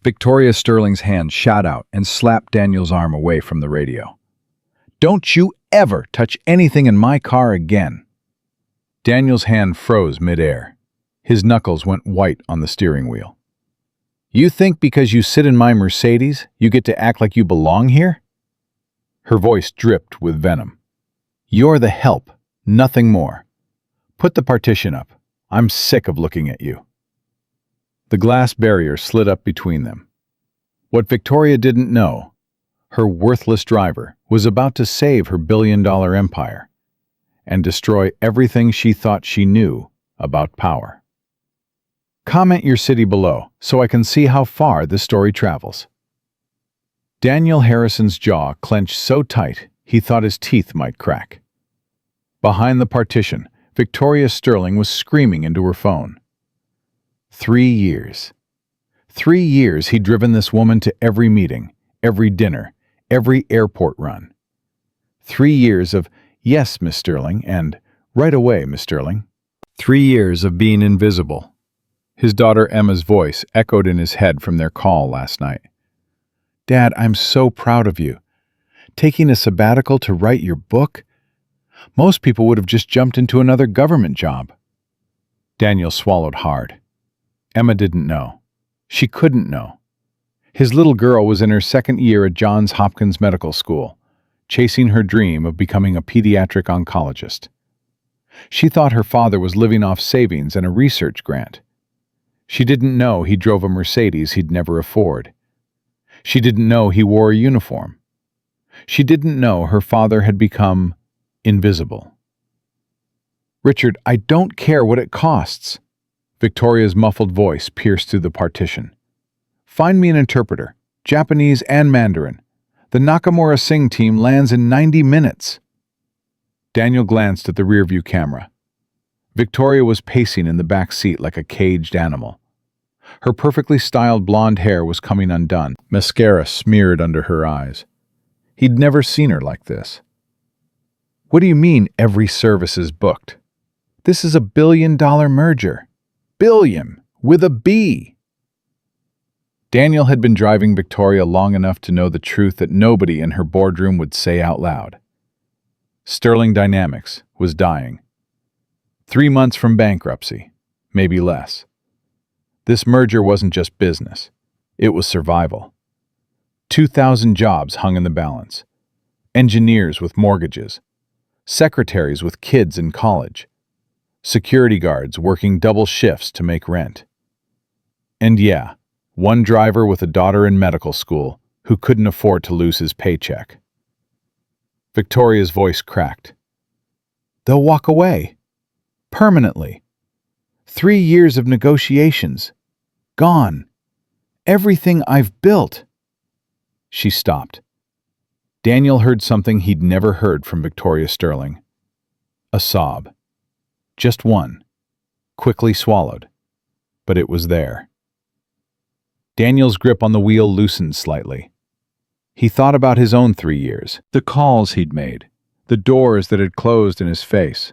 Victoria Sterling's hand shot out and slapped Daniel's arm away from the radio. "Don't you ever touch anything in my car again." Daniel's hand froze midair. His knuckles went white on the steering wheel. "You think because you sit in my Mercedes, you get to act like you belong here?" Her voice dripped with venom. "You're the help, nothing more. Put the partition up. I'm sick of looking at you." The glass barrier slid up between them. What Victoria didn't know, her worthless driver was about to save her billion-dollar empire and destroy everything she thought she knew about power. Comment your city below so I can see how far this story travels. Daniel Harrison's jaw clenched so tight he thought his teeth might crack. Behind the partition, Victoria Sterling was screaming into her phone. 3 years. 3 years he'd driven this woman to every meeting, every dinner, every airport run. 3 years of, "Yes, Miss Sterling," and "Right away, Miss Sterling." 3 years of being invisible. His daughter Emma's voice echoed in his head from their call last night. "Dad, I'm so proud of you. Taking a sabbatical to write your book? Most people would have just jumped into another government job." Daniel swallowed hard. Emma didn't know. She couldn't know. His little girl was in her second year at Johns Hopkins Medical School, chasing her dream of becoming a pediatric oncologist. She thought her father was living off savings and a research grant. She didn't know he drove a Mercedes he'd never afford. She didn't know he wore a uniform. She didn't know her father had become invisible. "Richard, I don't care what it costs." Victoria's muffled voice pierced through the partition. "Find me an interpreter, Japanese and Mandarin. The Nakamura Singh team lands in 90 minutes. Daniel glanced at the rearview camera. Victoria was pacing in the back seat like a caged animal. Her perfectly styled blonde hair was coming undone, mascara smeared under her eyes. He'd never seen her like this. "What do you mean every service is booked? This is a billion-dollar merger. Billion, with a B." Daniel had been driving Victoria long enough to know the truth that nobody in her boardroom would say out loud. Sterling Dynamics was dying. 3 months from bankruptcy, maybe less. This merger wasn't just business. It was survival. 2,000 jobs hung in the balance. Engineers with mortgages. Secretaries with kids in college. Security guards working double shifts to make rent. And yeah, one driver with a daughter in medical school who couldn't afford to lose his paycheck. Victoria's voice cracked. "They'll walk away. Permanently. 3 years of negotiations. Gone. Everything I've built." She stopped. Daniel heard something he'd never heard from Victoria Sterling. A sob. Just one. Quickly swallowed. But it was there. Daniel's grip on the wheel loosened slightly. He thought about his own 3 years, the calls he'd made, the doors that had closed in his face.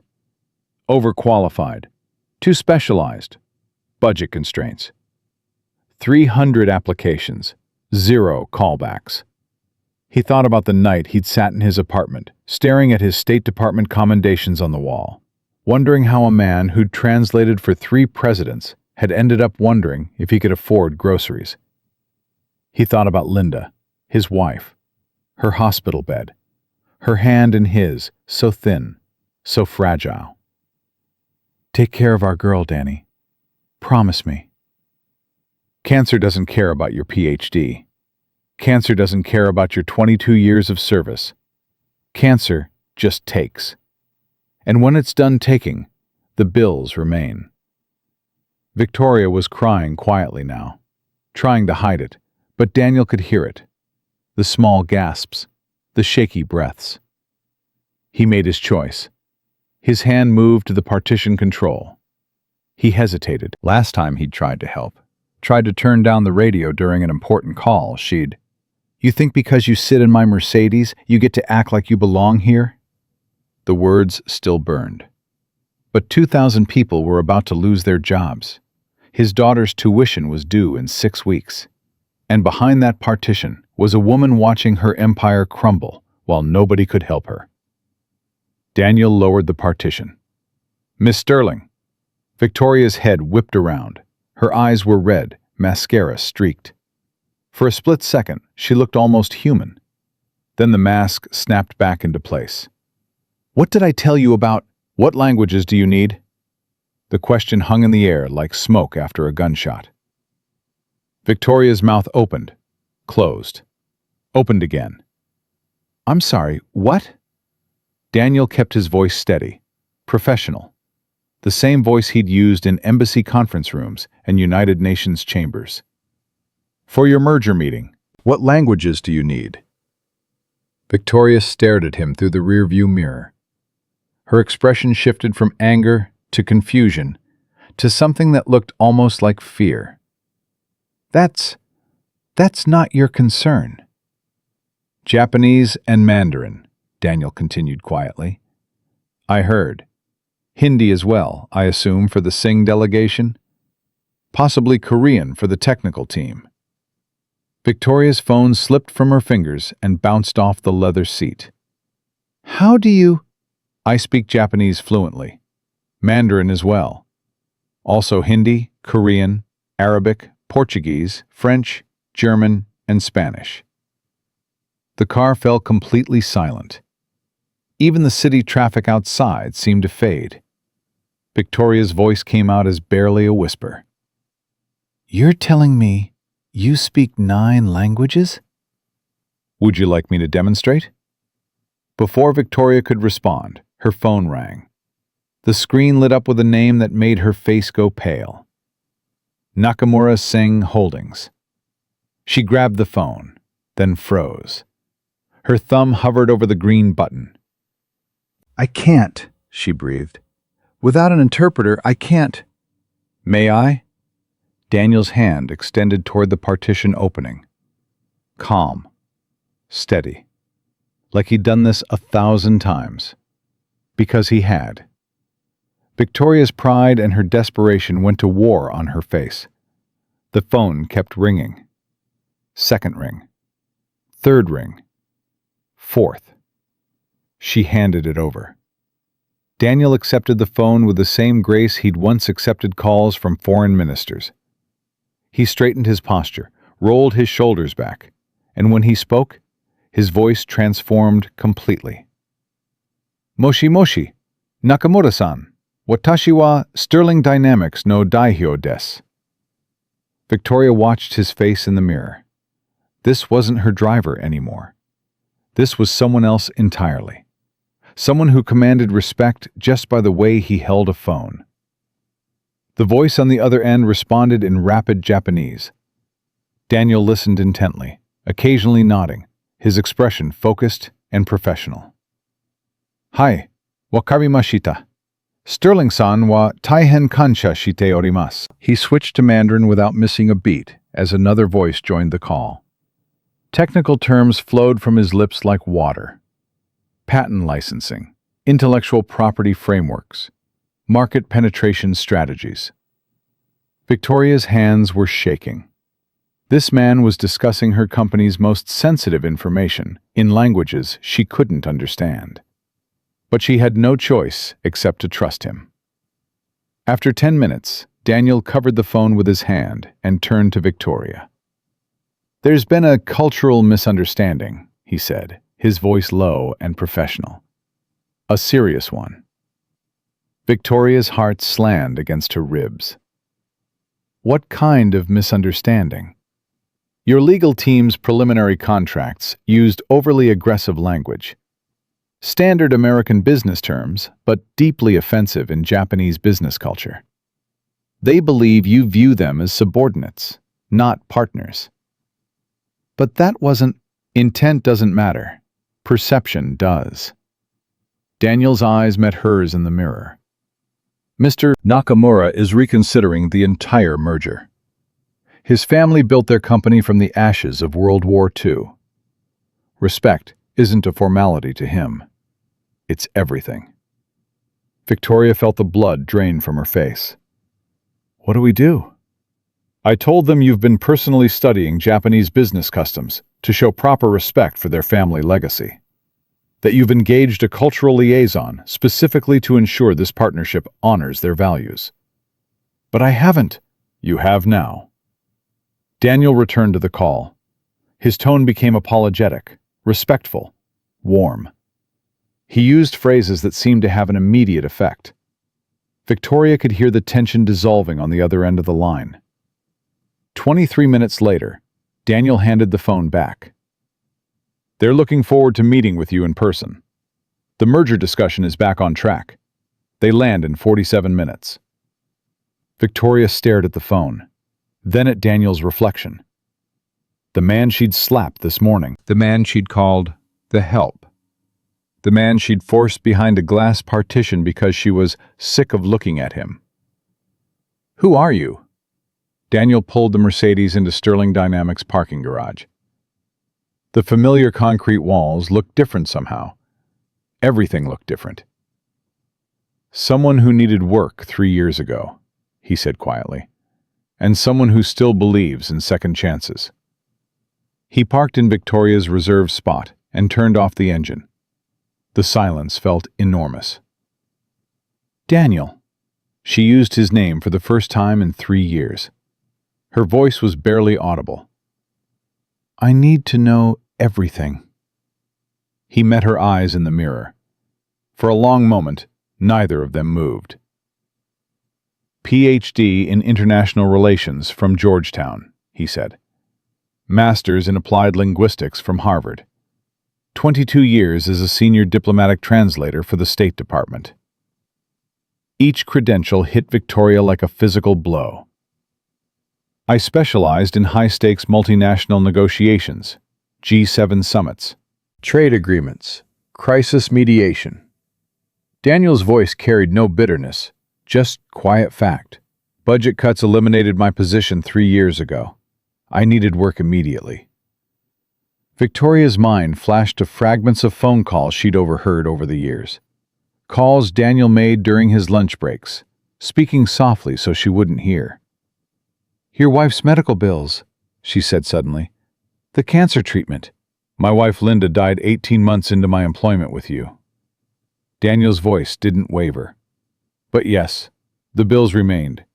Overqualified. Too specialized. Budget constraints. 300 applications. 0 callbacks. He thought about the night he'd sat in his apartment, staring at his State Department commendations on the wall, wondering how a man who'd translated for 3 presidents had ended up wondering if he could afford groceries. He thought about Linda, his wife, her hospital bed, her hand in his, so thin, so fragile. "Take care of our girl, Danny. Promise me." Cancer doesn't care about your PhD. Cancer doesn't care about your 22 years of service. Cancer just takes. And when it's done taking, the bills remain. Victoria was crying quietly now, trying to hide it, but Daniel could hear it. The small gasps, the shaky breaths. He made his choice. His hand moved to the partition control. He hesitated. Last time he'd tried to help, tried to turn down the radio during an important call, she'd, "You think because you sit in my Mercedes, you get to act like you belong here?" The words still burned. But 2,000 people were about to lose their jobs. His daughter's tuition was due in 6 weeks. And behind that partition was a woman watching her empire crumble while nobody could help her. Daniel lowered the partition. "Miss Sterling." Victoria's head whipped around. Her eyes were red, mascara streaked. For a split second, she looked almost human. Then the mask snapped back into place. "What did I tell you about? What languages do you need?" The question hung in the air like smoke after a gunshot. Victoria's mouth opened, closed, opened again. "I'm sorry, what?" Daniel kept his voice steady, professional, the same voice he'd used in embassy conference rooms and United Nations chambers. "For your merger meeting, what languages do you need?" Victoria stared at him through the rearview mirror. Her expression shifted from anger to confusion to something that looked almost like fear. That's not your concern." "Japanese and Mandarin," Daniel continued quietly. "I heard. Hindi as well, I assume, for the Singh delegation? Possibly Korean for the technical team." Victoria's phone slipped from her fingers and bounced off the leather seat. "How do you—" "I speak Japanese fluently. Mandarin as well. Also Hindi, Korean, Arabic, Portuguese, French, German, and Spanish." The car fell completely silent. Even the city traffic outside seemed to fade. Victoria's voice came out as barely a whisper. "You're telling me you speak 9 languages?" "Would you like me to demonstrate?" Before Victoria could respond, her phone rang. The screen lit up with a name that made her face go pale. Nakamura Singh Holdings. She grabbed the phone, then froze. Her thumb hovered over the green button. "I can't," she breathed. "Without an interpreter, I can't." "May I?" Daniel's hand extended toward the partition opening. Calm. Steady. Like he'd done this 1,000 times. Because he had. Victoria's pride and her desperation went to war on her face. The phone kept ringing. Second ring. Third ring. Fourth. She handed it over. Daniel accepted the phone with the same grace he'd once accepted calls from foreign ministers. He straightened his posture, rolled his shoulders back, and when he spoke, his voice transformed completely. "Moshi moshi, Nakamura-san. Watashi wa Sterling Dynamics no daihyo desu." Victoria watched his face in the mirror. This wasn't her driver anymore. This was someone else entirely. Someone who commanded respect just by the way he held a phone. The voice on the other end responded in rapid Japanese. Daniel listened intently, occasionally nodding, his expression focused and professional. "Hai, wakarimashita. Sterling-san wa taihen kansha shite orimasu." He switched to Mandarin without missing a beat as another voice joined the call. Technical terms flowed from his lips like water. Patent licensing, intellectual property frameworks, market penetration strategies. Victoria's hands were shaking. This man was discussing her company's most sensitive information in languages she couldn't understand. But she had no choice except to trust him. After 10 minutes, Daniel covered the phone with his hand and turned to Victoria. "There's been a cultural misunderstanding," he said, his voice low and professional. "A serious one." Victoria's heart slammed against her ribs. "What kind of misunderstanding?" "Your legal team's preliminary contracts used overly aggressive language. Standard American business terms, but deeply offensive in Japanese business culture. They believe you view them as subordinates, not partners." "But that wasn't—" "Intent doesn't matter. Perception does." Daniel's eyes met hers in the mirror. "Mr. Nakamura is reconsidering the entire merger. His family built their company from the ashes of World War II. Respect isn't a formality to him. It's everything." Victoria felt the blood drain from her face. "What do we do?" I told them you've been personally studying Japanese business customs to show proper respect for their family legacy. That you've engaged a cultural liaison specifically to ensure this partnership honors their values. But I haven't. You have now. Daniel returned to the call. His tone became apologetic, respectful, warm. He used phrases that seemed to have an immediate effect. Victoria could hear the tension dissolving on the other end of the line. 23 minutes later, Daniel handed the phone back. They're looking forward to meeting with you in person. The merger discussion is back on track. They land in 47 minutes. Victoria stared at the phone, then at Daniel's reflection. The man she'd slapped this morning, the man she'd called the help, the man she'd forced behind a glass partition because she was sick of looking at him. Who are you? Daniel pulled the Mercedes into Sterling Dynamics' parking garage. The familiar concrete walls looked different somehow. Everything looked different. Someone who needed work 3 years ago, he said quietly, and someone who still believes in second chances. He parked in Victoria's reserved spot and turned off the engine. The silence felt enormous. Daniel. She used his name for the first time in 3 years. Her voice was barely audible. I need to know everything. He met her eyes in the mirror. For a long moment, neither of them moved. PhD in International Relations from Georgetown, he said. Master's in Applied Linguistics from Harvard. 22 years as a senior diplomatic translator for the State Department. Each credential hit Victoria like a physical blow. I specialized in high-stakes multinational negotiations, G7 summits, trade agreements, crisis mediation. Daniel's voice carried no bitterness, just quiet fact. Budget cuts eliminated my position 3 years ago. I needed work immediately. Victoria's mind flashed to fragments of phone calls she'd overheard over the years. Calls Daniel made during his lunch breaks, speaking softly so she wouldn't hear. Your wife's medical bills, she said suddenly. The cancer treatment. My wife Linda died 18 months into my employment with you. Daniel's voice didn't waver. But yes, the bills remained.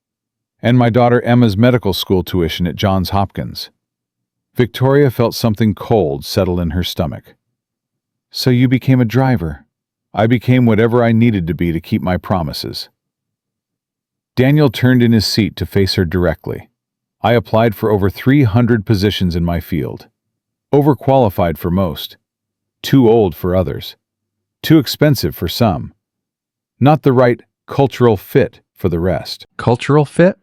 And my daughter Emma's medical school tuition at Johns Hopkins. Victoria felt something cold settle in her stomach. So you became a driver. I became whatever I needed to be to keep my promises. Daniel turned in his seat to face her directly. I applied for over 300 positions in my field. Overqualified for most. Too old for others. Too expensive for some. Not the right cultural fit for the rest. Cultural fit?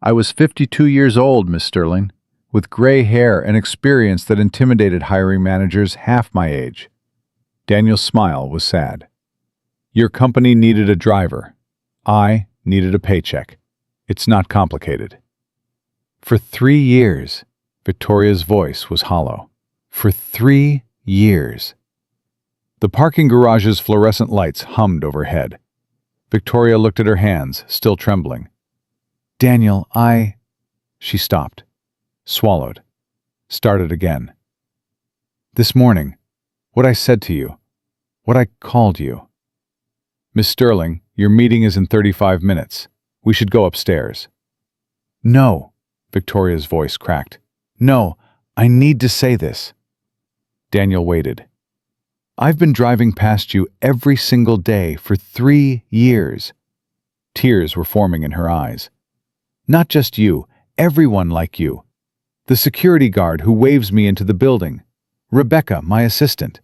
I was 52 years old, Miss Sterling, with gray hair and experience that intimidated hiring managers half my age. Daniel's smile was sad. Your company needed a driver. I needed a paycheck. It's not complicated. For 3 years, Victoria's voice was hollow. For 3 years. The parking garage's fluorescent lights hummed overhead. Victoria looked at her hands, still trembling. Daniel, She stopped, swallowed, started again. This morning, what I said to you, what I called you. Miss Sterling, your meeting is in 35 minutes. We should go upstairs. No. Victoria's voice cracked. No, I need to say this. Daniel waited. I've been driving past you every single day for 3 years. Tears were forming in her eyes. Not just you, everyone like you. The security guard who waves me into the building. Rebecca, my assistant.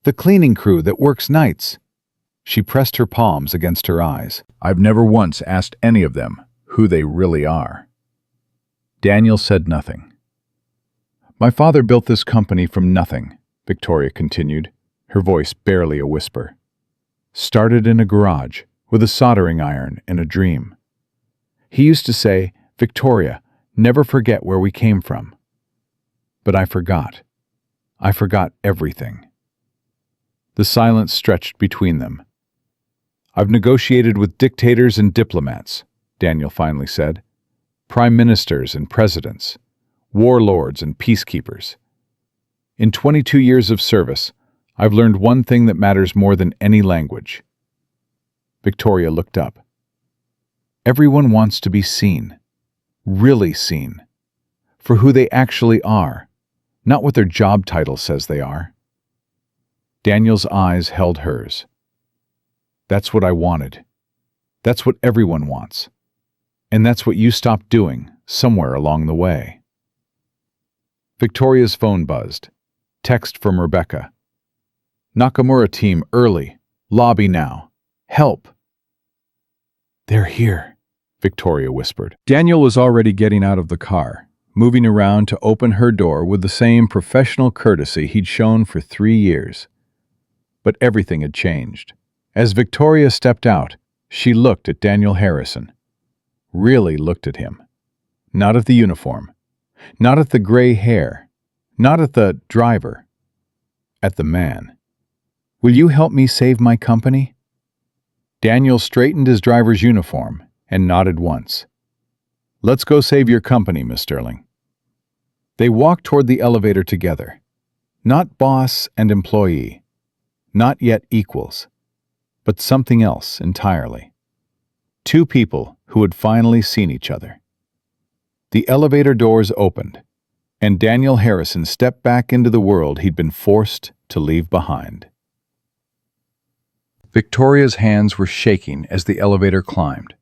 The cleaning crew that works nights. She pressed her palms against her eyes. I've never once asked any of them who they really are. Daniel said nothing. My father built this company from nothing, Victoria continued, her voice barely a whisper. Started in a garage, with a soldering iron and a dream. He used to say, Victoria, never forget where we came from. But I forgot. I forgot everything. The silence stretched between them. I've negotiated with dictators and diplomats, Daniel finally said. prime ministers and presidents, warlords and peacekeepers. In 22 years of service, I've learned one thing that matters more than any language. Victoria looked up. Everyone wants to be seen, really seen, for who they actually are, not what their job title says they are. Daniel's eyes held hers. That's what I wanted. That's what everyone wants. And that's what you stopped doing somewhere along the way. Victoria's phone buzzed. Text from Rebecca. Nakamura team early. Lobby now. Help. They're here, Victoria whispered. Daniel was already getting out of the car, moving around to open her door with the same professional courtesy he'd shown for 3 years. But everything had changed. As Victoria stepped out, she looked at Daniel Harrison. Really looked at him. Not at the uniform. Not at the gray hair. Not at the driver. At the man. Will you help me save my company? Daniel straightened his driver's uniform and nodded once. Let's go save your company, Miss Sterling. They walked toward the elevator together. Not boss and employee. Not yet equals. But something else entirely. Two people who had finally seen each other. The elevator doors opened, and Daniel Harrison stepped back into the world he'd been forced to leave behind. Victoria's hands were shaking as the elevator climbed.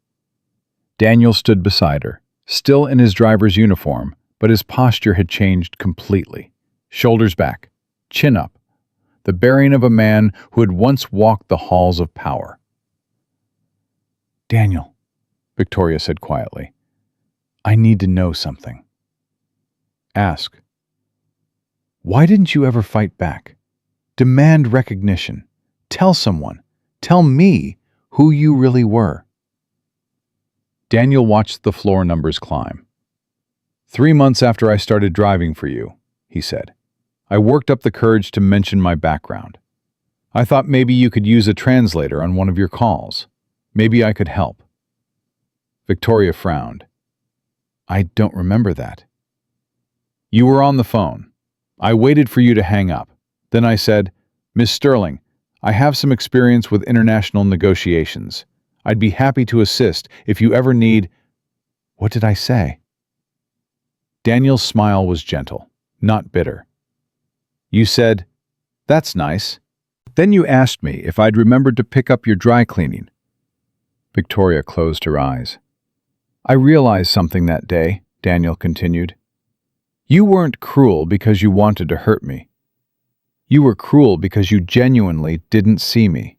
Daniel stood beside her, still in his driver's uniform, but his posture had changed completely. Shoulders back, chin up, the bearing of a man who had once walked the halls of power. Daniel, Victoria said quietly, I need to know something. Ask. Why didn't you ever fight back? Demand recognition. Tell someone. Tell me who you really were. Daniel watched the floor numbers climb. 3 months after I started driving for you, he said, I worked up the courage to mention my background. I thought maybe you could use a translator on one of your calls. Maybe I could help. Victoria frowned. I don't remember that. You were on the phone. I waited for you to hang up. Then I said, Miss Sterling, I have some experience with international negotiations. I'd be happy to assist if you ever need... What did I say? Daniel's smile was gentle, not bitter. You said, that's nice. Then you asked me if I'd remembered to pick up your dry cleaning. Victoria closed her eyes. I realized something that day, Daniel continued. You weren't cruel because you wanted to hurt me. You were cruel because you genuinely didn't see me.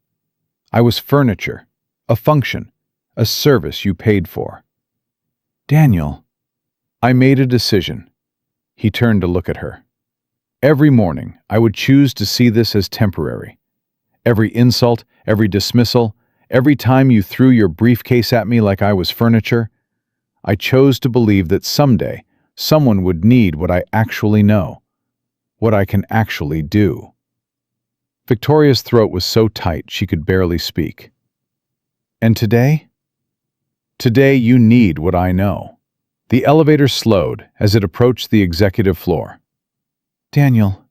I was furniture, a function, a service you paid for. Daniel, I made a decision. He turned to look at her. Every morning, I would choose to see this as temporary. Every insult, every dismissal, every time you threw your briefcase at me like I was furniture, I chose to believe that someday someone would need what I actually know, what I can actually do. Victoria's throat was so tight she could barely speak. And today? Today you need what I know. The elevator slowed as it approached the executive floor. Daniel,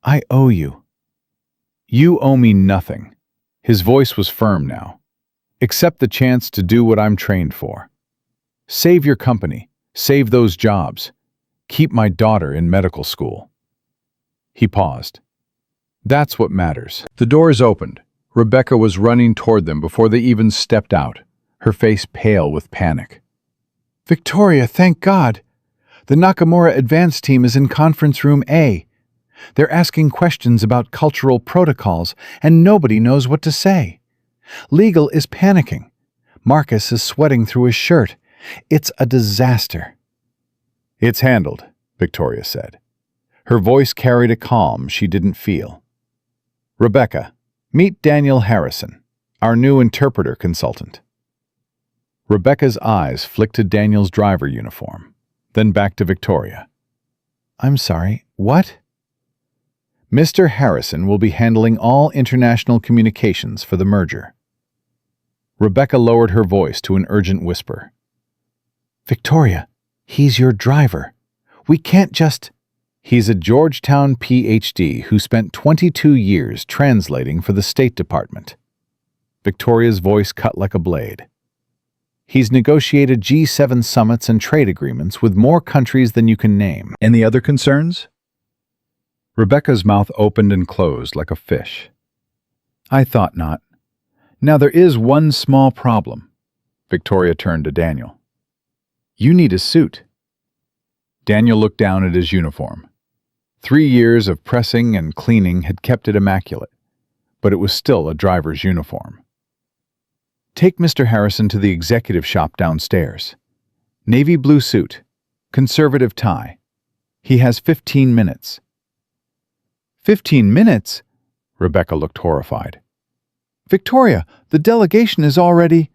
I owe you. You owe me nothing. His voice was firm now. Accept the chance to do what I'm trained for. Save your company. Save those jobs. Keep my daughter in medical school. He paused. That's what matters. The doors opened. Rebecca was running toward them before they even stepped out, her face pale with panic. Victoria, thank God. The Nakamura advance team is in conference room A. They're asking questions about cultural protocols, and nobody knows what to say. Legal is panicking. Marcus is sweating through his shirt. It's a disaster. It's handled, Victoria said. Her voice carried a calm she didn't feel. Rebecca, meet Daniel Harrison, our new interpreter consultant. Rebecca's eyes flicked to Daniel's driver uniform, then back to Victoria. I'm sorry, what? Mr. Harrison will be handling all international communications for the merger. Rebecca lowered her voice to an urgent whisper. Victoria, He's your driver. We can't just... He's a Georgetown PhD who spent 22 years translating for the State Department. Victoria's voice cut like a blade. He's negotiated G7 summits and trade agreements with more countries than you can name. Any other concerns? Rebecca's mouth opened and closed like a fish. I thought not. Now there is one small problem. Victoria turned to Daniel. You need a suit. Daniel looked down at his uniform. 3 years of pressing and cleaning had kept it immaculate, but it was still a driver's uniform. Take Mr. Harrison to the executive shop downstairs. Navy blue suit, conservative tie. He has 15 minutes. 15 minutes? Rebecca looked horrified. Victoria, the delegation is already...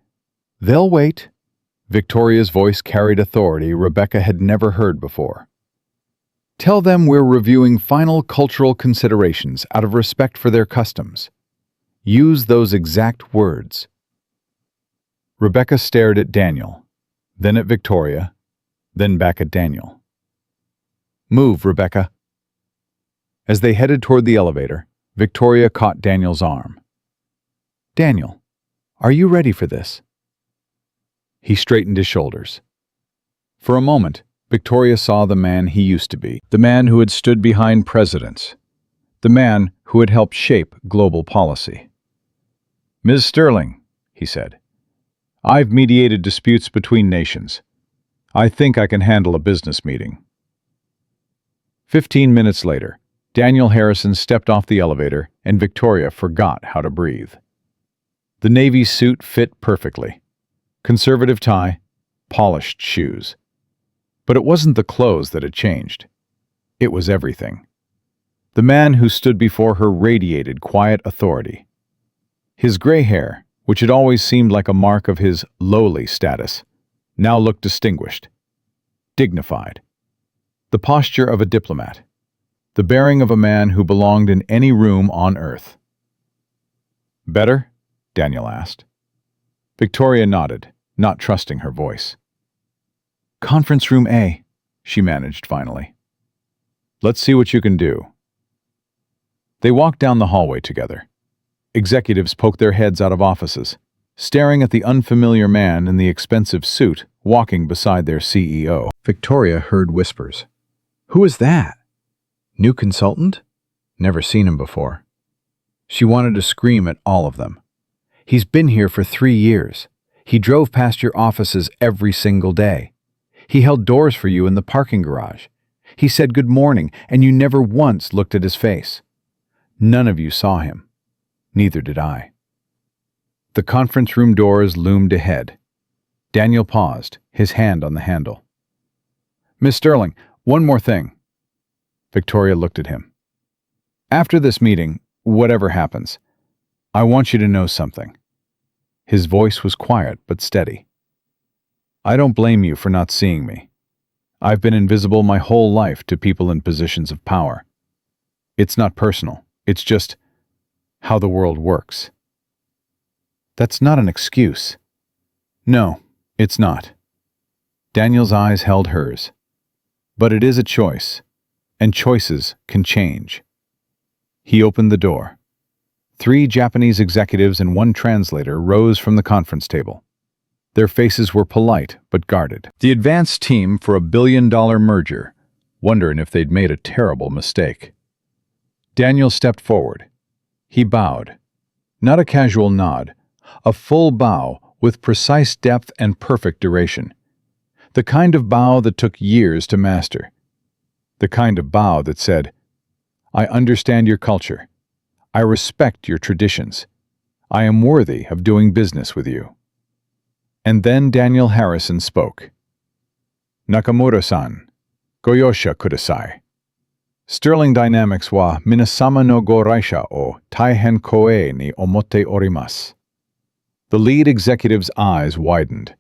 They'll wait. Victoria's voice carried authority Rebecca had never heard before. Tell them we're reviewing final cultural considerations out of respect for their customs. Use those exact words. Rebecca stared at Daniel, then at Victoria, then back at Daniel. Move, Rebecca. As they headed toward the elevator, Victoria caught Daniel's arm. Daniel, are you ready for this? He straightened his shoulders. For a moment, Victoria saw the man he used to be, the man who had stood behind presidents, the man who had helped shape global policy. Ms. Sterling, he said, I've mediated disputes between nations. I think I can handle a business meeting. 15 minutes later, Daniel Harrison stepped off the elevator and Victoria forgot how to breathe. The Navy suit fit perfectly. Conservative tie, polished shoes. But it wasn't the clothes that had changed. It was everything. The man who stood before her radiated quiet authority. His gray hair, which had always seemed like a mark of his lowly status, now looked distinguished, dignified. The posture of a diplomat. The bearing of a man who belonged in any room on earth. Better? Daniel asked. Victoria nodded, not trusting her voice. Conference room A, she managed finally. Let's see what you can do. They walked down the hallway together. Executives poked their heads out of offices, staring at the unfamiliar man in the expensive suit walking beside their CEO. Victoria heard whispers. Who is that? New consultant? Never seen him before. She wanted to scream at all of them. He's been here for 3 years. He drove past your offices every single day. He held doors for you in the parking garage. He said good morning, and you never once looked at his face. None of you saw him. Neither did I. The conference room doors loomed ahead. Daniel paused, his hand on the handle. Miss Sterling, one more thing. Victoria looked at him. After this meeting, whatever happens, I want you to know something. His voice was quiet but steady. I don't blame you for not seeing me. I've been invisible my whole life to people in positions of power. It's not personal. It's just how the world works. That's not an excuse. No, it's not. Daniel's eyes held hers. But it is a choice, and choices can change. He opened the door. 3 Japanese executives and 1 translator rose from the conference table. Their faces were polite but guarded. The advanced team for a billion-dollar merger, wondering if they'd made a terrible mistake. Daniel stepped forward. He bowed. Not a casual nod, a full bow with precise depth and perfect duration. The kind of bow that took years to master. The kind of bow that said, I understand your culture. I respect your traditions. I am worthy of doing business with you. And then Daniel Harrison spoke. Nakamura-san, goyosha kudasai. Sterling Dynamics wa minasama no go raisha o taihen koe ni omotte orimasu. The lead executive's eyes widened.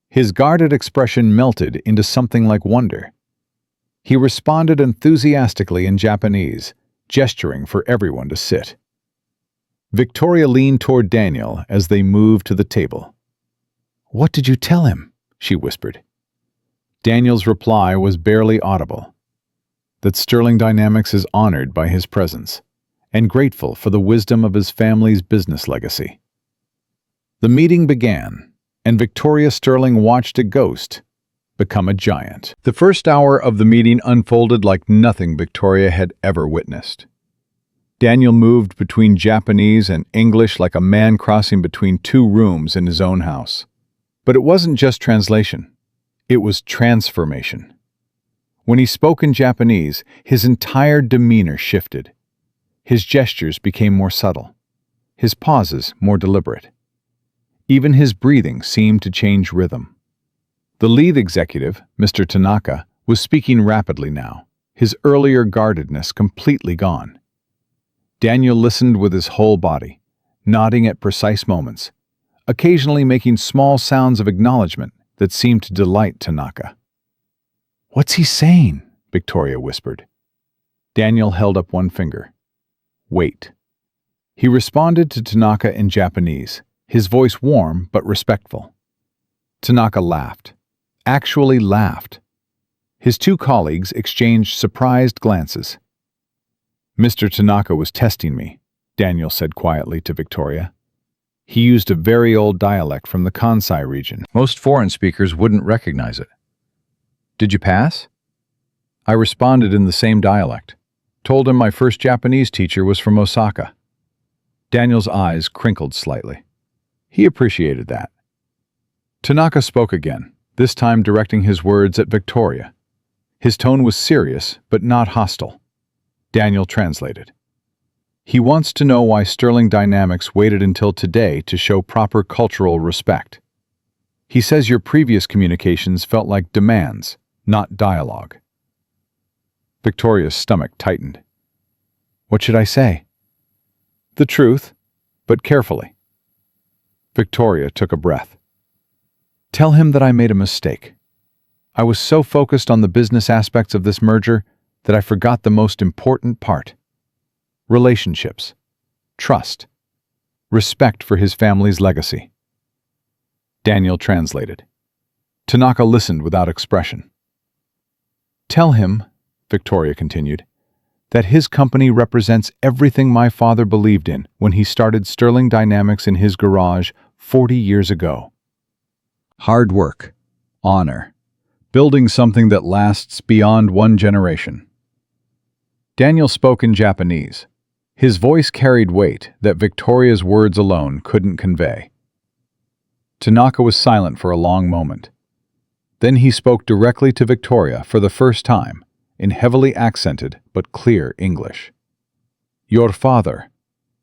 His guarded expression melted into something like wonder. He responded enthusiastically in Japanese, gesturing for everyone to sit. Victoria leaned toward Daniel as they moved to the table. What did you tell him? She whispered. Daniel's reply was barely audible, that Sterling Dynamics is honored by his presence and grateful for the wisdom of his family's business legacy. The meeting began, and Victoria Sterling watched a ghost become a giant. The first hour of the meeting unfolded like nothing Victoria had ever witnessed. Daniel moved between Japanese and English like a man crossing between two rooms in his own house. But it wasn't just translation. It was transformation. When he spoke in Japanese, his entire demeanor shifted. His gestures became more subtle, his pauses more deliberate. Even his breathing seemed to change rhythm. The lead executive, Mr. Tanaka, was speaking rapidly now, his earlier guardedness completely gone. Daniel listened with his whole body, nodding at precise moments, occasionally making small sounds of acknowledgement that seemed to delight Tanaka. "What's he saying?" Victoria whispered. Daniel held up one finger. "Wait." He responded to Tanaka in Japanese, his voice warm but respectful. Tanaka laughed, actually laughed. His two colleagues exchanged surprised glances. "Mr. Tanaka was testing me," Daniel said quietly to Victoria. He used a very old dialect from the Kansai region. Most foreign speakers wouldn't recognize it. "Did you pass?" I responded in the same dialect. Told him my first Japanese teacher was from Osaka. Daniel's eyes crinkled slightly. He appreciated that. Tanaka spoke again, this time directing his words at Victoria. His tone was serious, but not hostile. Daniel translated. "He wants to know why Sterling Dynamics waited until today to show proper cultural respect. He says your previous communications felt like demands, not dialogue." Victoria's stomach tightened. What should I say? The truth, but carefully. Victoria took a breath. "Tell him that I made a mistake. I was so focused on the business aspects of this merger that I forgot the most important part. Relationships, trust, respect for his family's legacy." Daniel translated. Tanaka listened without expression. "Tell him," Victoria continued, "that his company represents everything my father believed in when he started Sterling Dynamics in his garage 40 years ago. Hard work, honor, building something that lasts beyond one generation." Daniel spoke in Japanese. His voice carried weight that Victoria's words alone couldn't convey. Tanaka was silent for a long moment. Then he spoke directly to Victoria for the first time, in heavily accented but clear English. "Your father,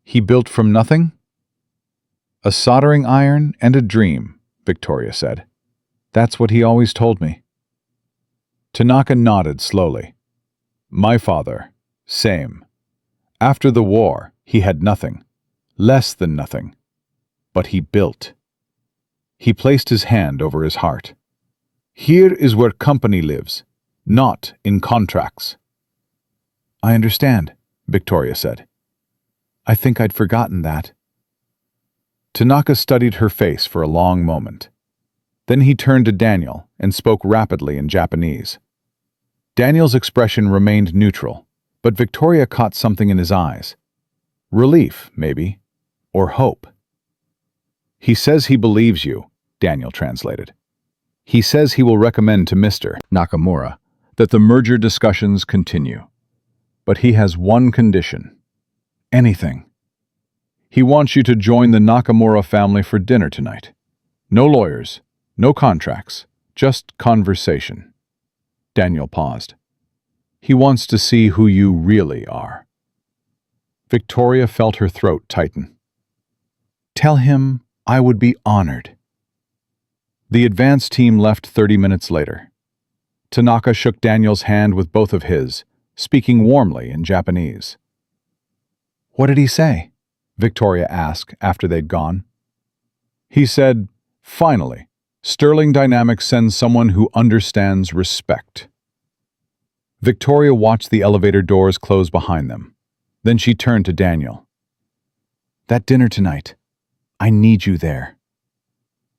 he built from nothing?" "A soldering iron and a dream," Victoria said. "That's what he always told me." Tanaka nodded slowly. "My father, same. After the war, he had nothing, less than nothing. But he built." He placed his hand over his heart. "Here is where company lives, not in contracts." "I understand," Victoria said. "I think I'd forgotten that." Tanaka studied her face for a long moment. Then he turned to Daniel and spoke rapidly in Japanese. Daniel's expression remained neutral, but Victoria caught something in his eyes. Relief, maybe, or hope. "He says he believes you," Daniel translated. "He says he will recommend to Mr. Nakamura that the merger discussions continue. But he has one condition. Anything. He wants you to join the Nakamura family for dinner tonight. No lawyers, no contracts, just conversation." Daniel paused. "He wants to see who you really are." Victoria felt her throat tighten. "Tell him I would be honored." The advance team left 30 minutes later. Tanaka shook Daniel's hand with both of his, speaking warmly in Japanese. "What did he say?" Victoria asked after they'd gone. He said, "Finally, Sterling Dynamics sends someone who understands respect." Victoria watched the elevator doors close behind them. Then she turned to Daniel. "That dinner tonight. I need you there."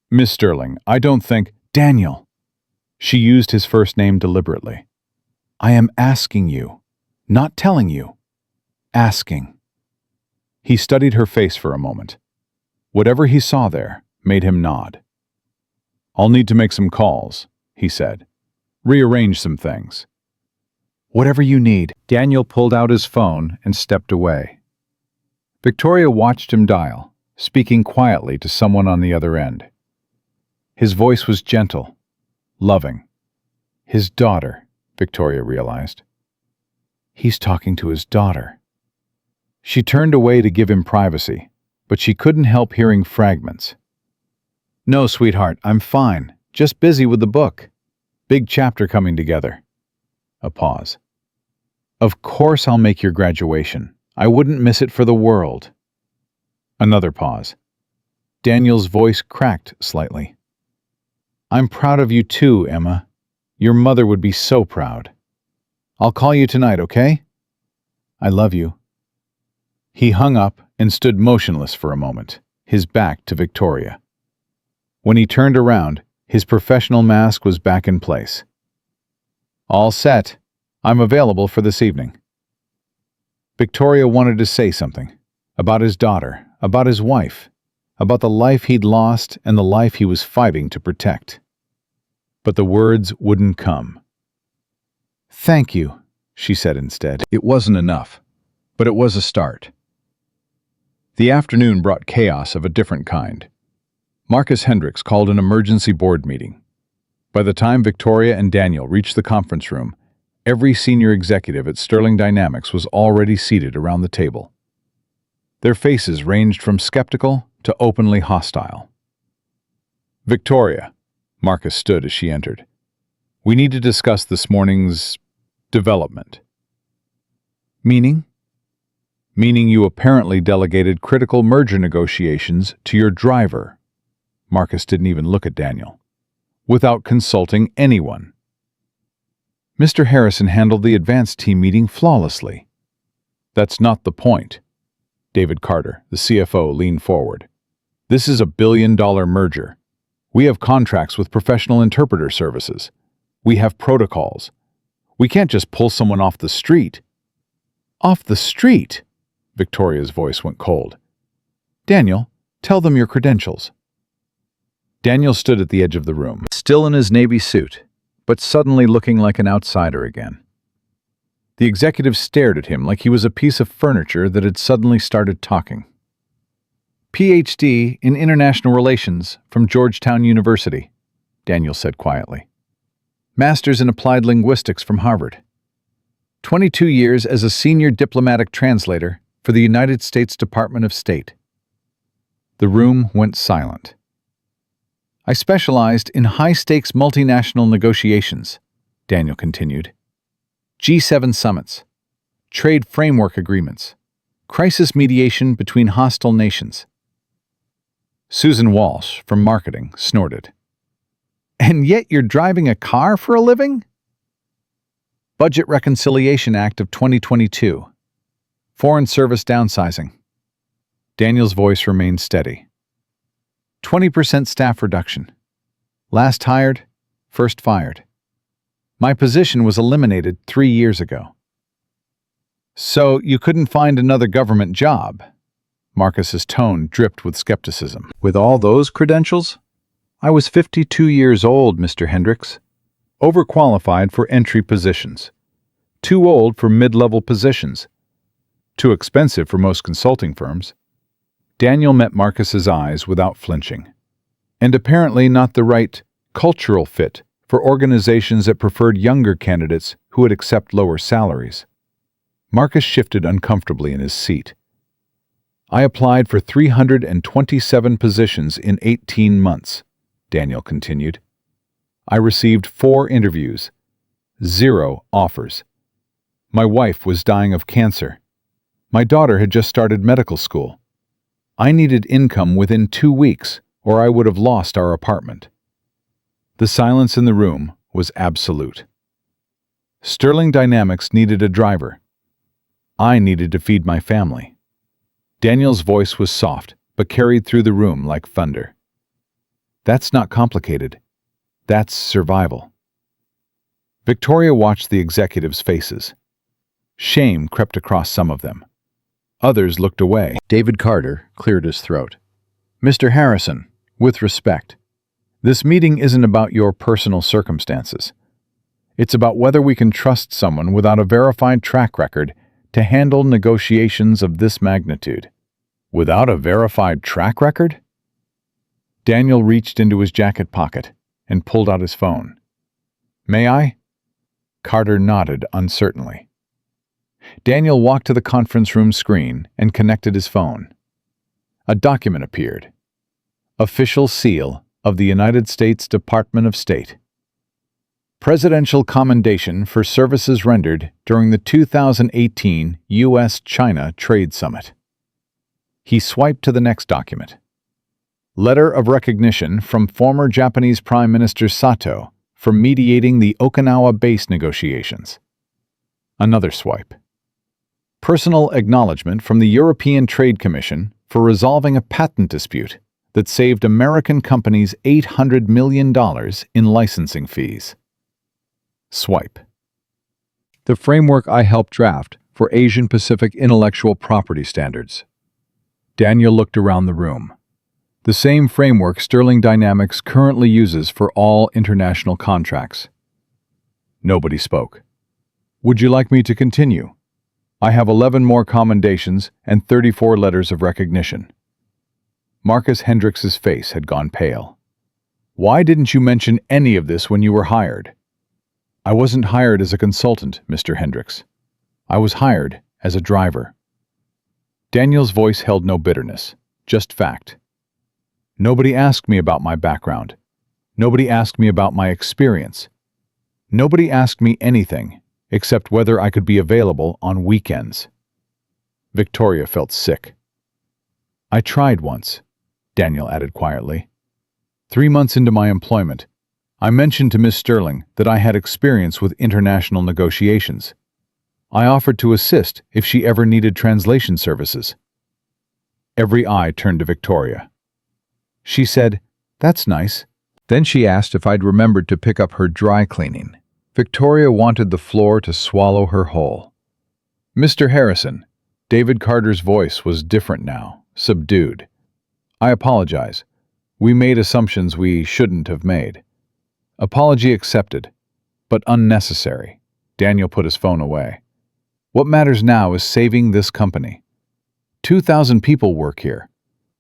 "Miss Sterling, I don't think—" "Daniel!" She used his first name deliberately. I am asking you, not telling you. Asking. He studied her face for a moment. Whatever he saw there made him nod. I'll need to make some calls, he said. Rearrange some things. Whatever you need. Daniel pulled out his phone and stepped away. Victoria watched him dial, speaking quietly to someone on the other end. His voice was gentle, loving. His daughter, Victoria realized. He's talking to his daughter. She turned away to give him privacy, but she couldn't help hearing fragments. No, sweetheart, I'm fine. Just busy with the book. Big chapter coming together. A pause. Of course I'll make your graduation. I wouldn't miss it for the world. Another pause. Daniel's voice cracked slightly. I'm proud of you too, Emma. Your mother would be so proud. I'll call you tonight, okay? I love you. He hung up and stood motionless for a moment, his back to Victoria. When he turned around, his professional mask was back in place. All set. I'm available for this evening. Victoria wanted to say something about his daughter, about his wife, about the life he'd lost and the life he was fighting to protect. But the words wouldn't come. Thank you, she said instead. It wasn't enough, but it was a start. The afternoon brought chaos of a different kind. Marcus Hendricks called an emergency board meeting. By the time Victoria and Daniel reached the conference room, every senior executive at Sterling Dynamics was already seated around the table. Their faces ranged from skeptical to openly hostile. Victoria, Marcus stood as she entered. We need to discuss this morning's development. Meaning? Meaning you apparently delegated critical merger negotiations to your driver. Marcus didn't even look at Daniel. Without consulting anyone. Mr. Harrison handled the advanced team meeting flawlessly. That's not the point. David Carter, the CFO, leaned forward. This is a billion-dollar merger. We have contracts with professional interpreter services. We have protocols. We can't just pull someone off the street. Off the street? Victoria's voice went cold. Daniel, tell them your credentials. Daniel stood at the edge of the room, still in his navy suit, but suddenly looking like an outsider again. The executive stared at him like he was a piece of furniture that had suddenly started talking. PhD in International Relations from Georgetown University, Daniel said quietly. Master's in Applied Linguistics from Harvard. 22 years as a senior diplomatic translator for the United States Department of State. The room went silent. I specialized in high-stakes multinational negotiations, Daniel continued. G7 summits, trade framework agreements, crisis mediation between hostile nations. Susan Walsh, from marketing, snorted. And yet you're driving a car for a living? Budget Reconciliation Act of 2022. Foreign Service downsizing. Daniel's voice remained steady. 20% staff reduction. Last hired, first fired. My position was eliminated 3 years ago. So you couldn't find another government job? Marcus's tone dripped with skepticism. With all those credentials? I was 52 years old, Mr. Hendricks. Overqualified for entry positions. Too old for mid-level positions. Too expensive for most consulting firms. Daniel met Marcus's eyes without flinching. And apparently not the right cultural fit for organizations that preferred younger candidates who would accept lower salaries. Marcus shifted uncomfortably in his seat. I applied for 327 positions in 18 months, Daniel continued. I received 4 interviews, 0 offers. My wife was dying of cancer. My daughter had just started medical school. I needed income within 2 weeks, or I would have lost our apartment. The silence in the room was absolute. Sterling Dynamics needed a driver. I needed to feed my family. Daniel's voice was soft, but carried through the room like thunder. That's not complicated. That's survival. Victoria watched the executives' faces. Shame crept across some of them. Others looked away. David Carter cleared his throat. "Mr. Harrison, with respect, this meeting isn't about your personal circumstances. It's about whether we can trust someone without a verified track record to handle negotiations of this magnitude." Without a verified track record? Daniel reached into his jacket pocket and pulled out his phone. "May I?" Carter nodded uncertainly. Daniel walked to the conference room screen and connected his phone. A document appeared. Official seal of the United States Department of State. Presidential Commendation for Services Rendered during the 2018 U.S.-China Trade Summit. He swiped to the next document. Letter of recognition from former Japanese Prime Minister Sato for mediating the Okinawa base negotiations. Another swipe. Personal acknowledgement from the European Trade Commission for resolving a patent dispute that saved American companies $800 million in licensing fees. Swipe. The framework I helped draft for Asian Pacific intellectual property standards. Daniel looked around the room. The same framework Sterling Dynamics currently uses for all international contracts. Nobody spoke. "Would you like me to continue? I have 11 more commendations and 34 letters of recognition." Marcus Hendricks's face had gone pale. "Why didn't you mention any of this when you were hired?" "I wasn't hired as a consultant, Mr. Hendricks. I was hired as a driver." Daniel's voice held no bitterness, just fact. "Nobody asked me about my background. Nobody asked me about my experience. Nobody asked me anything except whether I could be available on weekends." Victoria felt sick. "I tried once," Daniel added quietly. 3 months into my employment, I mentioned to Miss Sterling that I had experience with international negotiations. I offered to assist if she ever needed translation services. Every eye turned to Victoria. She said, "That's nice." Then she asked if I'd remembered to pick up her dry cleaning. Victoria wanted the floor to swallow her whole. "Mr. Harrison," David Carter's voice was different now, subdued. "I apologize. We made assumptions we shouldn't have made." "Apology accepted, but unnecessary." Daniel put his phone away. "What matters now is saving this company. 2,000 people work here.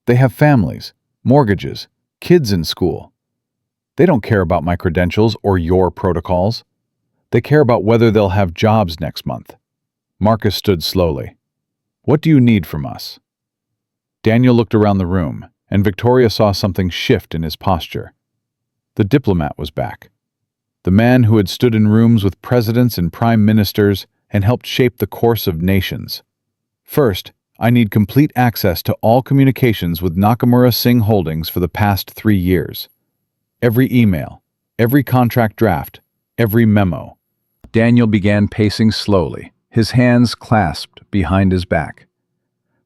They have families, mortgages, kids in school. They don't care about my credentials or your protocols. They care about whether they'll have jobs next month." Marcus stood slowly. "What do you need from us?" Daniel looked around the room, and Victoria saw something shift in his posture. The diplomat was back. The man who had stood in rooms with presidents and prime ministers and helped shape the course of nations. "First, I need complete access to all communications with Nakamura Singh Holdings for the past 3 years. Every email, every contract draft, every memo." Daniel began pacing slowly, his hands clasped behind his back.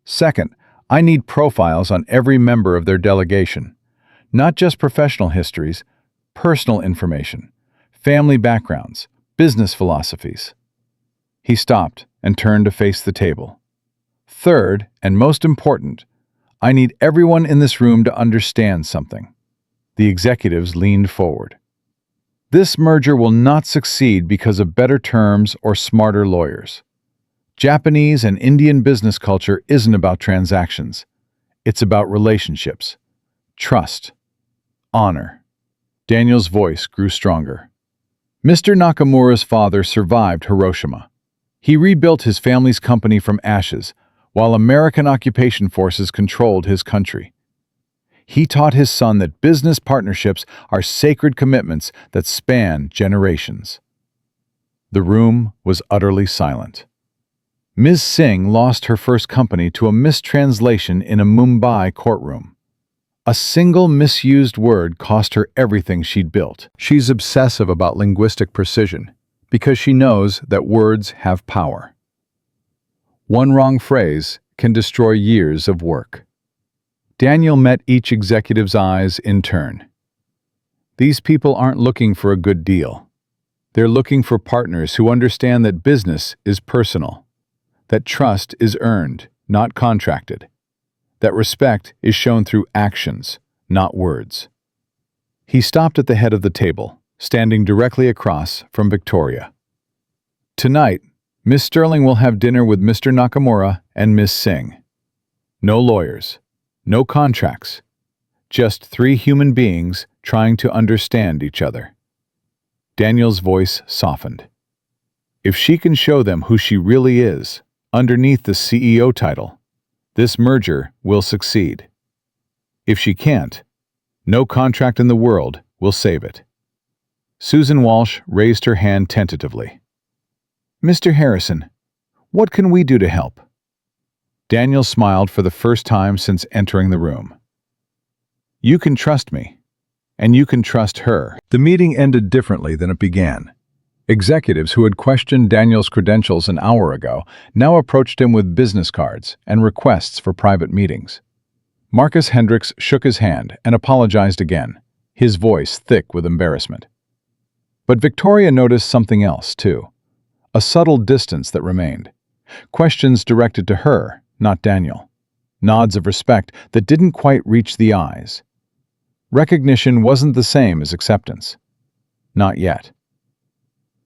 "Second, I need profiles on every member of their delegation. Not just professional histories, personal information, family backgrounds, business philosophies." He stopped and turned to face the table. "Third, and most important, I need everyone in this room to understand something." The executives leaned forward. "This merger will not succeed because of better terms or smarter lawyers. Japanese and Indian business culture isn't about transactions. It's about relationships, trust, honor." Daniel's voice grew stronger. "Mr. Nakamura's father survived Hiroshima. He rebuilt his family's company from ashes, while American occupation forces controlled his country. He taught his son that business partnerships are sacred commitments that span generations." The room was utterly silent. Ms. Singh lost her first company to a mistranslation in a Mumbai courtroom. A single misused word cost her everything she'd built. She's obsessive about linguistic precision because she knows that words have power. One wrong phrase can destroy years of work. Daniel met each executive's eyes in turn. These people aren't looking for a good deal. They're looking for partners who understand that business is personal, that trust is earned, not contracted, that respect is shown through actions, not words. He stopped at the head of the table, standing directly across from Victoria. Tonight, Miss Sterling will have dinner with Mr. Nakamura and Miss Singh. No lawyers, no contracts, just three human beings trying to understand each other. Daniel's voice softened. If she can show them who she really is, underneath the CEO title, this merger will succeed. If she can't, no contract in the world will save it. Susan Walsh raised her hand tentatively. Mr. Harrison, what can we do to help? Daniel smiled for the first time since entering the room. You can trust me, and you can trust her. The meeting ended differently than it began. Executives who had questioned Daniel's credentials an hour ago now approached him with business cards and requests for private meetings. Marcus Hendricks shook his hand and apologized again, his voice thick with embarrassment. But Victoria noticed something else, too. A subtle distance that remained. Questions directed to her, not Daniel. Nods of respect that didn't quite reach the eyes. Recognition wasn't the same as acceptance. Not yet.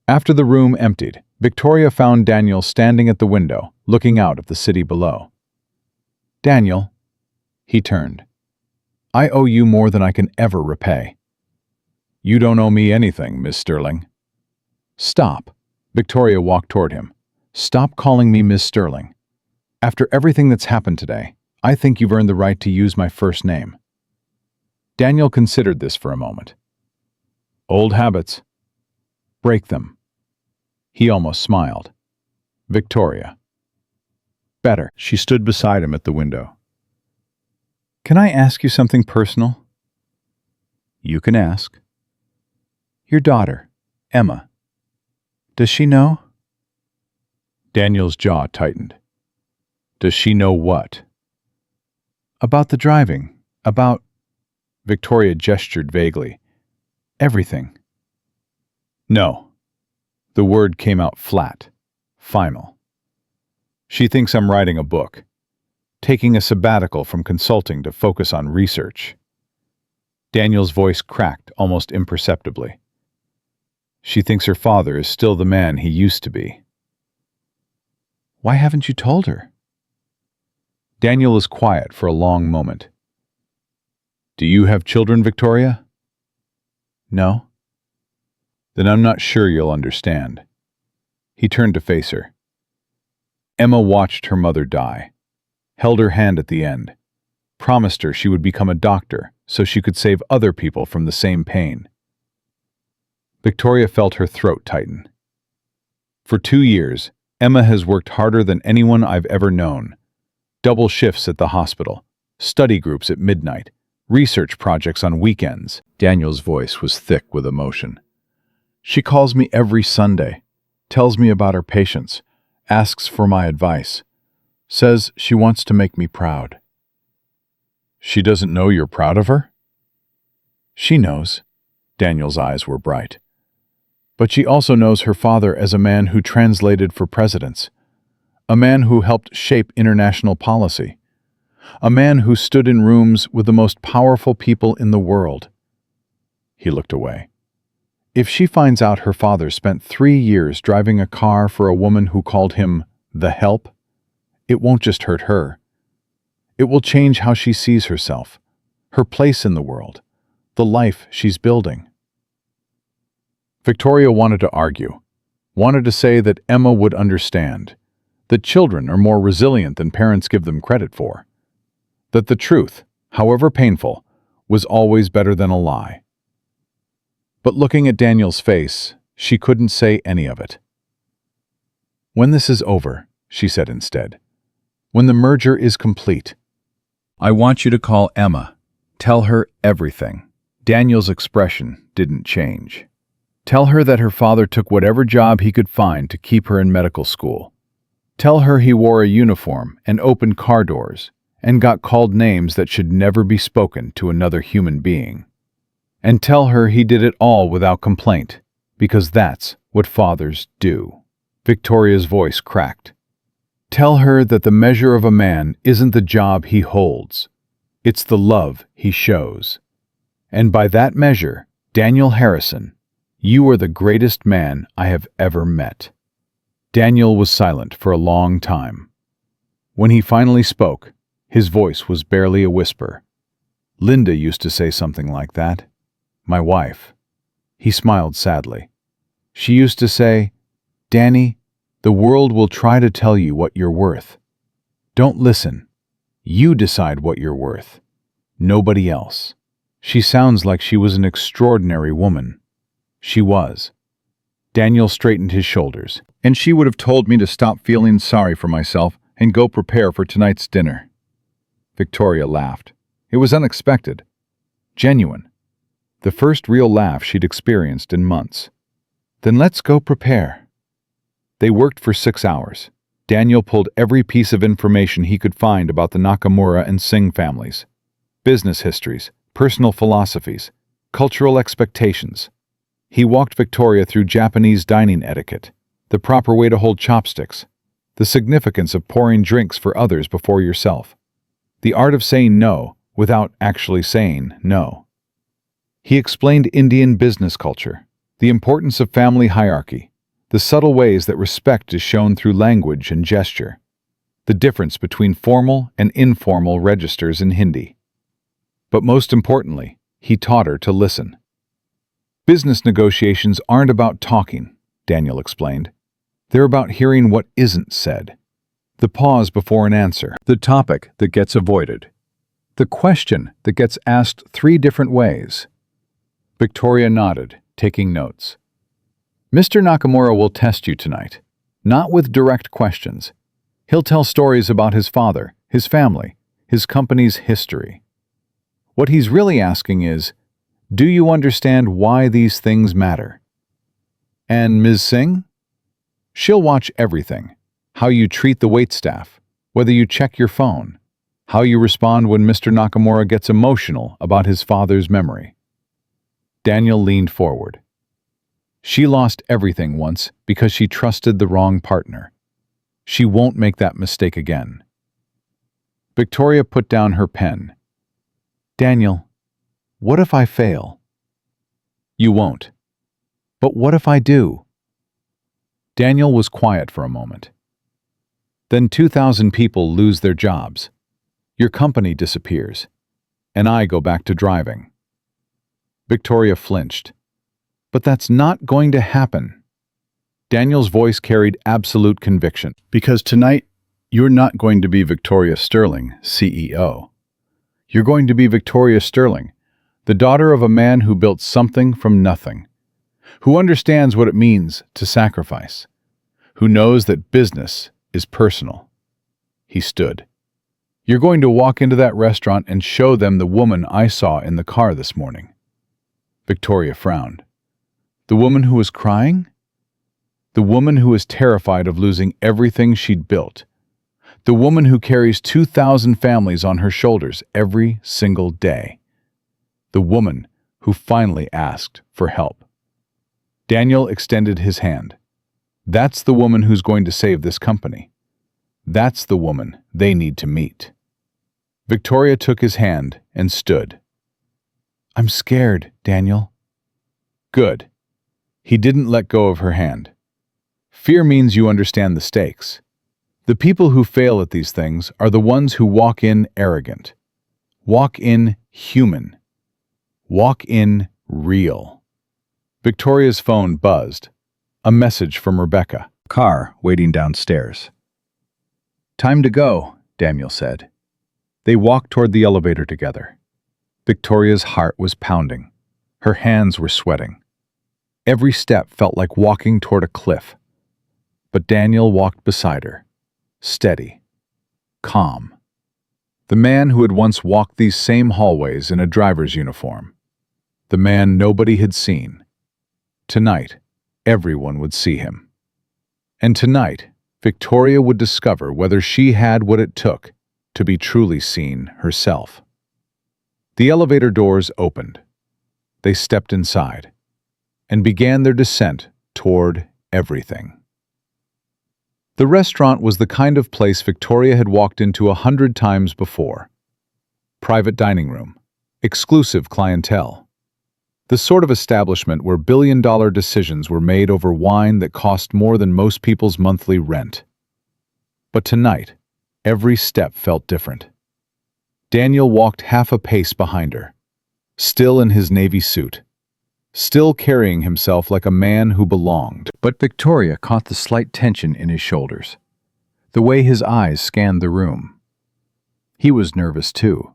After the room emptied, Victoria found Daniel standing at the window, looking out at the city below. Daniel, he turned. I owe you more than I can ever repay. You don't owe me anything, Miss Sterling. Stop. Victoria walked toward him. Stop calling me Miss Sterling. After everything that's happened today, I think you've earned the right to use my first name. Daniel considered this for a moment. Old habits. Break them. He almost smiled. Victoria. Better. She stood beside him at the window. Can I ask you something personal? You can ask. Your daughter, Emma. Does she know? Daniel's jaw tightened. Does she know what? About the driving. About... Victoria gestured vaguely. Everything. No. The word came out flat, final. She thinks I'm writing a book, taking a sabbatical from consulting to focus on research. Daniel's voice cracked almost imperceptibly. She thinks her father is still the man he used to be. Why haven't you told her? Daniel was quiet for a long moment. Do you have children, Victoria? No. Then I'm not sure you'll understand. He turned to face her. Emma watched her mother die, held her hand at the end, promised her she would become a doctor so she could save other people from the same pain. Victoria felt her throat tighten. For 2 years, Emma has worked harder than anyone I've ever known. Double shifts at the hospital, study groups at midnight, research projects on weekends. Daniel's voice was thick with emotion. She calls me every Sunday, tells me about her patients, asks for my advice, says she wants to make me proud. She doesn't know you're proud of her? She knows. Daniel's eyes were bright. But she also knows her father as a man who translated for presidents, a man who helped shape international policy, a man who stood in rooms with the most powerful people in the world. He looked away. If she finds out her father spent 3 years driving a car for a woman who called him the help, it won't just hurt her. It will change how she sees herself, her place in the world, the life she's building. Victoria wanted to argue, wanted to say that Emma would understand, that children are more resilient than parents give them credit for, that the truth, however painful, was always better than a lie. But looking at Daniel's face, she couldn't say any of it. When this is over, she said instead, when the merger is complete, I want you to call Emma. Tell her everything. Daniel's expression didn't change. Tell her that her father took whatever job he could find to keep her in medical school. Tell her he wore a uniform and opened car doors and got called names that should never be spoken to another human being. And tell her he did it all without complaint, Because that's what fathers do. Victoria's voice cracked. Tell her that the measure of a man isn't the job he holds. It's the love he shows. And by that measure, Daniel Harrison, you are the greatest man I have ever met. Daniel was silent for a long time. When he finally spoke, his voice was barely a whisper. Linda used to say something like that. My wife. He smiled sadly. She used to say, Danny, the world will try to tell you what you're worth. Don't listen. You decide what you're worth. Nobody else. She sounds like she was an extraordinary woman. She was. Daniel straightened his shoulders. And she would have told me to stop feeling sorry for myself and go prepare for tonight's dinner. Victoria laughed. It was unexpected. Genuine. The first real laugh she'd experienced in months. Then let's go prepare. They worked for 6 hours. Daniel pulled every piece of information he could find about the Nakamura and Singh families. Business histories, personal philosophies, cultural expectations. He walked Victoria through Japanese dining etiquette, the proper way to hold chopsticks, the significance of pouring drinks for others before yourself, the art of saying no without actually saying no. He explained Indian business culture, the importance of family hierarchy, the subtle ways that respect is shown through language and gesture, the difference between formal and informal registers in Hindi. But most importantly, he taught her to listen. Business negotiations aren't about talking, Daniel explained. They're about hearing what isn't said. The pause before an answer, the topic that gets avoided, the question that gets asked 3 different ways. Victoria nodded, taking notes. Mr. Nakamura will test you tonight, not with direct questions. He'll tell stories about his father, his family, his company's history. What he's really asking is, do you understand why these things matter? And Ms. Singh? She'll watch everything. How you treat the waitstaff, whether you check your phone, how you respond when Mr. Nakamura gets emotional about his father's memory. Daniel leaned forward. She lost everything once because she trusted the wrong partner. She won't make that mistake again. Victoria put down her pen. Daniel, what if I fail? You won't. But what if I do? Daniel was quiet for a moment. Then 2,000 people lose their jobs. Your company disappears. And I go back to driving. Victoria flinched. But that's not going to happen. Daniel's voice carried absolute conviction. Because tonight, you're not going to be Victoria Sterling, CEO. You're going to be Victoria Sterling, the daughter of a man who built something from nothing, who understands what it means to sacrifice, who knows that business is personal. He stood. You're going to walk into that restaurant and show them the woman I saw in the car this morning. Victoria frowned. The woman who was crying? The woman who was terrified of losing everything she'd built. The woman who carries 2,000 families on her shoulders every single day. The woman who finally asked for help. Daniel extended his hand. That's the woman who's going to save this company. That's the woman they need to meet. Victoria took his hand and stood. I'm scared, Daniel. Good. He didn't let go of her hand. Fear means you understand the stakes. The people who fail at these things are the ones who walk in arrogant, walk in human, walk in real. Victoria's phone buzzed. A message from Rebecca. Car waiting downstairs. Time to go, Daniel said. They walked toward the elevator together. Victoria's heart was pounding. Her hands were sweating. Every step felt like walking toward a cliff. But Daniel walked beside her, steady, calm. The man who had once walked these same hallways in a driver's uniform. The man nobody had seen. Tonight, everyone would see him. And tonight, Victoria would discover whether she had what it took to be truly seen herself. The elevator doors opened. They stepped inside. and began their descent toward everything. The restaurant was the kind of place Victoria had walked into 100 times before. Private dining room, exclusive clientele. The sort of establishment where billion-dollar decisions were made over wine that cost more than most people's monthly rent. But tonight, every step felt different. Daniel walked half a pace behind her, still in his navy suit, still carrying himself like a man who belonged. But Victoria caught the slight tension in his shoulders, the way his eyes scanned the room. He was nervous too.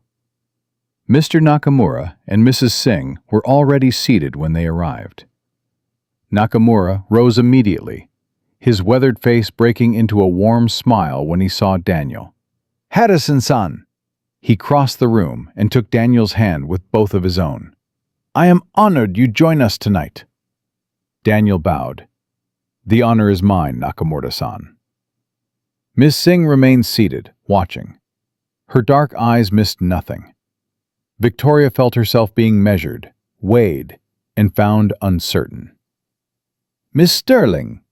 Mr. Nakamura and Mrs. Singh were already seated when they arrived. Nakamura rose immediately, his weathered face breaking into a warm smile when he saw Daniel. "Harrison-san!" He crossed the room and took Daniel's hand with both of his own. "I am honored you join us tonight." Daniel bowed. "The honor is mine, Nakamura-san." Miss Singh remained seated, watching. Her dark eyes missed nothing. Victoria felt herself being measured, weighed, and found uncertain. "Miss Sterling,"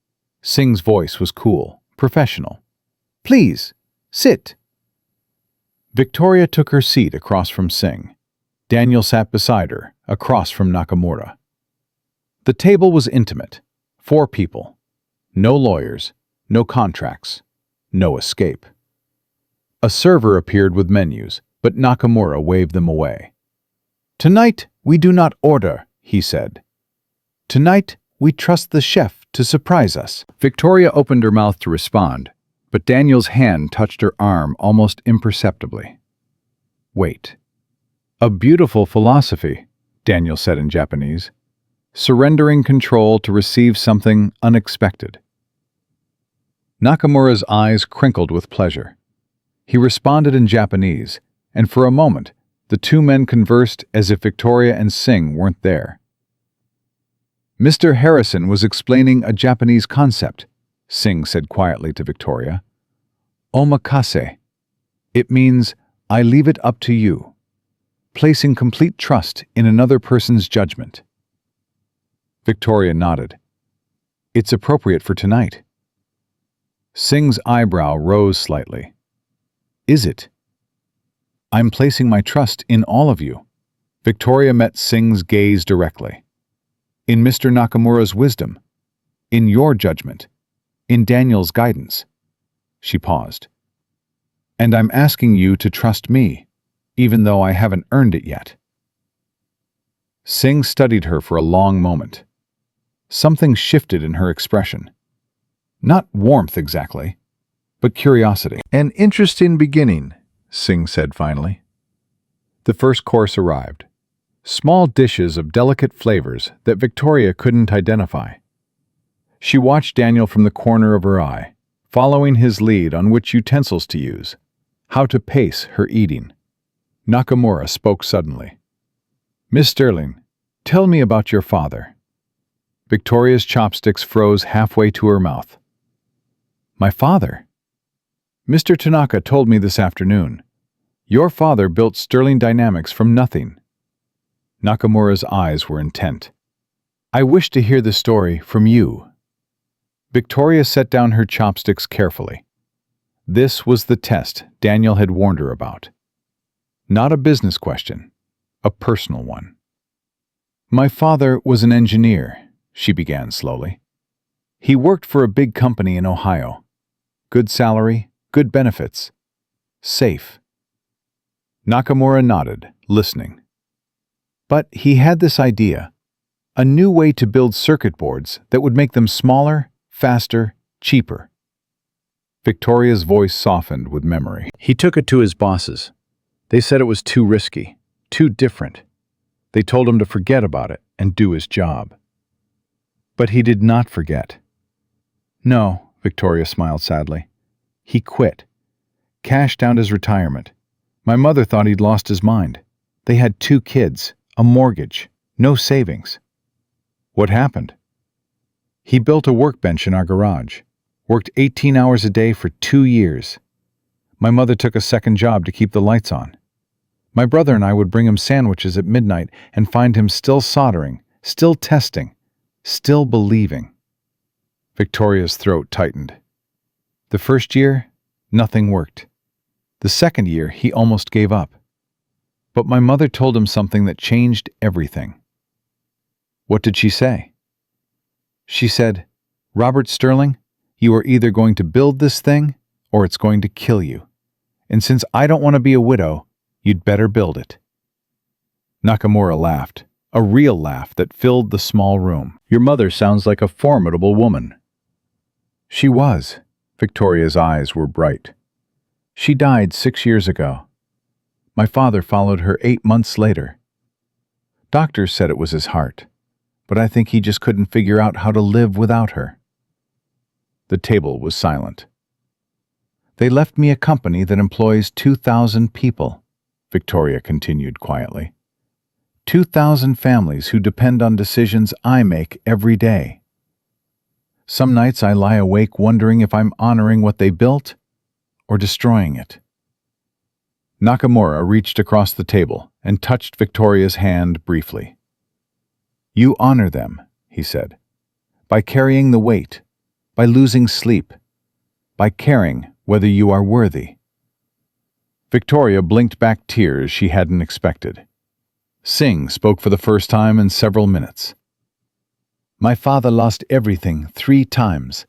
Singh's voice was cool, professional. "Please, sit." Victoria took her seat across from Singh. Daniel sat beside her, across from Nakamura. The table was intimate. 4 people. No lawyers, no contracts, no escape. A server appeared with menus, but Nakamura waved them away. "Tonight we do not order," he said. "Tonight we trust the chef to surprise us." Victoria opened her mouth to respond, but Daniel's hand touched her arm almost imperceptibly. "Wait." "A beautiful philosophy," Daniel said in Japanese, surrendering control to receive something unexpected. Nakamura's eyes crinkled with pleasure. He responded in Japanese, and for a moment, the 2 men conversed as if Victoria and Singh weren't there. "Mr. Harrison was explaining a Japanese concept," Singh said quietly to Victoria. "Omakase. It means, I leave it up to you, placing complete trust in another person's judgment." Victoria nodded. "It's appropriate for tonight." Singh's eyebrow rose slightly. "Is it?" "I'm placing my trust in all of you." Victoria met Singh's gaze directly. "In Mr. Nakamura's wisdom, in your judgment, in Daniel's guidance." She paused. "And I'm asking you to trust me, even though I haven't earned it yet." Singh studied her for a long moment. Something shifted in her expression. Not warmth exactly, but curiosity. "An interesting beginning," Singh said finally. The first course arrived. Small dishes of delicate flavors that Victoria couldn't identify. She watched Daniel from the corner of her eye, following his lead on which utensils to use, how to pace her eating. Nakamura spoke suddenly. "Miss Sterling, tell me about your father." Victoria's chopsticks froze halfway to her mouth. "My father?" "Mr. Tanaka told me this afternoon. Your father built Sterling Dynamics from nothing." Nakamura's eyes were intent. "I wish to hear the story from you." Victoria set down her chopsticks carefully. This was the test Daniel had warned her about. Not a business question, a personal one. "My father was an engineer," she began slowly. "He worked for a big company in Ohio. Good salary, good benefits. Safe." Nakamura nodded, listening. "But he had this idea, a new way to build circuit boards that would make them smaller, faster, cheaper." Victoria's voice softened with memory. "He took it to his bosses. They said it was too risky, too different. They told him to forget about it and do his job." "But he did not forget." "No," Victoria smiled sadly. "He quit. Cashed out his retirement. My mother thought he'd lost his mind. They had 2 kids, a mortgage, no savings." "What happened?" "He built a workbench in our garage. Worked 18 hours a day for 2 years. My mother took a second job to keep the lights on. My brother and I would bring him sandwiches at midnight and find him still soldering, still testing, Still believing. Victoria's throat tightened. The first year, nothing worked. The second year, he almost gave up. But my mother told him something that changed everything. What did she say? She said, "Robert Sterling, you are either going to build this thing or it's going to kill you. And since I don't want to be a widow, you'd better build it." Nakamura laughed, a real laugh that filled the small room. "Your mother sounds like a formidable woman." She was. Victoria's eyes were bright. She died 6 years ago. My father followed her 8 months later. Doctors said it was his heart, but I think he just couldn't figure out how to live without her. The table was silent. "They left me a company that employs 2,000 people," Victoria continued quietly. 2,000 families who depend on decisions I make every day. Some nights I lie awake wondering if I'm honoring what they built or destroying it. Nakamura reached across the table and touched Victoria's hand briefly. "You honor them," he said, "by carrying the weight, by losing sleep, by caring whether you are worthy." Victoria blinked back tears she hadn't expected. Singh spoke for the first time in several minutes. "My father lost everything 3 times.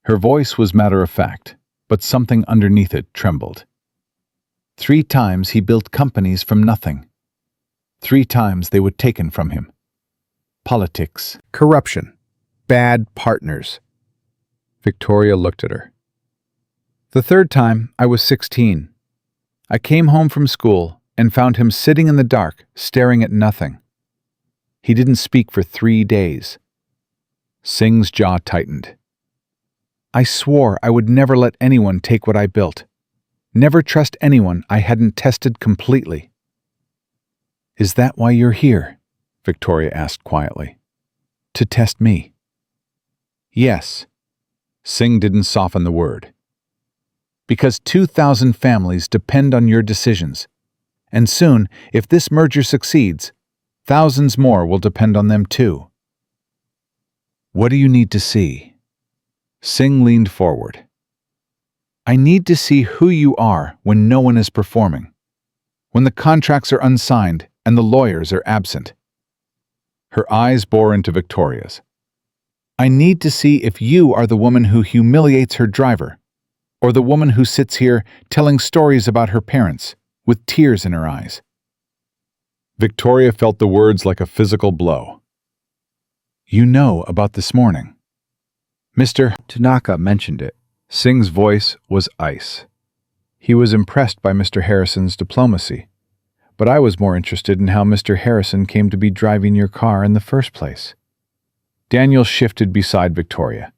Her voice was matter-of-fact, but something underneath it trembled. 3 times he built companies from nothing. 3 times they were taken from him. Politics, corruption, bad partners. Victoria looked at her. "The 3rd time, I was 16. I came home from school and found him sitting in the dark, staring at nothing. He didn't speak for 3 days. Singh's jaw tightened. "I swore I would never let anyone take what I built. Never trust anyone I hadn't tested completely." "Is that why you're here?" Victoria asked quietly. "To test me?" "Yes." Singh didn't soften the word. "Because 2,000 families depend on your decisions. And soon, if this merger succeeds, thousands more will depend on them too." "What do you need to see?" Singh leaned forward. "I need to see who you are when no one is performing, when the contracts are unsigned and the lawyers are absent." Her eyes bore into Victoria's. "I need to see if you are the woman who humiliates her driver, or the woman who sits here telling stories about her parents, with tears in her eyes." Victoria felt the words like a physical blow. "You know about this morning. Mr. Tanaka mentioned it." Singh's voice was ice. He was impressed by Mr. Harrison's diplomacy, but I was more interested in how Mr. Harrison came to be driving your car in the first place. Daniel shifted beside Victoria.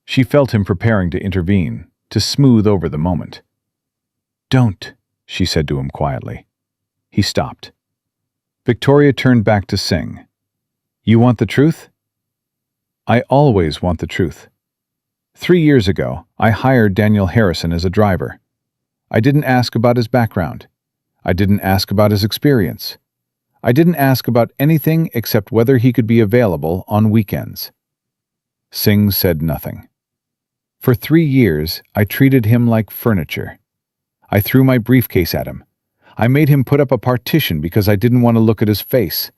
She felt him preparing to intervene, to smooth over the moment. "Don't," she said to him quietly. He stopped. Victoria turned back to Singh. "You want the truth?" "I always want the truth. 3 years ago, I hired Daniel Harrison as a driver. I didn't ask about his background. I didn't ask about his experience. I didn't ask about anything except whether he could be available on weekends." Singh said nothing. "For 3 years, I treated him like furniture. I threw my briefcase at him. I made him put up a partition because I didn't want to look at his face.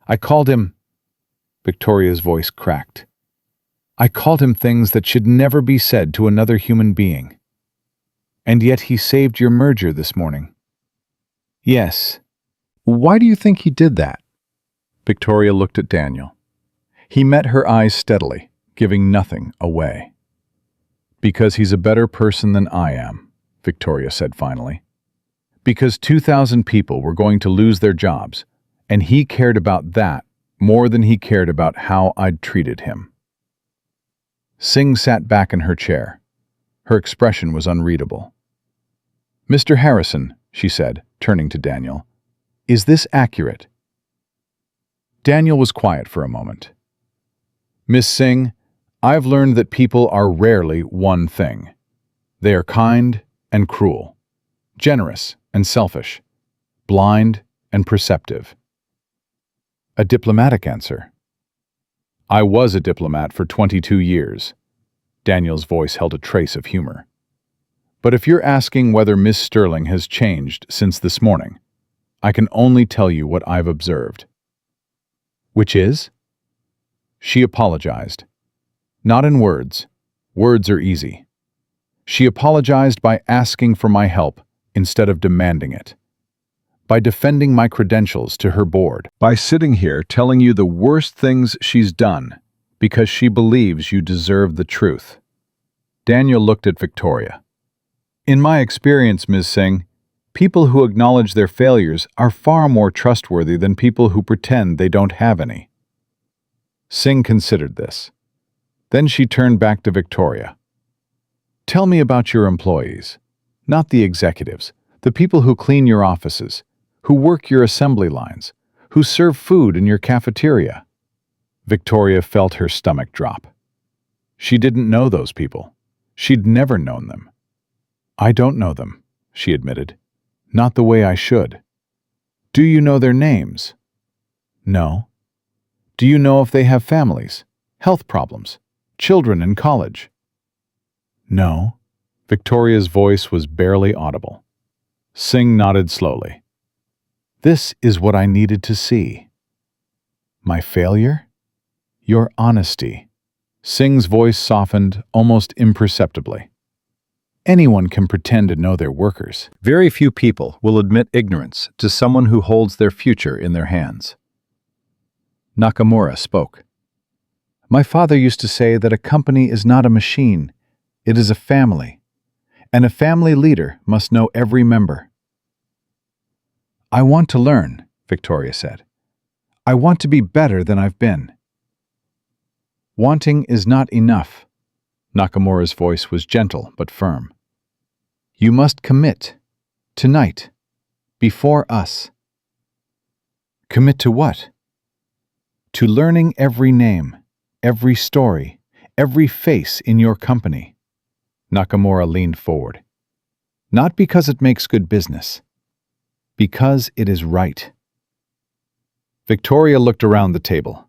I called him..." Victoria's voice cracked. "I called him things that should never be said to another human being. And yet he saved your merger this morning." "Yes." "Why do you think he did that?" Victoria looked at Daniel. He met her eyes steadily, giving nothing away. "Because he's a better person than I am," Victoria said finally. "Because 2,000 people were going to lose their jobs, and he cared about that more than he cared about how I'd treated him." Singh sat back in her chair. Her expression was unreadable. "Mr. Harrison," she said, turning to Daniel, "is this accurate?" Daniel was quiet for a moment. "Miss Singh, I've learned that people are rarely one thing. They are kind and cruel, generous and selfish, blind and perceptive." A diplomatic answer. I was a diplomat for 22 years. Daniel's voice held a trace of humor. But if you're asking whether Miss Sterling has changed since this morning, I can only tell you what I've observed. Which is? She apologized. Not in words. Words are easy. She apologized by asking for my help instead of demanding it. By defending my credentials to her board. By sitting here telling you the worst things she's done because she believes you deserve the truth. Daniel looked at Victoria. In my experience, Ms. Singh, people who acknowledge their failures are far more trustworthy than people who pretend they don't have any. Singh considered this. Then she turned back to Victoria. Tell me about your employees, not the executives, the people who clean your offices, who work your assembly lines, who serve food in your cafeteria. Victoria felt her stomach drop. She didn't know those people. She'd never known them. I don't know them, she admitted. Not the way I should. Do you know their names? No. Do you know if they have families, health problems, children in college? No. Victoria's voice was barely audible. Singh nodded slowly. This is what I needed to see. My failure? Your honesty. Singh's voice softened almost imperceptibly. Anyone can pretend to know their workers. Very few people will admit ignorance to someone who holds their future in their hands. Nakamura spoke. My father used to say that a company is not a machine, it is a family, and a family leader must know every member. I want to learn, Victoria said. I want to be better than I've been. Wanting is not enough. Nakamura's voice was gentle but firm. You must commit, tonight, before us. Commit to what? To learning every name, every story, every face in your company. Nakamura leaned forward. Not because it makes good business, because it is right. Victoria looked around the table.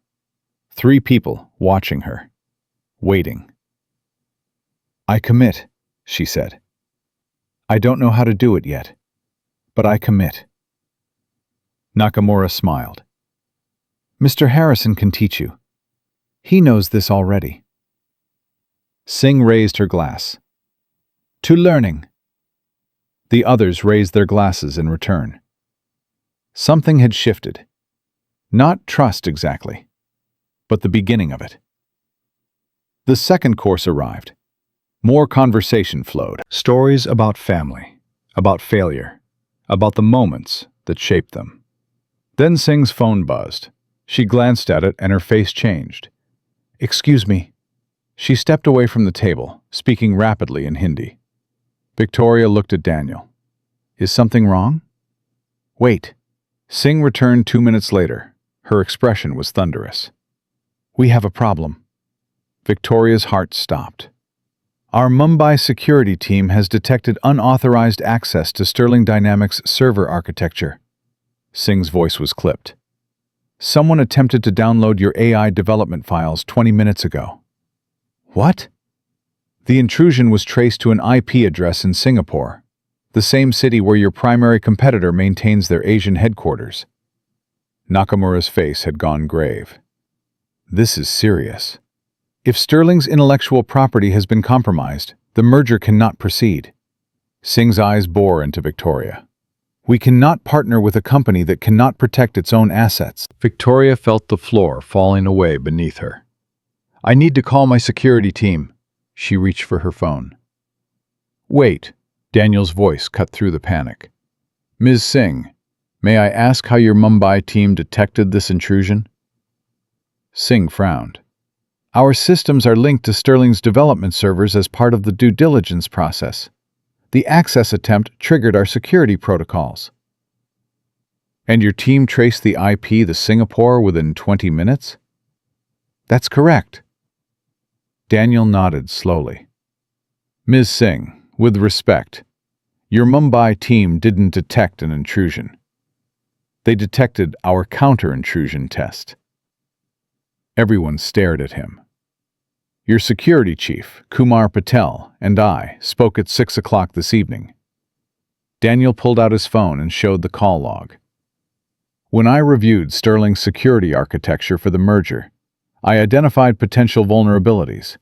3 people watching her, waiting. I commit, she said. I don't know how to do it yet, but I commit. Nakamura smiled. Mr. Harrison can teach you. He knows this already. Singh raised her glass. To learning. The others raised their glasses in return. Something had shifted. Not trust exactly, but the beginning of it. The second course arrived. More conversation flowed. Stories about family, about failure, about the moments that shaped them. Then Singh's phone buzzed. She glanced at it and her face changed. Excuse me. She stepped away from the table, speaking rapidly in Hindi. Victoria looked at Daniel. Is something wrong? Wait. Singh returned 2 minutes later. Her expression was thunderous. We have a problem. Victoria's heart stopped. Our Mumbai security team has detected unauthorized access to Sterling Dynamics server architecture. Singh's voice was clipped. Someone attempted to download your AI development files 20 minutes ago. What? The intrusion was traced to an IP address in Singapore, the same city where your primary competitor maintains their Asian headquarters. Nakamura's face had gone grave. This is serious. If Sterling's intellectual property has been compromised, the merger cannot proceed. Singh's eyes bore into Victoria. We cannot partner with a company that cannot protect its own assets. Victoria felt the floor falling away beneath her. I need to call my security team. She reached for her phone. Wait, Daniel's voice cut through the panic. Ms. Singh, may I ask how your Mumbai team detected this intrusion? Singh frowned. Our systems are linked to Sterling's development servers as part of the due diligence process. The access attempt triggered our security protocols. And your team traced the IP to Singapore within 20 minutes? That's correct. Daniel nodded slowly. Ms. Singh, with respect, your Mumbai team didn't detect an intrusion. They detected our counter-intrusion test. Everyone stared at him. Your security chief, Kumar Patel, and I spoke at 6 o'clock this evening. Daniel pulled out his phone and showed the call log. When I reviewed Sterling's security architecture for the merger, I identified potential vulnerabilities.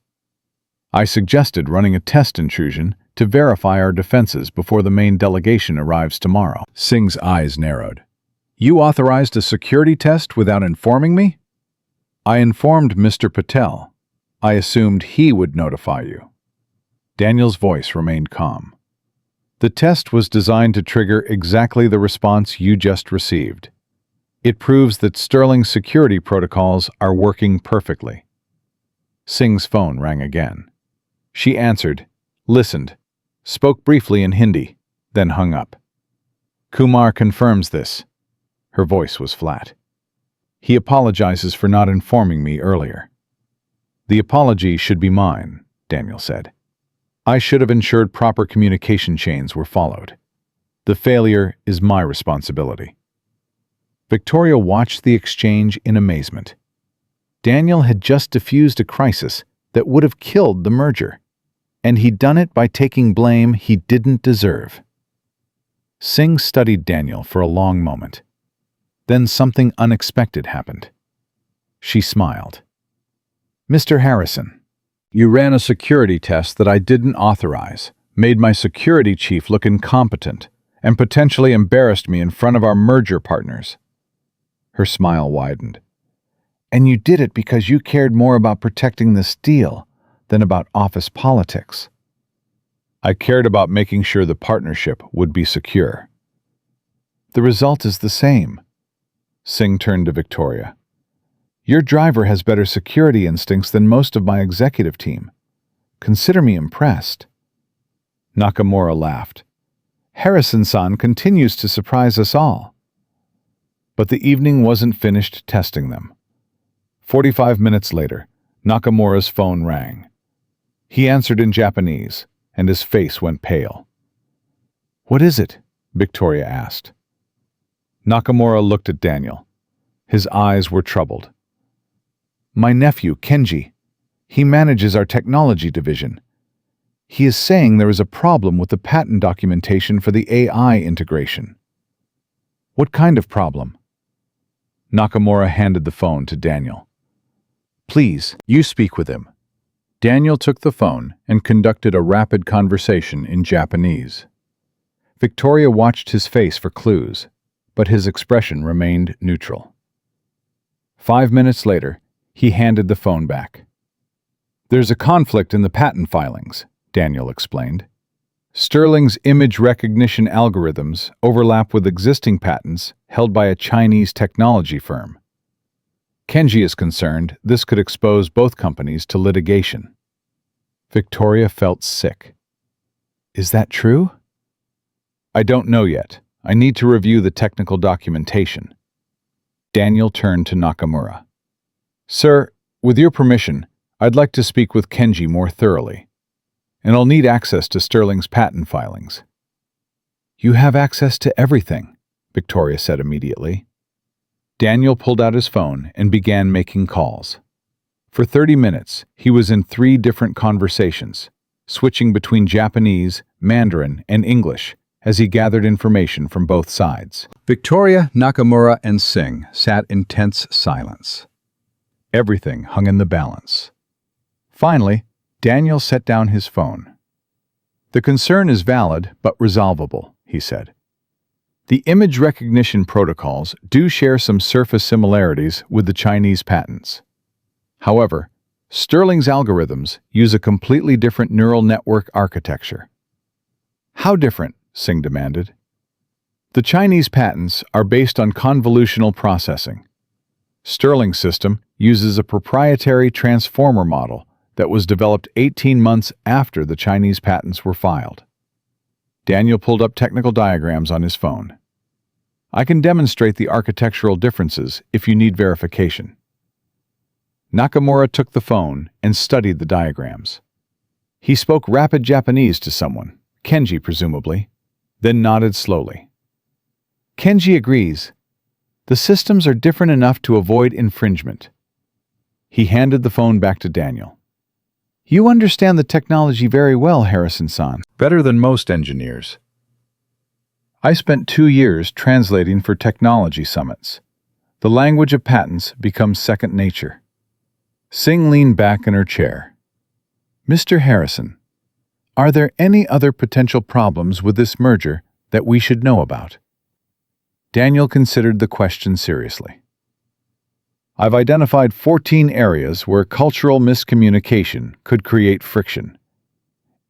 I suggested running a test intrusion to verify our defenses before the main delegation arrives tomorrow. Singh's eyes narrowed. You authorized a security test without informing me? I informed Mr. Patel. I assumed he would notify you. Daniel's voice remained calm. The test was designed to trigger exactly the response you just received. It proves that Sterling's security protocols are working perfectly. Singh's phone rang again. She answered, listened, spoke briefly in Hindi, then hung up. Kumar confirms this. Her voice was flat. He apologizes for not informing me earlier. The apology should be mine, Daniel said. I should have ensured proper communication chains were followed. The failure is my responsibility. Victoria watched the exchange in amazement. Daniel had just diffused a crisis that would have killed the merger, and he'd done it by taking blame he didn't deserve. Singh studied Daniel for a long moment. Then something unexpected happened. She smiled. Mr. Harrison, you ran a security test that I didn't authorize, made my security chief look incompetent, and potentially embarrassed me in front of our merger partners. Her smile widened. And you did it because you cared more about protecting this deal than about office politics. I cared about making sure the partnership would be secure. The result is the same. Singh turned to Victoria. Your driver has better security instincts than most of my executive team. Consider me impressed. Nakamura laughed. Harrison-san continues to surprise us all. But the evening wasn't finished testing them. 45 minutes later, Nakamura's phone rang. He answered in Japanese, and his face went pale. What is it? Victoria asked. Nakamura looked at Daniel. His eyes were troubled. My nephew, Kenji. He manages our technology division. He is saying there is a problem with the patent documentation for the AI integration. What kind of problem? Nakamura handed the phone to Daniel. Please, you speak with him. Daniel took the phone and conducted a rapid conversation in Japanese. Victoria watched his face for clues, but his expression remained neutral. 5 minutes later, he handed the phone back. There's a conflict in the patent filings, Daniel explained. Sterling's image recognition algorithms overlap with existing patents held by a Chinese technology firm. Kenji is concerned this could expose both companies to litigation. Victoria felt sick. Is that true? I don't know yet. I need to review the technical documentation. Daniel turned to Nakamura. Sir, with your permission, I'd like to speak with Kenji more thoroughly, and I'll need access to Sterling's patent filings. You have access to everything, Victoria said immediately. Daniel pulled out his phone and began making calls. For 30 minutes, he was in 3 different conversations, switching between Japanese, Mandarin, and English as he gathered information from both sides. Victoria, Nakamura, and Singh sat in tense silence. Everything hung in the balance. Finally, Daniel set down his phone. The concern is valid but resolvable, he said. The image recognition protocols do share some surface similarities with the Chinese patents. However, Sterling's algorithms use a completely different neural network architecture. How different? Singh demanded. The Chinese patents are based on convolutional processing. Sterling's system uses a proprietary transformer model that was developed 18 months after the Chinese patents were filed. Daniel pulled up technical diagrams on his phone. I can demonstrate the architectural differences if you need verification. Nakamura took the phone and studied the diagrams. He spoke rapid Japanese to someone, Kenji presumably, then nodded slowly. Kenji agrees. The systems are different enough to avoid infringement. He handed the phone back to Daniel. You understand the technology very well, Harrison-san. Better than most engineers. I spent 2 years translating for technology summits. The language of patents becomes second nature. Singh leaned back in her chair. Mr. Harrison, are there any other potential problems with this merger that we should know about? Daniel considered the question seriously. I've identified 14 areas where cultural miscommunication could create friction.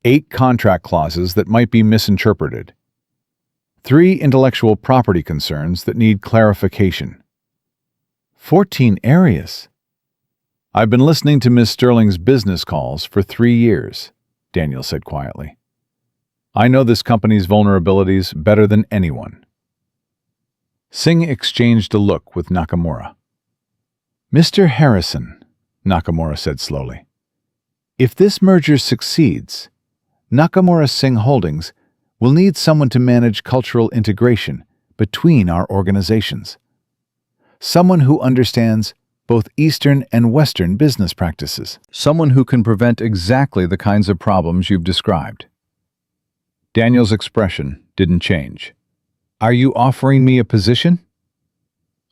8 contract clauses that might be misinterpreted. 3 intellectual property concerns that need clarification. 14 areas? I've been listening to Ms. Sterling's business calls for 3 years, Daniel said quietly. I know this company's vulnerabilities better than anyone. Singh exchanged a look with Nakamura. Mr. Harrison, Nakamura said slowly, if this merger succeeds, Nakamura Singh Holdings will need someone to manage cultural integration between our organizations. Someone who understands both Eastern and Western business practices. Someone who can prevent exactly the kinds of problems you've described. Daniel's expression didn't change. Are you offering me a position?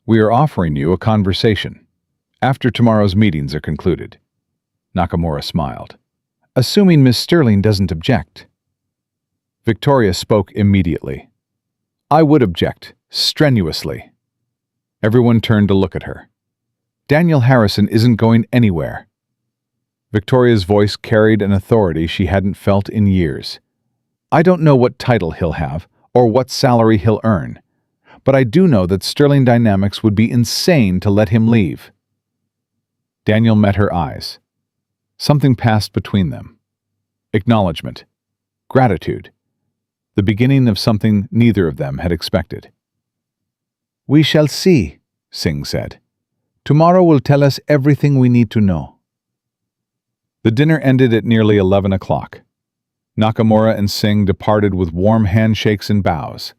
We are offering you a conversation. After tomorrow's meetings are concluded. Nakamura smiled. Assuming Miss Sterling doesn't object. Victoria spoke immediately. I would object, strenuously. Everyone turned to look at her. Daniel Harrison isn't going anywhere. Victoria's voice carried an authority she hadn't felt in years. I don't know what title he'll have or what salary he'll earn, but I do know that Sterling Dynamics would be insane to let him leave. Daniel met her eyes. Something passed between them. Acknowledgement. Gratitude. The beginning of something neither of them had expected. We shall see, Singh said. Tomorrow will tell us everything we need to know. The dinner ended at nearly 11 o'clock. Nakamura and Singh departed with warm handshakes and bows.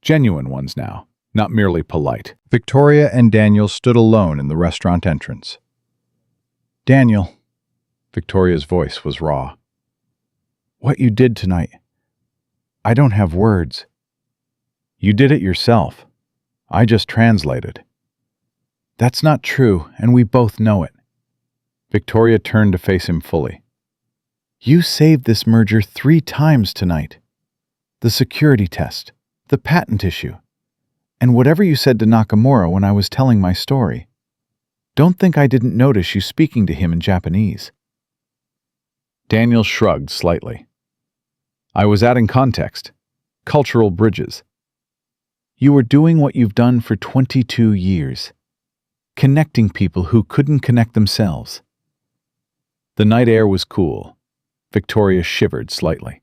Genuine ones now, not merely polite. Victoria and Daniel stood alone in the restaurant entrance. Daniel, Victoria's voice was raw. What you did tonight, I don't have words. You did it yourself. I just translated. That's not true, and we both know it. Victoria turned to face him fully. You saved this merger 3 times tonight. The security test, the patent issue, and whatever you said to Nakamura when I was telling my story. Don't think I didn't notice you speaking to him in Japanese. Daniel shrugged slightly. I was adding context, cultural bridges. You were doing what you've done for 22 years, connecting people who couldn't connect themselves. The night air was cool. Victoria shivered slightly.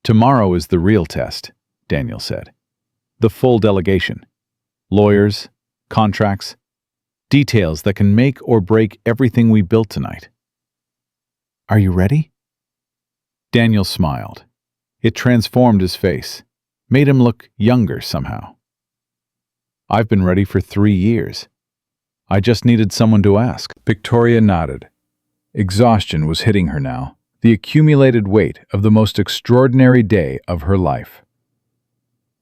Tomorrow is the real test, Daniel said. The full delegation. Lawyers, contracts, details that can make or break everything we built tonight. Are you ready? Daniel smiled. It transformed his face, made him look younger somehow. I've been ready for 3 years. I just needed someone to ask. Victoria nodded. Exhaustion was hitting her now, the accumulated weight of the most extraordinary day of her life.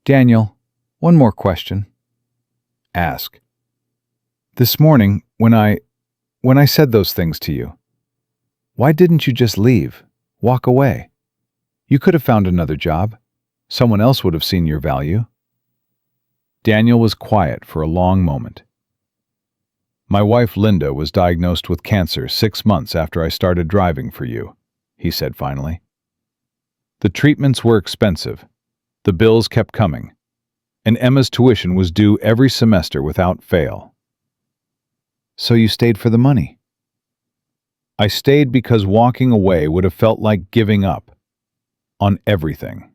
Daniel, one more question. Ask. This morning, when I said those things to you, why didn't you just leave, walk away? You could have found another job. Someone else would have seen your value. Daniel was quiet for a long moment. My wife Linda was diagnosed with cancer 6 months after I started driving for you, he said finally. The treatments were expensive. The bills kept coming. And Emma's tuition was due every semester without fail. So you stayed for the money? I stayed because walking away would have felt like giving up. On everything.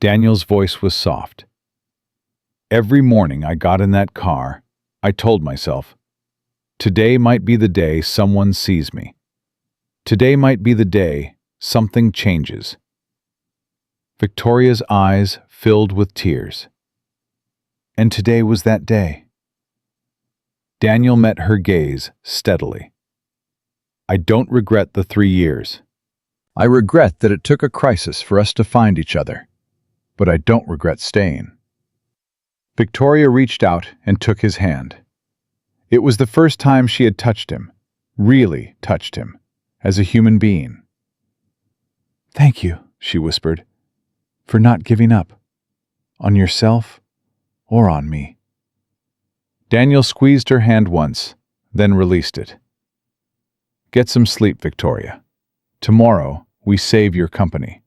Daniel's voice was soft. Every morning I got in that car, I told myself, today might be the day someone sees me. Today might be the day something changes. Victoria's eyes filled with tears. And today was that day. Daniel met her gaze steadily. I don't regret the 3 years. I regret that it took a crisis for us to find each other, but I don't regret staying. Victoria reached out and took his hand. It was the first time she had touched him, really touched him, as a human being. Thank you, she whispered, for not giving up, on yourself or on me. Daniel squeezed her hand once, then released it. Get some sleep, Victoria. Tomorrow, we save your company.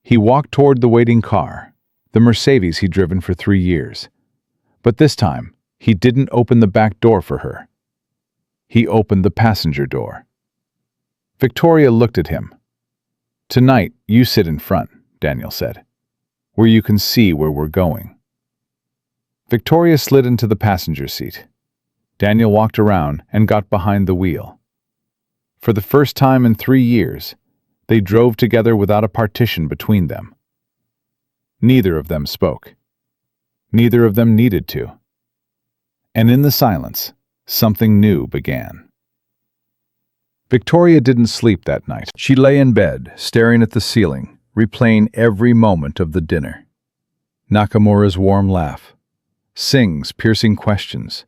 He walked toward the waiting car, the Mercedes he'd driven for 3 years. But this time, he didn't open the back door for her. He opened the passenger door. Victoria looked at him. Tonight, you sit in front, Daniel said, where you can see where we're going. Victoria slid into the passenger seat. Daniel walked around and got behind the wheel. For the first time in 3 years, they drove together without a partition between them. Neither of them spoke. Neither of them needed to. And in the silence, something new began. Victoria didn't sleep that night. She lay in bed, staring at the ceiling, replaying every moment of the dinner. Nakamura's warm laugh, Singh's piercing questions,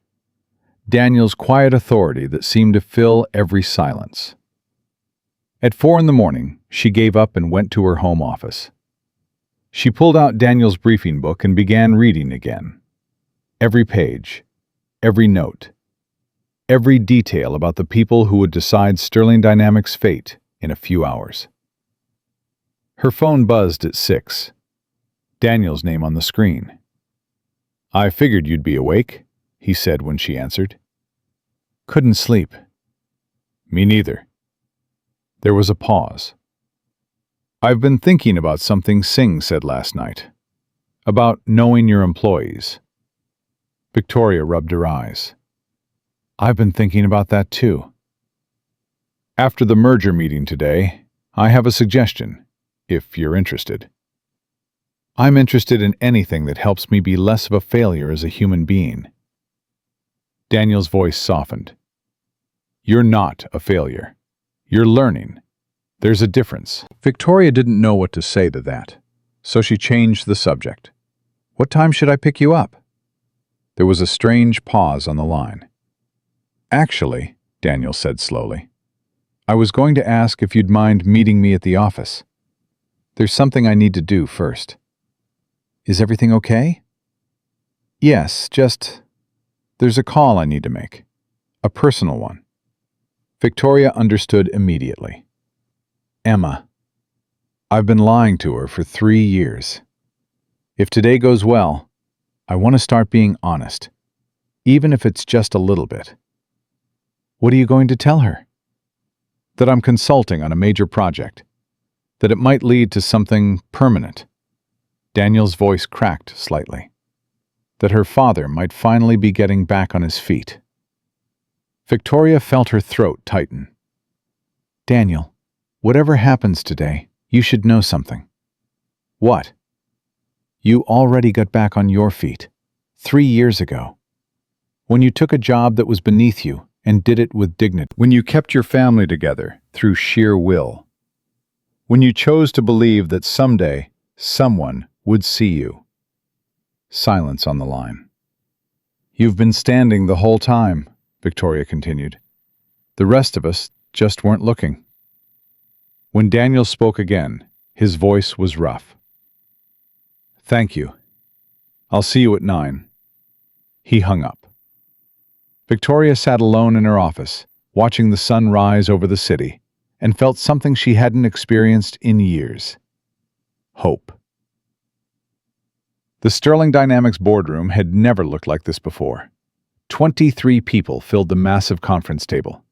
Daniel's quiet authority that seemed to fill every silence. At 4 a.m, she gave up and went to her home office. She pulled out Daniel's briefing book and began reading again. Every page, every note, every detail about the people who would decide Sterling Dynamics' fate in a few hours. Her phone buzzed at 6. Daniel's name on the screen. I figured you'd be awake, he said when she answered. Couldn't sleep. Me neither. There was a pause. I've been thinking about something Singh said last night. About knowing your employees. Victoria rubbed her eyes. I've been thinking about that too. After the merger meeting today, I have a suggestion, if you're interested. I'm interested in anything that helps me be less of a failure as a human being. Daniel's voice softened. You're not a failure. You're learning. There's a difference. Victoria didn't know what to say to that, so she changed the subject. What time should I pick you up? There was a strange pause on the line. Actually, Daniel said slowly, I was going to ask if you'd mind meeting me at the office. There's something I need to do first. Is everything okay? Yes, there's a call I need to make. A personal one. Victoria understood immediately. Emma. I've been lying to her for 3 years. If today goes well, I want to start being honest, even if it's just a little bit. What are you going to tell her? That I'm consulting on a major project. That it might lead to something permanent. Daniel's voice cracked slightly. That her father might finally be getting back on his feet. Victoria felt her throat tighten. Daniel, whatever happens today, you should know something. What? You already got back on your feet, 3 years ago. When you took a job that was beneath you and did it with dignity. When you kept your family together through sheer will. When you chose to believe that someday someone would see you. Silence on the line. You've been standing the whole time, Victoria continued. The rest of us just weren't looking. When Daniel spoke again, his voice was rough. Thank you. I'll see you at 9. He hung up. Victoria sat alone in her office, watching the sun rise over the city, and felt something she hadn't experienced in years. Hope. The Sterling Dynamics boardroom had never looked like this before. 23 people filled the massive conference table.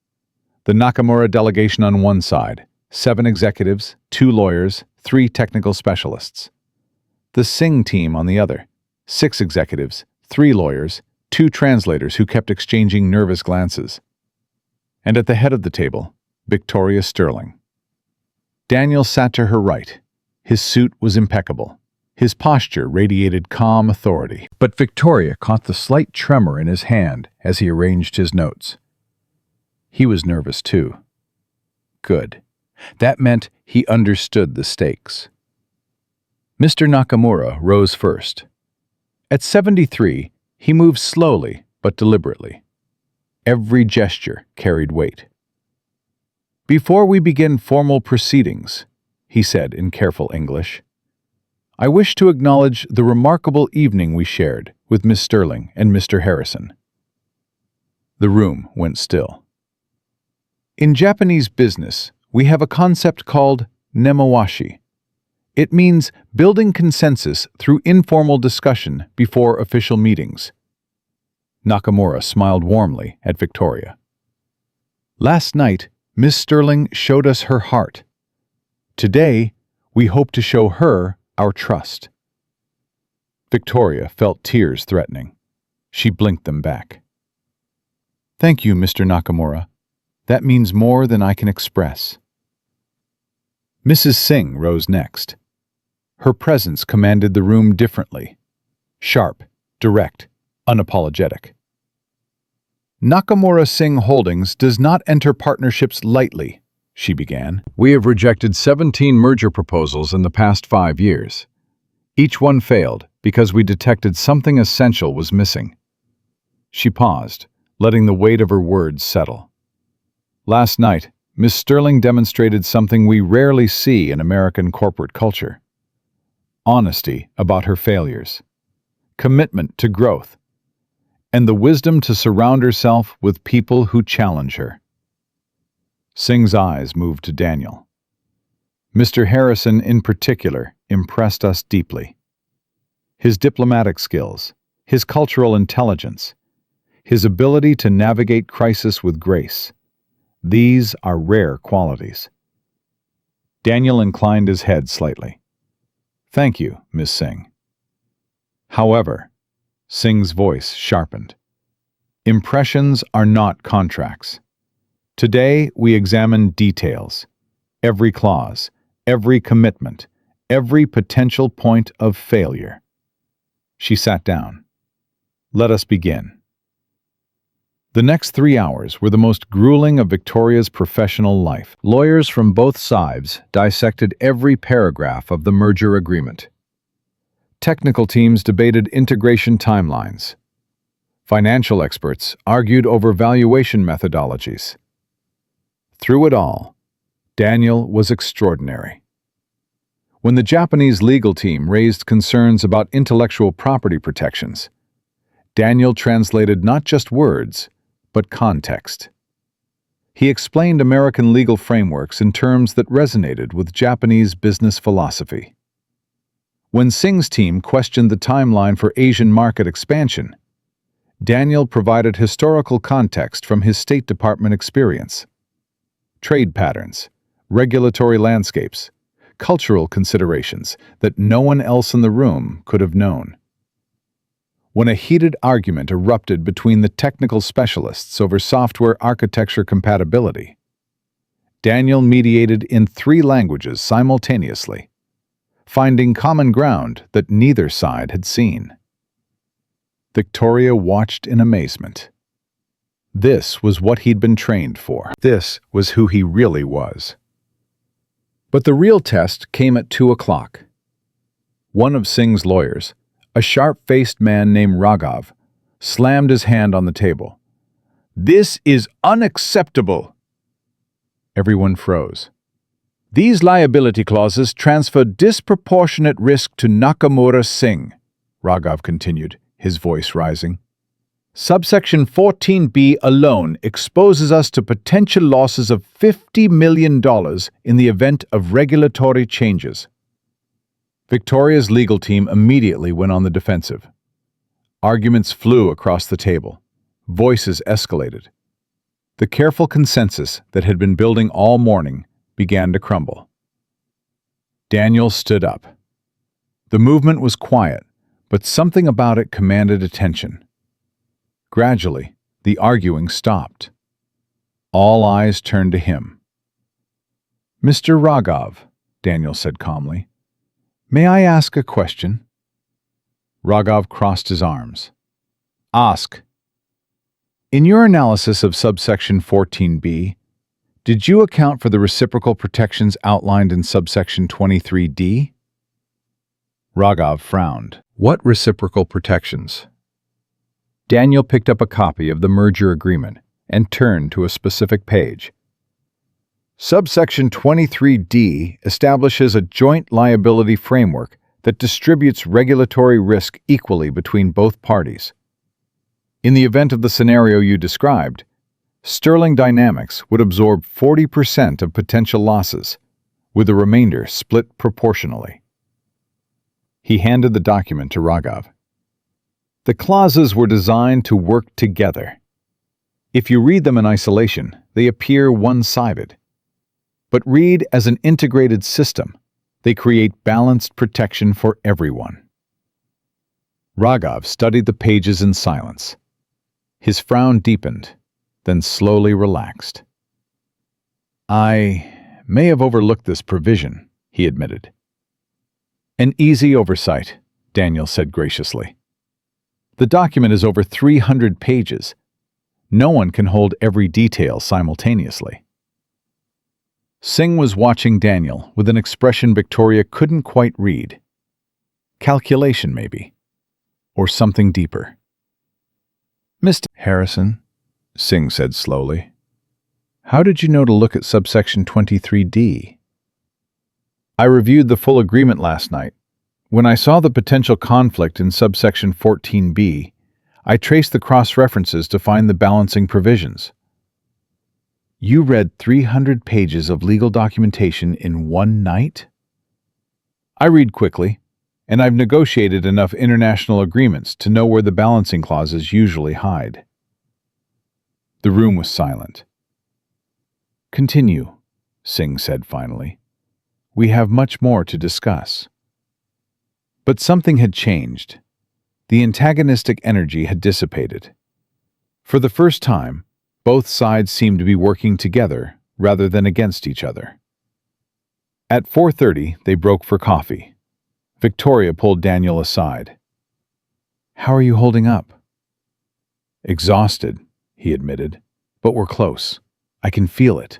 The Nakamura delegation on one side, 7 executives, 2 lawyers, 3 technical specialists. The Singh team on the other, 6 executives, 3 lawyers, 2 translators who kept exchanging nervous glances. And at the head of the table, Victoria Sterling. Daniel sat to her right. His suit was impeccable. His posture radiated calm authority, but Victoria caught the slight tremor in his hand as he arranged his notes. He was nervous too. Good. That meant he understood the stakes. Mr. Nakamura rose first. At 73, he moved slowly but deliberately. Every gesture carried weight. "Before we begin formal proceedings," he said in careful English, "I wish to acknowledge the remarkable evening we shared with Miss Sterling and Mr. Harrison." The room went still. In Japanese business, we have a concept called nemawashi. It means building consensus through informal discussion before official meetings. Nakamura smiled warmly at Victoria. "Last night, Miss Sterling showed us her heart. Today, we hope to show her our trust." Victoria felt tears threatening. She blinked them back. "Thank you, Mr. Nakamura. That means more than I can express." Mrs. Singh rose next. Her presence commanded the room differently. Sharp, direct, unapologetic. "Nakamura Singh Holdings does not enter partnerships lightly," she began. "We have rejected 17 merger proposals in the past 5 years. Each one failed because we detected something essential was missing." She paused, letting the weight of her words settle. "Last night, Miss Sterling demonstrated something we rarely see in American corporate culture. Honesty about her failures, commitment to growth, and the wisdom to surround herself with people who challenge her." Singh's eyes moved to Daniel. "Mr. Harrison, in particular, impressed us deeply. His diplomatic skills, his cultural intelligence, his ability to navigate crisis with grace. These are rare qualities." Daniel inclined his head slightly. "Thank you, Miss Singh." "However," Singh's voice sharpened, "impressions are not contracts. Today we examine details, every clause, every commitment, every potential point of failure." She sat down. "Let us begin." The next 3 hours were the most grueling of Victoria's professional life. Lawyers from both sides dissected every paragraph of the merger agreement. Technical teams debated integration timelines. Financial experts argued over valuation methodologies. Through it all, Daniel was extraordinary. When the Japanese legal team raised concerns about intellectual property protections, Daniel translated not just words, but context. He explained American legal frameworks in terms that resonated with Japanese business philosophy. When Singh's team questioned the timeline for Asian market expansion, Daniel provided historical context from his State Department experience. Trade patterns, regulatory landscapes, cultural considerations that no one else in the room could have known. When a heated argument erupted between the technical specialists over software architecture compatibility, Daniel mediated in 3 languages simultaneously, finding common ground that neither side had seen. Victoria watched in amazement. This was what he'd been trained for. This was who he really was. But the real test came at 2 o'clock. One of Singh's lawyers, a sharp-faced man named Raghav, slammed his hand on the table. "This is unacceptable!" Everyone froze. "These liability clauses transfer disproportionate risk to Nakamura Singh," Raghav continued, his voice rising. "Subsection 14B alone exposes us to potential losses of $50 million in the event of regulatory changes." Victoria's legal team immediately went on the defensive. Arguments flew across the table. Voices escalated. The careful consensus that had been building all morning began to crumble. Daniel stood up. The movement was quiet, but something about it commanded attention. Gradually, the arguing stopped. All eyes turned to him. "Mr. Raghav," Daniel said calmly, May I ask a question? Raghav crossed his arms. Ask. In your analysis of subsection 14b, did you account for the reciprocal protections outlined in subsection 23d? Raghav frowned. What reciprocal protections? Daniel picked up a copy of the merger agreement and turned to a specific page. Subsection 23d establishes a joint liability framework that distributes regulatory risk equally between both parties. In the event of the scenario you described, Sterling Dynamics would absorb 40% of potential losses, with the remainder split proportionally. He handed the document to Raghav. The clauses were designed to work together. If you read them in isolation, they appear one-sided. But read as an integrated system, they create balanced protection for everyone. Raghav studied the pages in silence. His frown deepened, then slowly relaxed. I may have overlooked this provision, he admitted. An easy oversight, Daniel said graciously. The document is over 300 pages. No one can hold every detail simultaneously. Singh was watching Daniel with an expression Victoria couldn't quite read. Calculation, maybe. Or something deeper. Mr. Harrison, Singh said slowly, how did you know to look at subsection 23d? I reviewed the full agreement last night. When I saw the potential conflict in subsection 14b, I traced the cross-references to find the balancing provisions. You read 300 pages of legal documentation in one night? I read quickly, and I've negotiated enough international agreements to know where the balancing clauses usually hide. The room was silent. Continue, Singh said finally. We have much more to discuss. But something had changed. The antagonistic energy had dissipated. For the first time, both sides seemed to be working together rather than against each other. At 4:30, they broke for coffee. Victoria pulled Daniel aside. How are you holding up? Exhausted, he admitted, but we're close. I can feel it.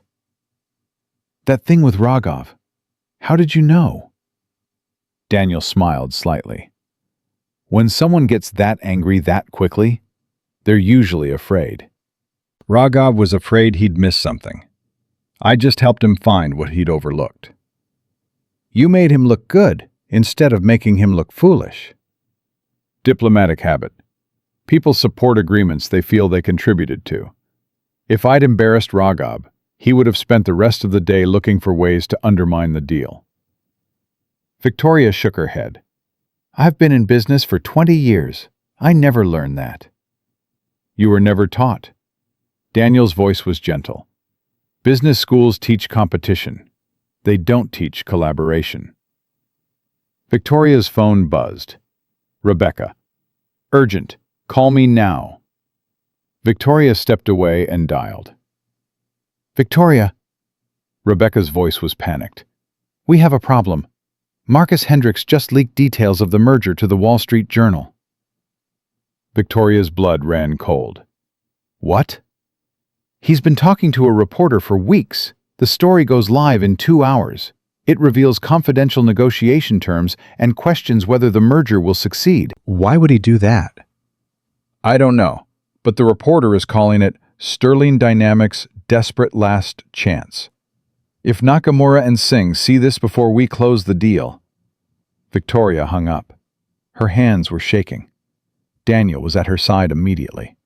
That thing with Raghav, how did you know? Daniel smiled slightly. When someone gets that angry that quickly, they're usually afraid. Raghav was afraid he'd missed something. I just helped him find what he'd overlooked. You made him look good instead of making him look foolish. Diplomatic habit. People support agreements they feel they contributed to. If I'd embarrassed Raghav, he would have spent the rest of the day looking for ways to undermine the deal. Victoria shook her head. I've been in business for 20 years. I never learned that. You were never taught. Daniel's voice was gentle. Business schools teach competition. They don't teach collaboration. Victoria's phone buzzed. Rebecca. Urgent. Call me now. Victoria stepped away and dialed. Victoria. Rebecca's voice was panicked. We have a problem. Marcus Hendricks just leaked details of the merger to the Wall Street Journal. Victoria's blood ran cold. What? He's been talking to a reporter for weeks. The story goes live in 2 hours. It reveals confidential negotiation terms and questions whether the merger will succeed. Why would he do that? I don't know, but the reporter is calling it Sterling Dynamics' desperate last chance. If Nakamura and Singh see this before we close the deal... Victoria hung up. Her hands were shaking. Daniel was at her side immediately.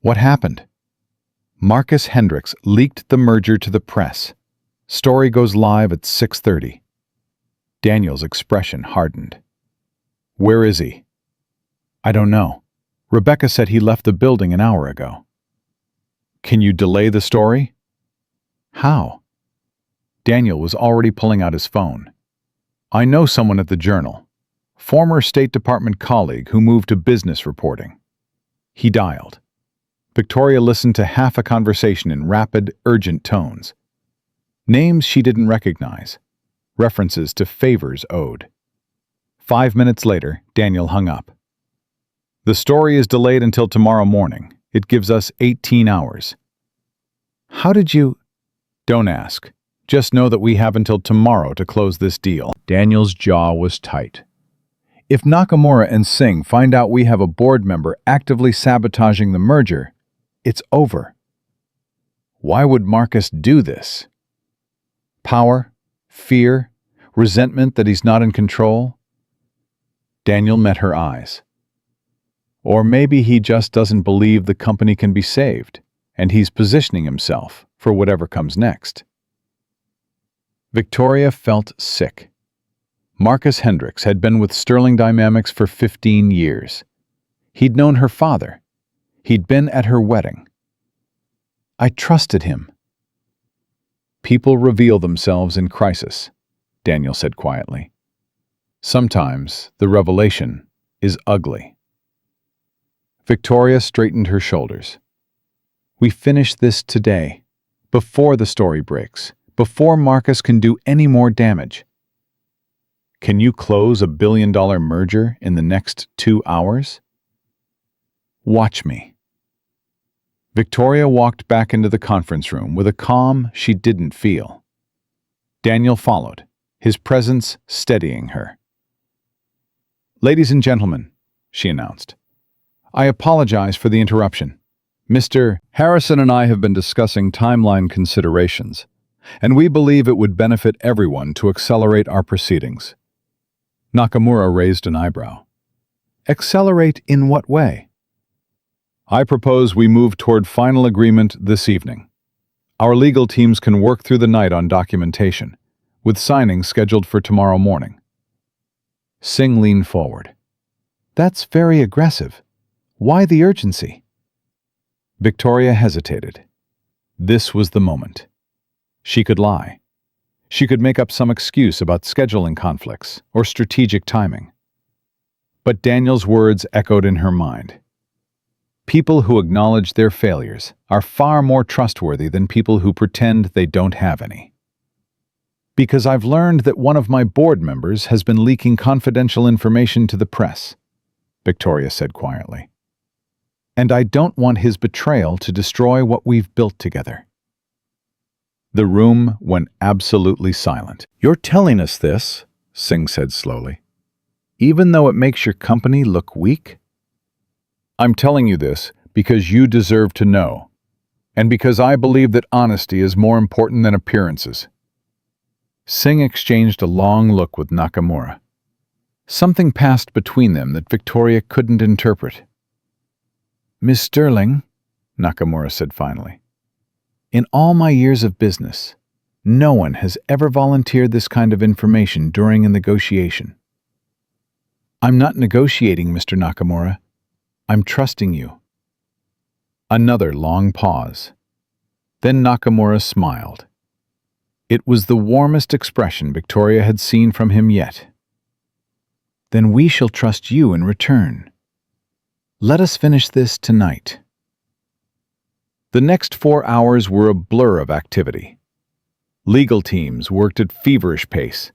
What happened? Marcus Hendricks leaked the merger to the press. Story goes live at 6:30. Daniel's expression hardened. Where is he? I don't know. Rebecca said he left the building an hour ago. Can you delay the story? How? Daniel was already pulling out his phone. I know someone at the Journal, former State Department colleague who moved to business reporting. He dialed. Victoria listened to half a conversation in rapid, urgent tones. Names she didn't recognize. References to favors owed. 5 minutes later, Daniel hung up. The story is delayed until tomorrow morning. It gives us 18 hours. How did you... Don't ask. Just know that we have until tomorrow to close this deal. Daniel's jaw was tight. If Nakamura and Singh find out we have a board member actively sabotaging the merger, it's over. Why would Marcus do this? Power? Fear? Resentment that he's not in control? Daniel met her eyes. Or maybe he just doesn't believe the company can be saved, and he's positioning himself for whatever comes next. Victoria felt sick. Marcus Hendricks had been with Sterling Dynamics for 15 years. He'd known her father. He'd been at her wedding. I trusted him. People reveal themselves in crisis, Daniel said quietly. Sometimes the revelation is ugly. Victoria straightened her shoulders. We finish this today, before the story breaks, before Marcus can do any more damage. Can you close a billion-dollar merger in the next 2 hours? Watch me. Victoria walked back into the conference room with a calm she didn't feel. Daniel followed, his presence steadying her. Ladies and gentlemen, she announced, I apologize for the interruption. Mr. Harrison and I have been discussing timeline considerations, and we believe it would benefit everyone to accelerate our proceedings. Nakamura raised an eyebrow. Accelerate in what way? I propose we move toward final agreement this evening. Our legal teams can work through the night on documentation, with signing scheduled for tomorrow morning. Singh leaned forward. That's very aggressive. Why the urgency? Victoria hesitated. This was the moment. She could lie. She could make up some excuse about scheduling conflicts or strategic timing. But Daniel's words echoed in her mind. People who acknowledge their failures are far more trustworthy than people who pretend they don't have any. Because I've learned that one of my board members has been leaking confidential information to the press, Victoria said quietly. And I don't want his betrayal to destroy what we've built together. The room went absolutely silent. You're telling us this, Singh said slowly, even though it makes your company look weak? I'm telling you this because you deserve to know, and because I believe that honesty is more important than appearances. Singh exchanged a long look with Nakamura. Something passed between them that Victoria couldn't interpret. Miss Sterling, Nakamura said finally, in all my years of business, no one has ever volunteered this kind of information during a negotiation. I'm not negotiating, Mr. Nakamura. I'm trusting you. Another long pause. Then Nakamura smiled. It was the warmest expression Victoria had seen from him yet. Then we shall trust you in return. Let us finish this tonight. The next 4 hours were a blur of activity. Legal teams worked at feverish pace,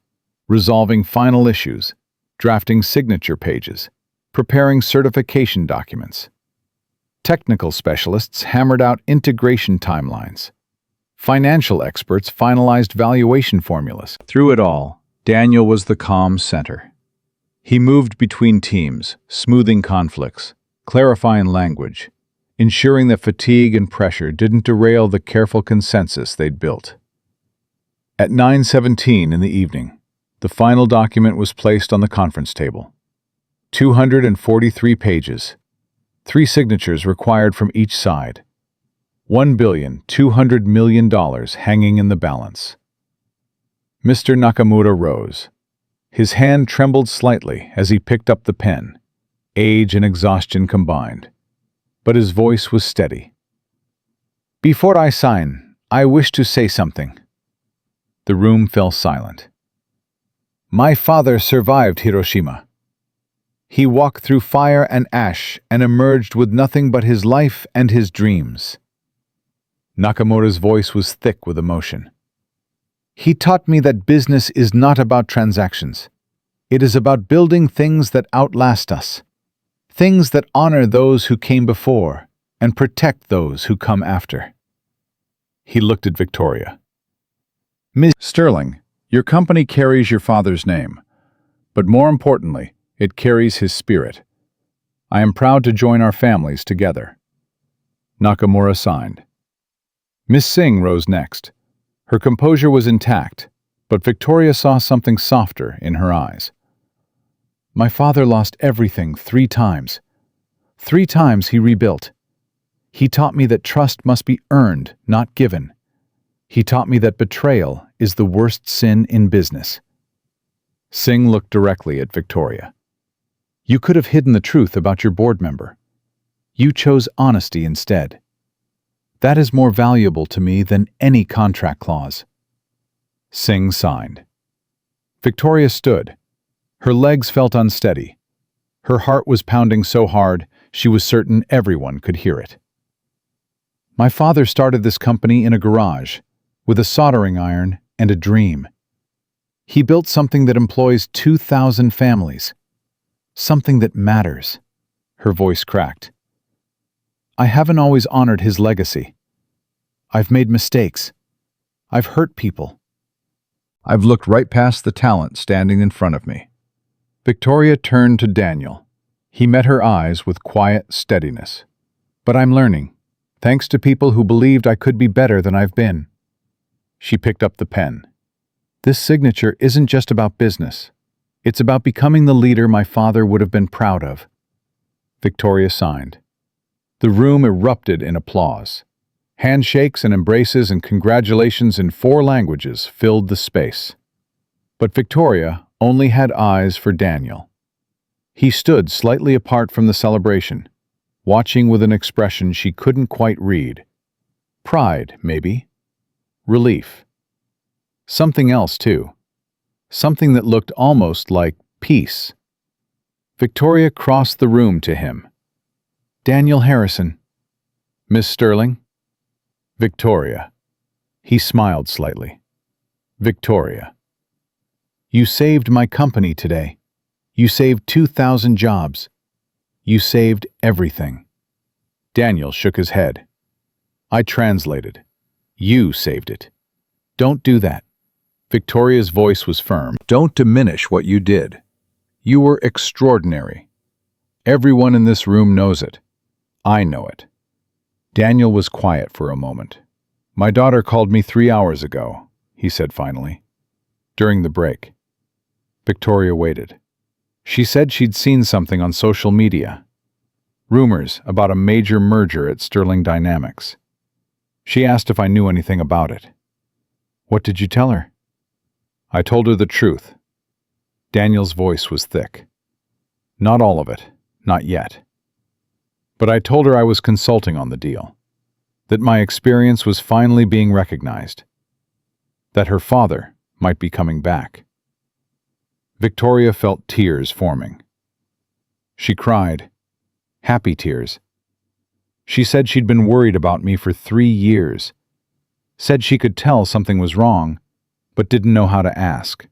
resolving final issues, drafting signature pages, preparing certification documents. Technical specialists hammered out integration timelines. Financial experts finalized valuation formulas. Through it all, Daniel was the calm center. He moved between teams, smoothing conflicts, clarifying language, ensuring that fatigue and pressure didn't derail the careful consensus they'd built. At 9:17 in the evening, the final document was placed on the conference table. 243 pages, 3 signatures required from each side, $1.2 billion hanging in the balance. Mr. Nakamura rose. His hand trembled slightly as he picked up the pen, age and exhaustion combined, but his voice was steady. Before I sign, I wish to say something. The room fell silent. My father survived Hiroshima. He walked through fire and ash and emerged with nothing but his life and his dreams. Nakamura's voice was thick with emotion. He taught me that business is not about transactions. It is about building things that outlast us, things that honor those who came before and protect those who come after. He looked at Victoria. Ms. Sterling, your company carries your father's name, but more importantly, it carries his spirit. I am proud to join our families together. Nakamura signed. Miss Singh rose next. Her composure was intact, but Victoria saw something softer in her eyes. My father lost everything 3 times. 3 times he rebuilt. He taught me that trust must be earned, not given. He taught me that betrayal is the worst sin in business. Singh looked directly at Victoria. You could have hidden the truth about your board member. You chose honesty instead. That is more valuable to me than any contract clause. Singh signed. Victoria stood. Her legs felt unsteady. Her heart was pounding so hard, she was certain everyone could hear it. My father started this company in a garage, with a soldering iron and a dream. He built something that employs 2,000 families. Something that matters. Her voice cracked. I haven't always honored his legacy. I've made mistakes. I've hurt people. I've looked right past the talent standing in front of me. Victoria turned to Daniel. He met her eyes with quiet steadiness. But I'm learning, thanks to people who believed I could be better than I've been. She picked up the pen. This signature isn't just about business. It's about becoming the leader my father would have been proud of. Victoria signed. The room erupted in applause. Handshakes and embraces and congratulations in 4 languages filled the space. But Victoria only had eyes for Daniel. He stood slightly apart from the celebration, watching with an expression she couldn't quite read. Pride, maybe. Relief. Something else, too. Something that looked almost like peace. Victoria crossed the room to him. Daniel Harrison. Miss Sterling? Victoria. He smiled slightly. Victoria. You saved my company today. You saved 2,000 jobs. You saved everything. Daniel shook his head. I translated. You saved it. Don't do that. Victoria's voice was firm. Don't diminish what you did. You were extraordinary. Everyone in this room knows it. I know it. Daniel was quiet for a moment. My daughter called me 3 hours ago, he said finally. During the break. Victoria waited. She said she'd seen something on social media. Rumors about a major merger at Sterling Dynamics. She asked if I knew anything about it. What did you tell her? I told her the truth. Daniel's voice was thick. Not all of it, not yet. But I told her I was consulting on the deal, that my experience was finally being recognized, that her father might be coming back. Victoria felt tears forming. She cried, happy tears. She said she'd been worried about me for 3 years, said she could tell something was wrong, but didn't know how to ask.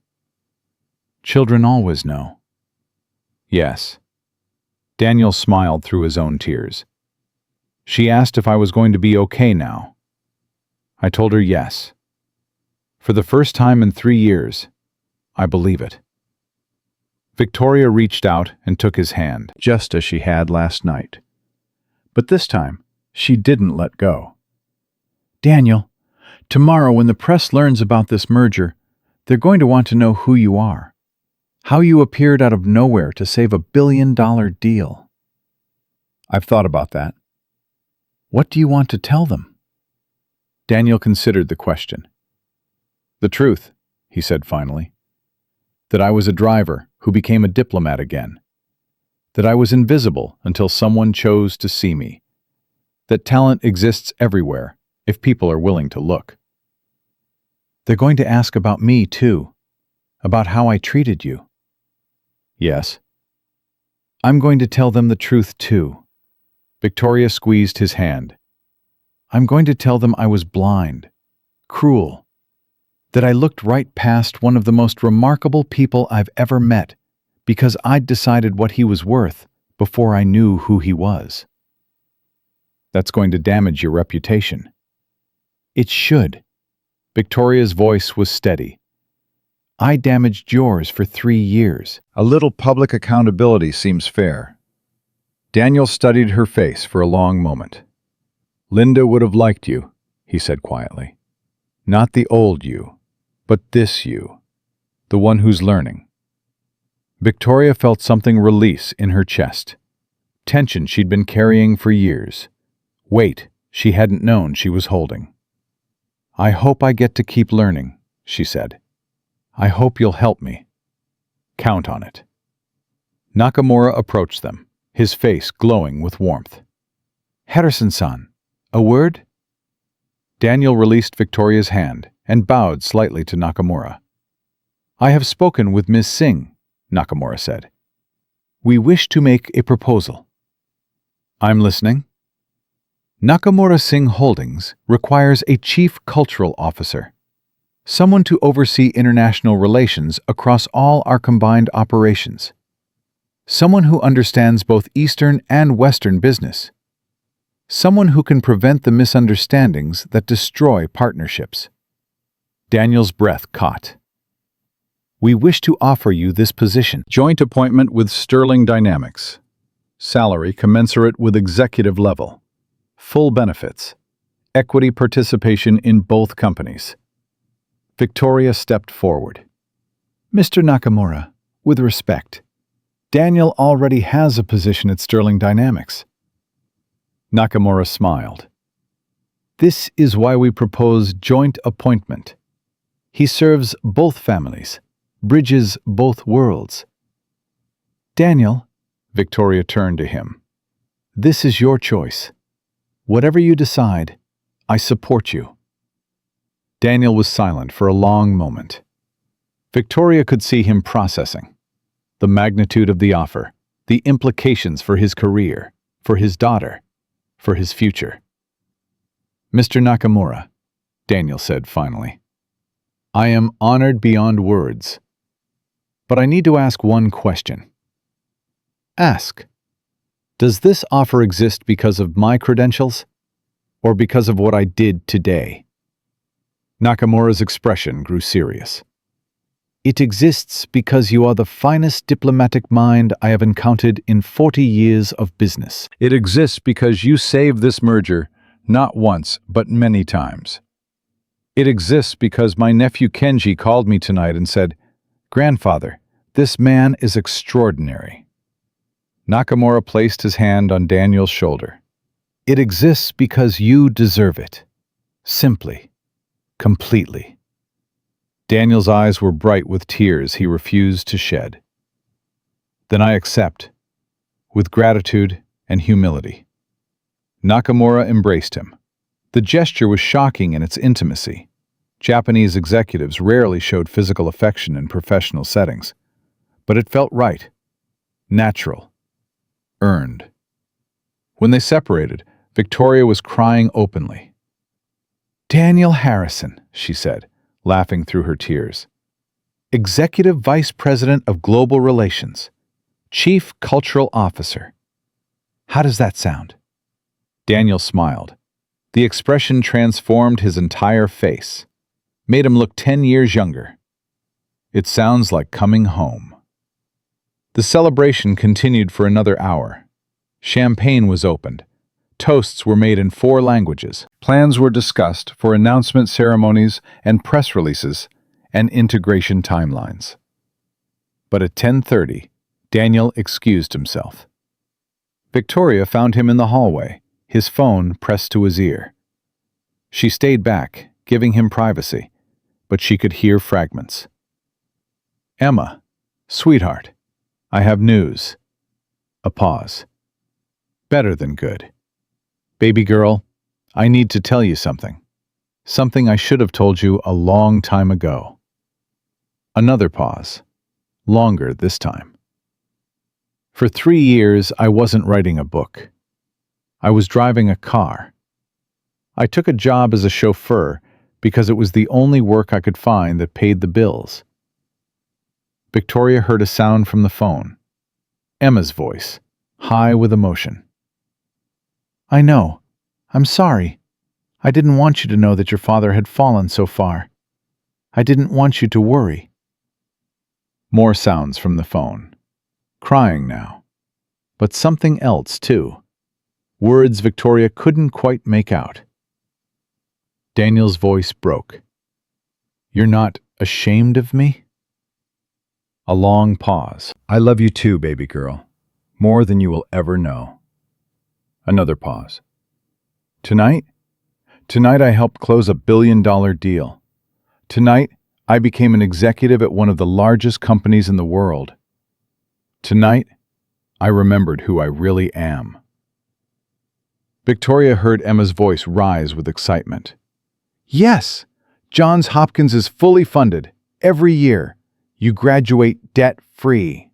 Children always know. Yes. Daniel smiled through his own tears. She asked if I was going to be okay now. I told her yes. For the first time in 3 years, I believe it. Victoria reached out and took his hand, just as she had last night. But this time, she didn't let go. Daniel, tomorrow when the press learns about this merger, they're going to want to know who you are. How you appeared out of nowhere to save a $1 billion deal. I've thought about that. What do you want to tell them? Daniel considered the question. The truth, he said finally. That I was a driver who became a diplomat again. That I was invisible until someone chose to see me. That talent exists everywhere if people are willing to look. They're going to ask about me, too. About how I treated you. Yes. I'm going to tell them the truth, too. Victoria squeezed his hand. I'm going to tell them I was blind, cruel, that I looked right past one of the most remarkable people I've ever met Because I'd decided what he was worth before I knew who he was. That's going to damage your reputation. It should. Victoria's voice was steady. I damaged yours for 3 years. A little public accountability seems fair. Daniel studied her face for a long moment. Linda would have liked you, he said quietly. Not the old you, but this you, the one who's learning. Victoria felt something release in her chest. Tension she'd been carrying for years. Weight she hadn't known she was holding. I hope I get to keep learning, she said. I hope you'll help me. Count on it. Nakamura approached them, his face glowing with warmth. Harrison-san, a word? Daniel released Victoria's hand and bowed slightly to Nakamura. I have spoken with Ms. Singh, Nakamura said. We wish to make a proposal. I'm listening. Nakamura Singh Holdings requires a chief cultural officer, someone to oversee international relations across all our combined operations, someone who understands both Eastern and Western business, someone who can prevent the misunderstandings that destroy partnerships. Daniel's breath caught. We wish to offer you this position. Joint appointment with Sterling Dynamics. Salary commensurate with executive level. Full benefits. Equity participation in both companies. Victoria stepped forward. Mr. Nakamura, with respect, Daniel already has a position at Sterling Dynamics. Nakamura smiled. This is why we propose joint appointment. He serves both families, bridges both worlds. Daniel, Victoria turned to him. This is your choice. Whatever you decide, I support you. Daniel was silent for a long moment. Victoria could see him processing. The magnitude of the offer, the implications for his career, for his daughter, for his future. Mr. Nakamura, Daniel said finally, I am honored beyond words. But I need to ask one question. Ask. Does this offer exist because of my credentials, or because of what I did today? Nakamura's expression grew serious. It exists because you are the finest diplomatic mind I have encountered in 40 years of business. It exists because you saved this merger not once, but many times. It exists because my nephew Kenji called me tonight and said, Grandfather, this man is extraordinary. Nakamura placed his hand on Daniel's shoulder. It exists because you deserve it. Simply. Completely. Daniel's eyes were bright with tears he refused to shed. Then I accept, with gratitude and humility. Nakamura embraced him. The gesture was shocking in its intimacy. Japanese executives rarely showed physical affection in professional settings, but it felt right, natural, earned. When they separated, Victoria was crying openly. Daniel Harrison, she said, laughing through her tears. Executive Vice President of Global Relations, Chief Cultural Officer. How does that sound? Daniel smiled. The expression transformed his entire face, made him look 10 years younger. It sounds like coming home. The celebration continued for another hour. Champagne was opened. Toasts were made in 4 languages. Plans were discussed for announcement ceremonies and press releases and integration timelines. But at 10:30, Daniel excused himself. Victoria found him in the hallway, his phone pressed to his ear. She stayed back, giving him privacy, but she could hear fragments. Emma, sweetheart, I have news. A pause. Better than good. Baby girl, I need to tell you something. Something I should have told you a long time ago. Another pause. Longer this time. For 3 years, I wasn't writing a book. I was driving a car. I took a job as a chauffeur because it was the only work I could find that paid the bills. Victoria heard a sound from the phone. Emma's voice, high with emotion. I know. I'm sorry. I didn't want you to know that your father had fallen so far. I didn't want you to worry. More sounds from the phone. Crying now. But something else, too. Words Victoria couldn't quite make out. Daniel's voice broke. You're not ashamed of me? A long pause. I love you too, baby girl. More than you will ever know. Another pause. Tonight I helped close a billion-dollar deal. Tonight, I became an executive at one of the largest companies in the world. Tonight, I remembered who I really am. Victoria heard Emma's voice rise with excitement. Yes, Johns Hopkins is fully funded. Every year, you graduate debt-free.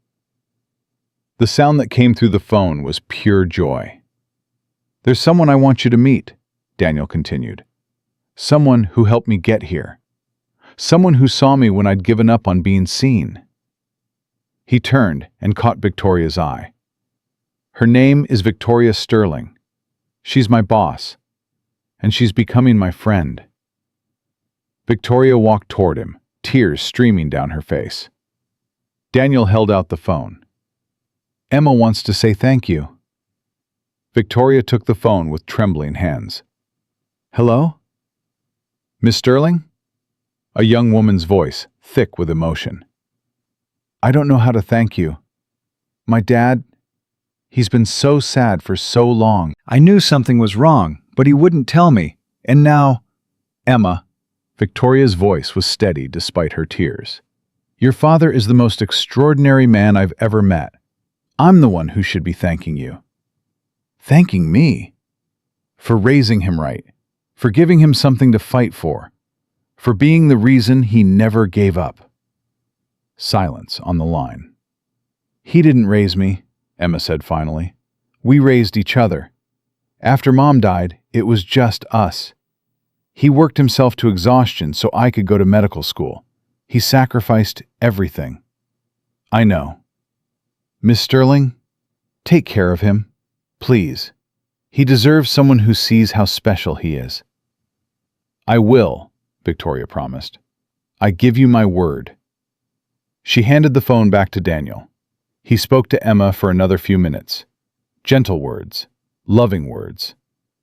The sound that came through the phone was pure joy. There's someone I want you to meet, Daniel continued. Someone who helped me get here. Someone who saw me when I'd given up on being seen. He turned and caught Victoria's eye. Her name is Victoria Sterling. She's my boss, and she's becoming my friend. Victoria walked toward him, tears streaming down her face. Daniel held out the phone. Emma wants to say thank you. Victoria took the phone with trembling hands. Hello? Miss Sterling? A young woman's voice, thick with emotion. I don't know how to thank you. My dad, he's been so sad for so long. I knew something was wrong, but he wouldn't tell me. And now, Emma, Victoria's voice was steady despite her tears. Your father is the most extraordinary man I've ever met. I'm the one who should be thanking you. Thanking me? For raising him right, for giving him something to fight for being the reason he never gave up. Silence on the line. He didn't raise me, Emma said finally. We raised each other. After Mom died, it was just us. He worked himself to exhaustion so I could go to medical school. He sacrificed everything. I know. Miss Sterling, take care of him, please. He deserves someone who sees how special he is. I will, Victoria promised. I give you my word. She handed the phone back to Daniel. He spoke to Emma for another few minutes. Gentle words, loving words,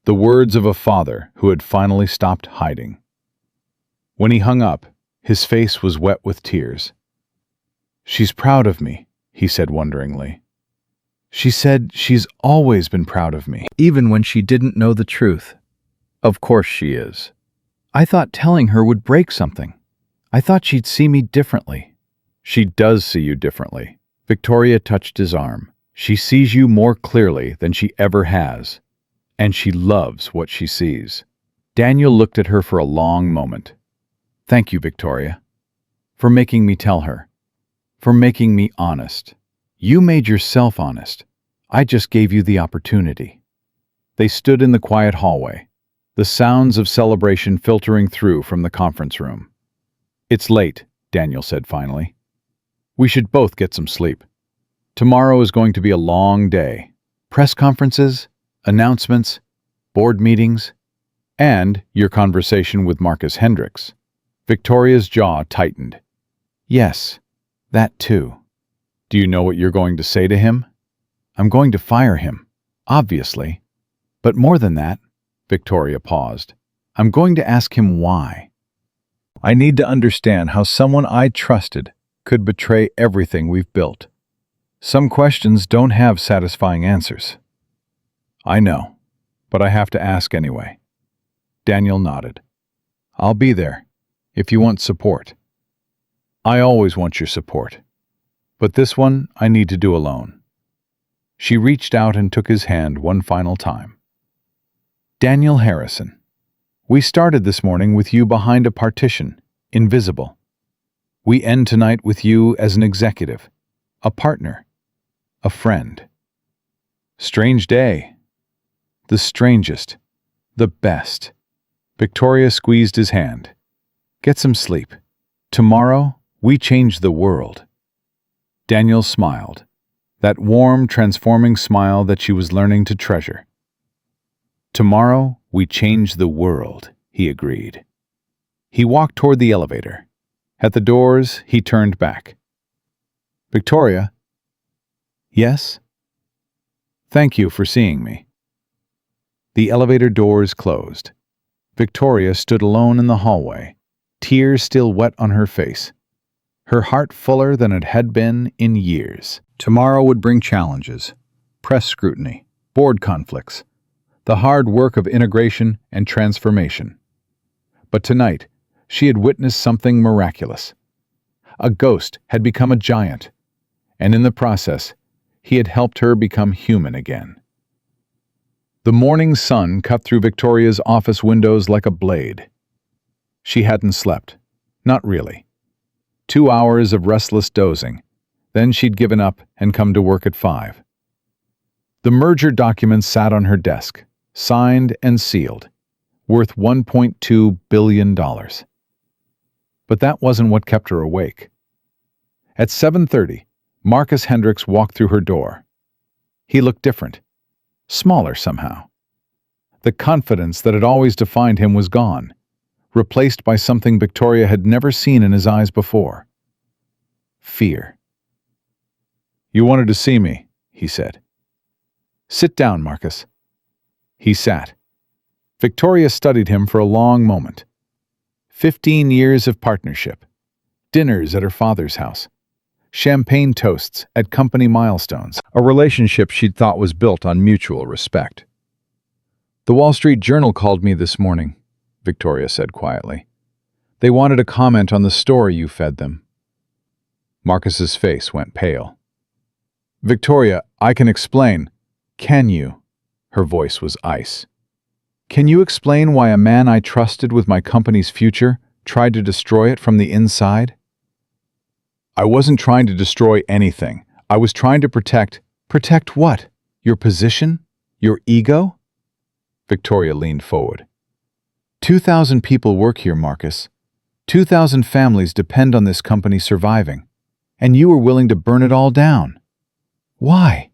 the words of a father who had finally stopped hiding. When he hung up, his face was wet with tears. She's proud of me, he said wonderingly. She said she's always been proud of me, even when she didn't know the truth. Of course she is. I thought telling her would break something. I thought she'd see me differently. She does see you differently. Victoria touched his arm. She sees you more clearly than she ever has, and she loves what she sees. Daniel looked at her for a long moment. Thank you, Victoria, for making me tell her, for making me honest. You made yourself honest. I just gave you the opportunity. They stood in the quiet hallway, the sounds of celebration filtering through from the conference room. It's late, Daniel said finally. We should both get some sleep. Tomorrow is going to be a long day. Press conferences, announcements, board meetings, and your conversation with Marcus Hendricks. Victoria's jaw tightened. Yes, that too. Do you know what you're going to say to him? I'm going to fire him, obviously. But more than that, Victoria paused. I'm going to ask him why. I need to understand how someone I trusted could betray everything we've built. Some questions don't have satisfying answers. I know, but I have to ask anyway. Daniel nodded. I'll be there, if you want support. I always want your support, but this one I need to do alone. She reached out and took his hand one final time. Daniel Harrison, we started this morning with you behind a partition, invisible. We end tonight with you as an executive, a partner, a friend. Strange day. The strangest, the best. Victoria squeezed his hand. Get some sleep. Tomorrow, we change the world. Daniel smiled, that warm, transforming smile that she was learning to treasure. "Tomorrow, we change the world," he agreed. He walked toward the elevator. At the doors, he turned back. "Victoria?" "Yes?" "Thank you for seeing me." The elevator doors closed. Victoria stood alone in the hallway, tears still wet on her face, her heart fuller than it had been in years. Tomorrow would bring challenges, press scrutiny, board conflicts, the hard work of integration and transformation. But tonight, she had witnessed something miraculous. A ghost had become a giant, and in the process, he had helped her become human again. The morning sun cut through Victoria's office windows like a blade. She hadn't slept. Not really. 2 hours of restless dozing. Then she'd given up and come to work at 5. The merger documents sat on her desk, signed and sealed, worth $1.2 billion. But that wasn't what kept her awake. At 7:30, Marcus Hendricks walked through her door. He looked different. Smaller somehow. The confidence that had always defined him was gone, replaced by something Victoria had never seen in his eyes before. Fear. "You wanted to see me," he said. "Sit down, Marcus." He sat. Victoria studied him for a long moment. 15 years of partnership. Dinners at her father's house. Champagne toasts at company milestones, a relationship she'd thought was built on mutual respect. "The Wall Street Journal called me this morning," Victoria said quietly. "They wanted a comment on the story you fed them." Marcus's face went pale. "Victoria, I can explain." "Can you?" Her voice was ice. "Can you explain why a man I trusted with my company's future tried to destroy it from the inside?" "I wasn't trying to destroy anything. I was trying to protect..." "Protect what? Your position? Your ego?" Victoria leaned forward. 2,000 people work here, Marcus. 2,000 families depend on this company surviving. And you were willing to burn it all down. Why?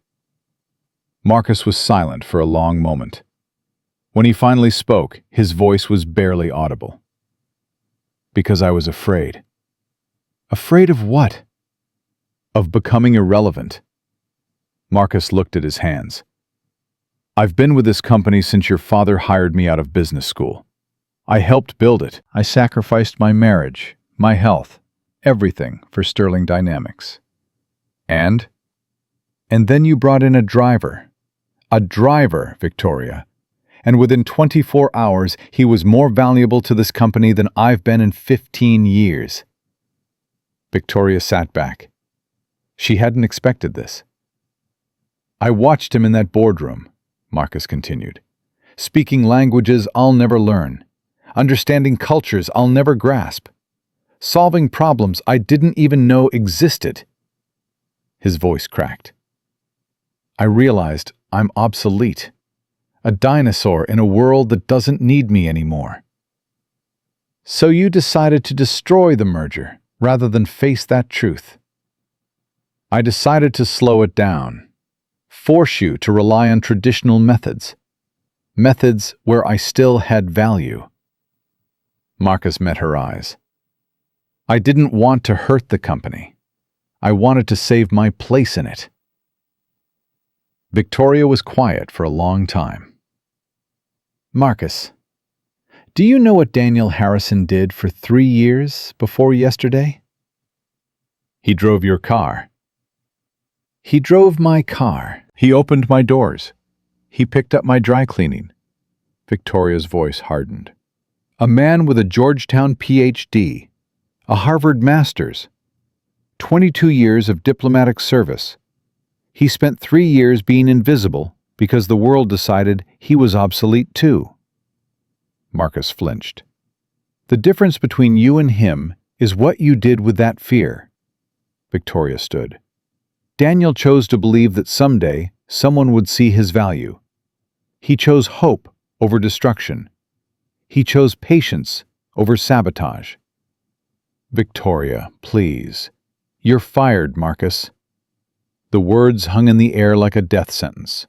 Marcus was silent for a long moment. When he finally spoke, his voice was barely audible. "Because I was afraid." "Afraid of what?" "Of becoming irrelevant." Marcus looked at his hands. "I've been with this company since your father hired me out of business school. I helped build it. I sacrificed my marriage, my health, everything for Sterling Dynamics. And then you brought in a driver. A driver, Victoria. And within 24 hours, he was more valuable to this company than I've been in 15 years. Victoria sat back. She hadn't expected this. "I watched him in that boardroom," Marcus continued, "speaking languages I'll never learn, understanding cultures I'll never grasp, solving problems I didn't even know existed." His voice cracked. "I realized I'm obsolete, a dinosaur in a world that doesn't need me anymore." "So you decided to destroy the merger rather than face that truth." "I decided to slow it down, force you to rely on traditional methods, methods where I still had value." Marcus met her eyes. "I didn't want to hurt the company. I wanted to save my place in it." Victoria was quiet for a long time. "Marcus, do you know what Daniel Harrison did for 3 years before yesterday?" "He drove your car." "He drove my car. He opened my doors. He picked up my dry cleaning." Victoria's voice hardened. "A man with a Georgetown PhD, a Harvard master's, 22 years of diplomatic service. He spent 3 years being invisible because the world decided he was obsolete too." Marcus flinched. "The difference between you and him is what you did with that fear." Victoria stood. "Daniel chose to believe that someday someone would see his value. He chose hope over destruction. He chose patience over sabotage." "Victoria, please. You're fired, Marcus." The words hung in the air like a death sentence.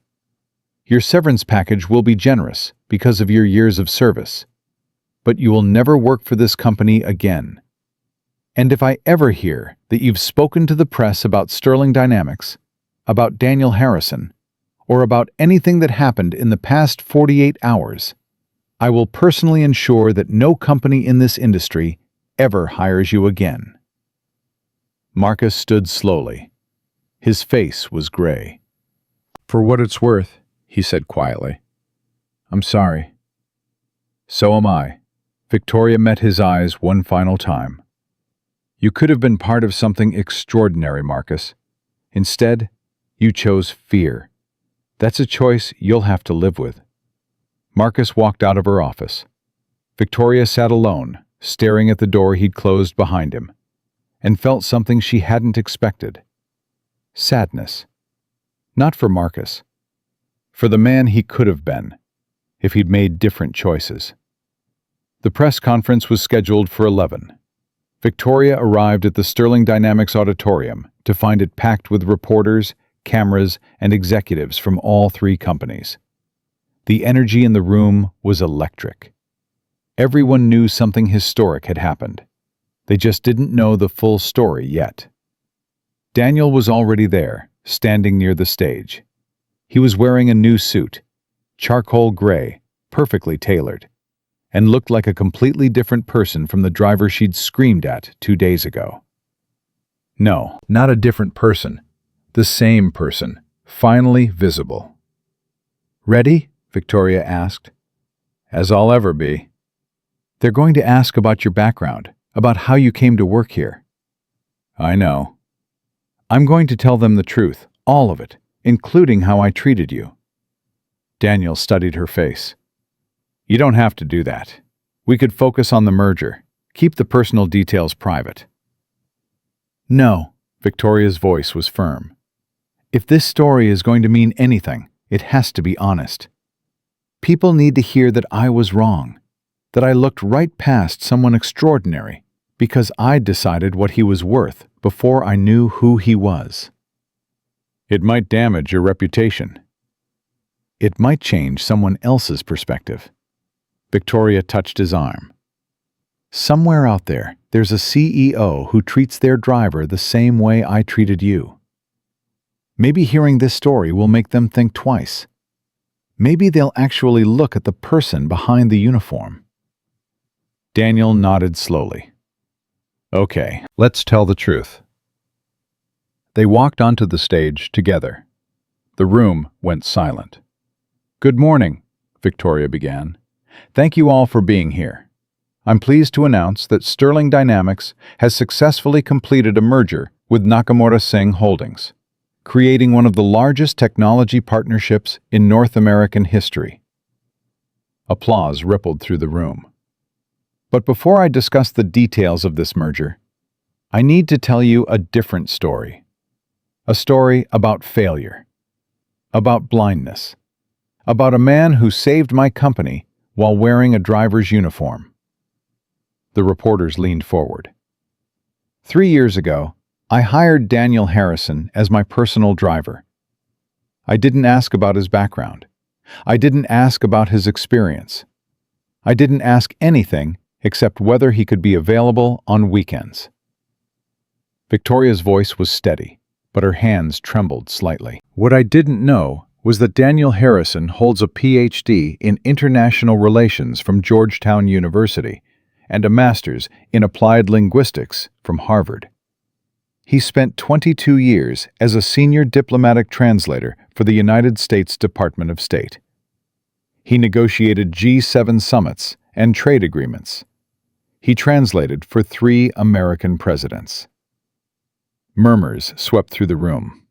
Your severance package will be generous because of your years of service, but you will never work for this company again. And if I ever hear that you've spoken to the press about Sterling Dynamics, about Daniel Harrison, or about anything that happened in the past 48 hours, I will personally ensure that no company in this industry ever hires you again." Marcus stood slowly. His face was gray. "For what it's worth," he said quietly, "I'm sorry." "So am I." Victoria met his eyes one final time. "You could have been part of something extraordinary, Marcus. Instead, you chose fear. That's a choice you'll have to live with." Marcus walked out of her office. Victoria sat alone, staring at the door he'd closed behind him, and felt something she hadn't expected. Sadness. Not for Marcus. For the man he could have been, if he'd made different choices. The press conference was scheduled for 11. Victoria arrived at the Sterling Dynamics auditorium to find it packed with reporters, cameras, and executives from all three companies. The energy in the room was electric. Everyone knew something historic had happened. They just didn't know the full story yet. Daniel was already there, standing near the stage. He was wearing a new suit, charcoal gray, perfectly tailored, and looked like a completely different person from the driver she'd screamed at 2 days ago. No, not a different person. The same person, finally visible. "Ready?" Victoria asked. "As I'll ever be." "They're going to ask about your background, about how you came to work here." "I know." "I'm going to tell them the truth, all of it, including how I treated you." Daniel studied her face. "You don't have to do that. We could focus on the merger. Keep the personal details private." "No," Victoria's voice was firm. "If this story is going to mean anything, it has to be honest. People need to hear that I was wrong, that I looked right past someone extraordinary because I'd decided what he was worth before I knew who he was." "It might damage your reputation." "It might change someone else's perspective." Victoria touched his arm. "Somewhere out there, there's a CEO who treats their driver the same way I treated you. Maybe hearing this story will make them think twice. Maybe they'll actually look at the person behind the uniform." Daniel nodded slowly. "Okay, let's tell the truth." They walked onto the stage together. The room went silent. "Good morning," Victoria began. "Thank you all for being here. I'm pleased to announce that Sterling Dynamics has successfully completed a merger with Nakamura Singh Holdings, creating one of the largest technology partnerships in North American history." Applause rippled through the room. "But before I discuss the details of this merger, I need to tell you a different story. A story about failure, about blindness, about a man who saved my company while wearing a driver's uniform." The reporters leaned forward. 3 years ago, I hired Daniel Harrison as my personal driver. I didn't ask about his background. I didn't ask about his experience. I didn't ask anything except whether he could be available on weekends. Victoria's voice was steady, but her hands trembled slightly. "What I didn't know was that Daniel Harrison holds a PhD in International Relations from Georgetown University and a master's in Applied Linguistics from Harvard. He spent 22 years as a senior diplomatic translator for the United States Department of State. He negotiated G7 summits and trade agreements. He translated for 3 American presidents." Murmurs swept through the room.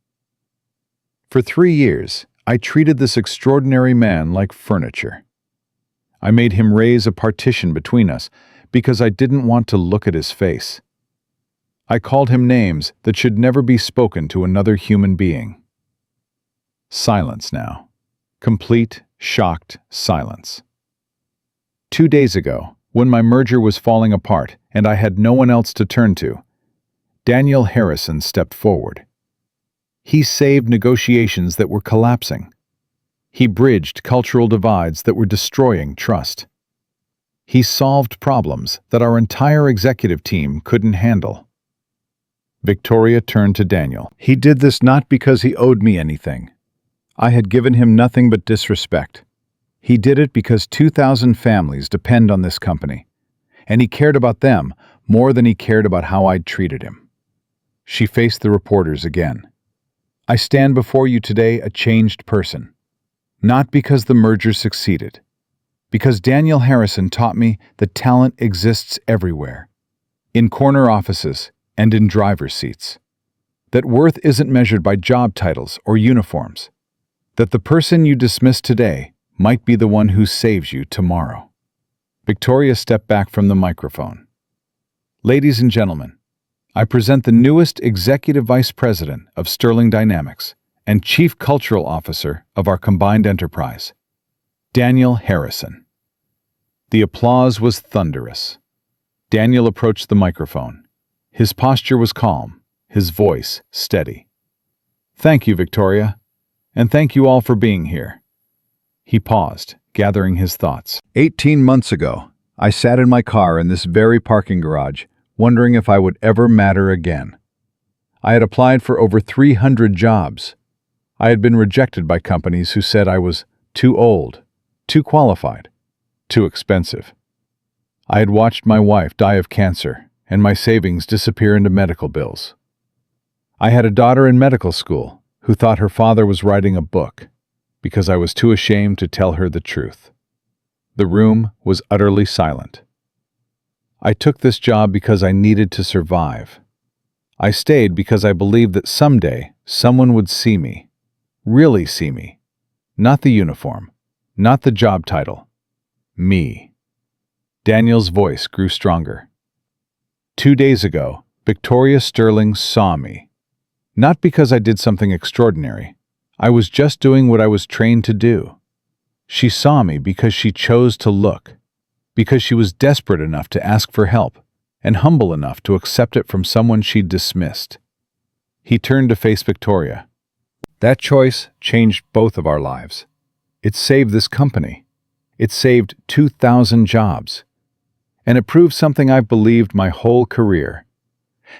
"For 3 years, I treated this extraordinary man like furniture. I made him raise a partition between us because I didn't want to look at his face. I called him names that should never be spoken to another human being." Silence now. Complete, shocked silence. 2 days ago, when my merger was falling apart and I had no one else to turn to, Daniel Harrison stepped forward. He saved negotiations that were collapsing. He bridged cultural divides that were destroying trust. He solved problems that our entire executive team couldn't handle. Victoria turned to Daniel. He did this not because he owed me anything. I had given him nothing but disrespect. He did it because 2,000 families depend on this company, and he cared about them more than he cared about how I'd treated him. She faced the reporters again. I stand before you today a changed person, not because the merger succeeded, because Daniel Harrison taught me that talent exists everywhere, in corner offices and in driver's seats, that worth isn't measured by job titles or uniforms, that the person you dismiss today might be the one who saves you tomorrow. Victoria stepped back from the microphone. Ladies and gentlemen, I present the newest Executive Vice President of Sterling Dynamics and Chief Cultural Officer of our combined enterprise, Daniel Harrison. The applause was thunderous. Daniel approached the microphone. His posture was calm, his voice steady. Thank you, Victoria, and thank you all for being here. He paused, gathering his thoughts. 18 months ago, I sat in my car in this very parking garage, wondering if I would ever matter again. I had applied for over 300 jobs. I had been rejected by companies who said I was too old, too qualified, too expensive. I had watched my wife die of cancer and my savings disappear into medical bills. I had a daughter in medical school who thought her father was writing a book because I was too ashamed to tell her the truth. The room was utterly silent. I took this job because I needed to survive. I stayed because I believed that someday someone would see me, really see me, not the uniform, not the job title, me. Daniel's voice grew stronger. 2 days ago, Victoria Sterling saw me. Not because I did something extraordinary. I was just doing what I was trained to do. She saw me because she chose to look, because she was desperate enough to ask for help and humble enough to accept it from someone she'd dismissed. He turned to face Victoria. That choice changed both of our lives. It saved this company. It saved 2,000 jobs. And it proved something I've believed my whole career.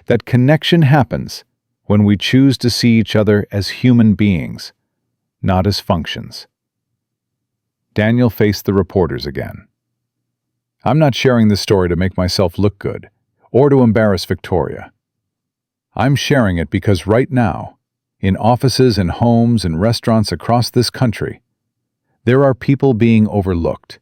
That connection happens when we choose to see each other as human beings, not as functions. Daniel faced the reporters again. I'm not sharing this story to make myself look good or to embarrass Victoria. I'm sharing it because right now, in offices and homes and restaurants across this country, there are people being overlooked.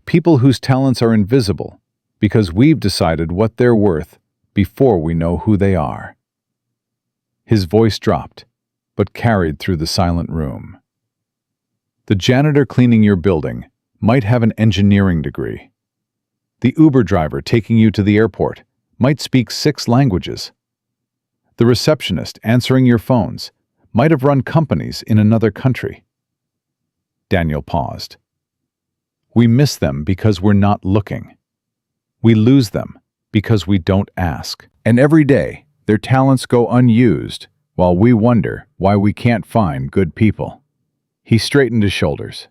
People whose talents are invisible because we've decided what they're worth before we know who they are. His voice dropped, but carried through the silent room. The janitor cleaning your building might have an engineering degree. The Uber driver taking you to the airport might speak 6 languages. The receptionist answering your phones might have run companies in another country. Daniel paused. We miss them because we're not looking. We lose them because we don't ask. And every day, their talents go unused while we wonder why we can't find good people. He straightened his shoulders.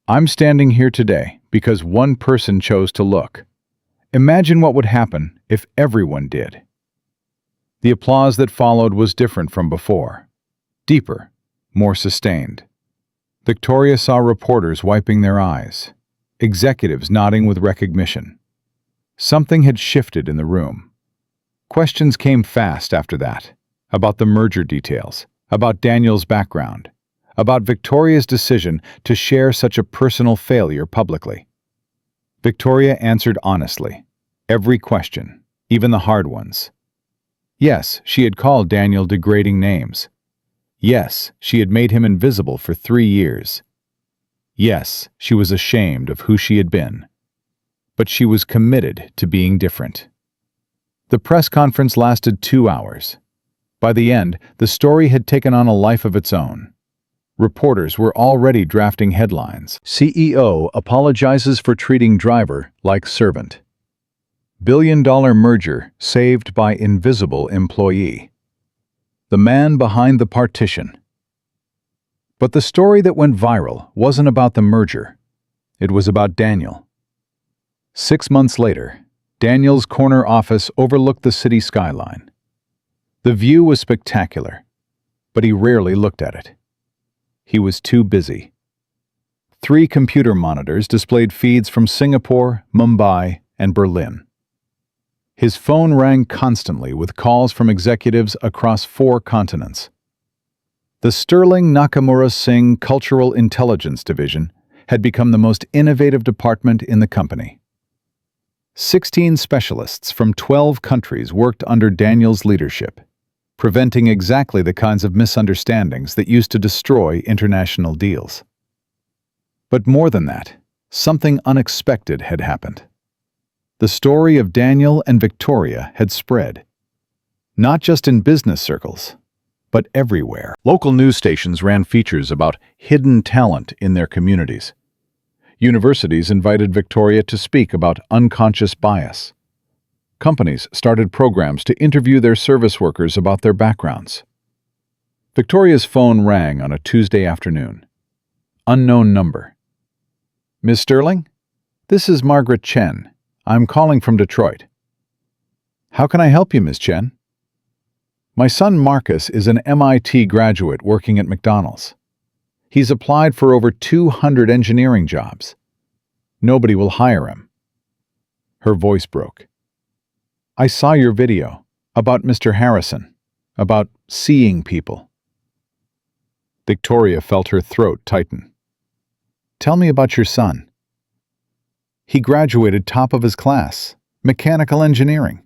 I'm standing here today because one person chose to look. Imagine what would happen if everyone did. The applause that followed was different from before. Deeper, more sustained. Victoria saw reporters wiping their eyes, executives nodding with recognition. Something had shifted in the room. Questions came fast after that, about the merger details, about Daniel's background, about Victoria's decision to share such a personal failure publicly. Victoria answered honestly, every question, even the hard ones. Yes, she had called Daniel degrading names. Yes, she had made him invisible for 3 years. Yes, she was ashamed of who she had been. But she was committed to being different. The press conference lasted 2 hours. By the end, the story had taken on a life of its own. Reporters were already drafting headlines. CEO apologizes for treating driver like servant. $1 billion merger saved by invisible employee. the man behind the partition. But the story that went viral wasn't about the merger. It was about Daniel. 6 months later, Daniel's corner office overlooked the city skyline. The view was spectacular, but he rarely looked at it. He was too busy. 3 computer monitors displayed feeds from Singapore, Mumbai, and Berlin. His phone rang constantly with calls from executives across 4 continents. The Sterling Nakamura Singh Cultural Intelligence Division had become the most innovative department in the company. 16 specialists from 12 countries worked under Daniel's leadership, preventing exactly the kinds of misunderstandings that used to destroy international deals. But more than that, something unexpected had happened. The story of Daniel and Victoria had spread, not just in business circles, but everywhere. Local news stations ran features about hidden talent in their communities. Universities invited Victoria to speak about unconscious bias. Companies started programs to interview their service workers about their backgrounds. Victoria's phone rang on a Tuesday afternoon. Unknown number. "Miss Sterling? This is Margaret Chen. I'm calling from Detroit." "How can I help you, Miss Chen?" "My son Marcus is an MIT graduate working at McDonald's. He's applied for over 200 engineering jobs. Nobody will hire him." Her voice broke. "I saw your video about Mr. Harrison, about seeing people." Victoria felt her throat tighten. "Tell me about your son." "He graduated top of his class, mechanical engineering.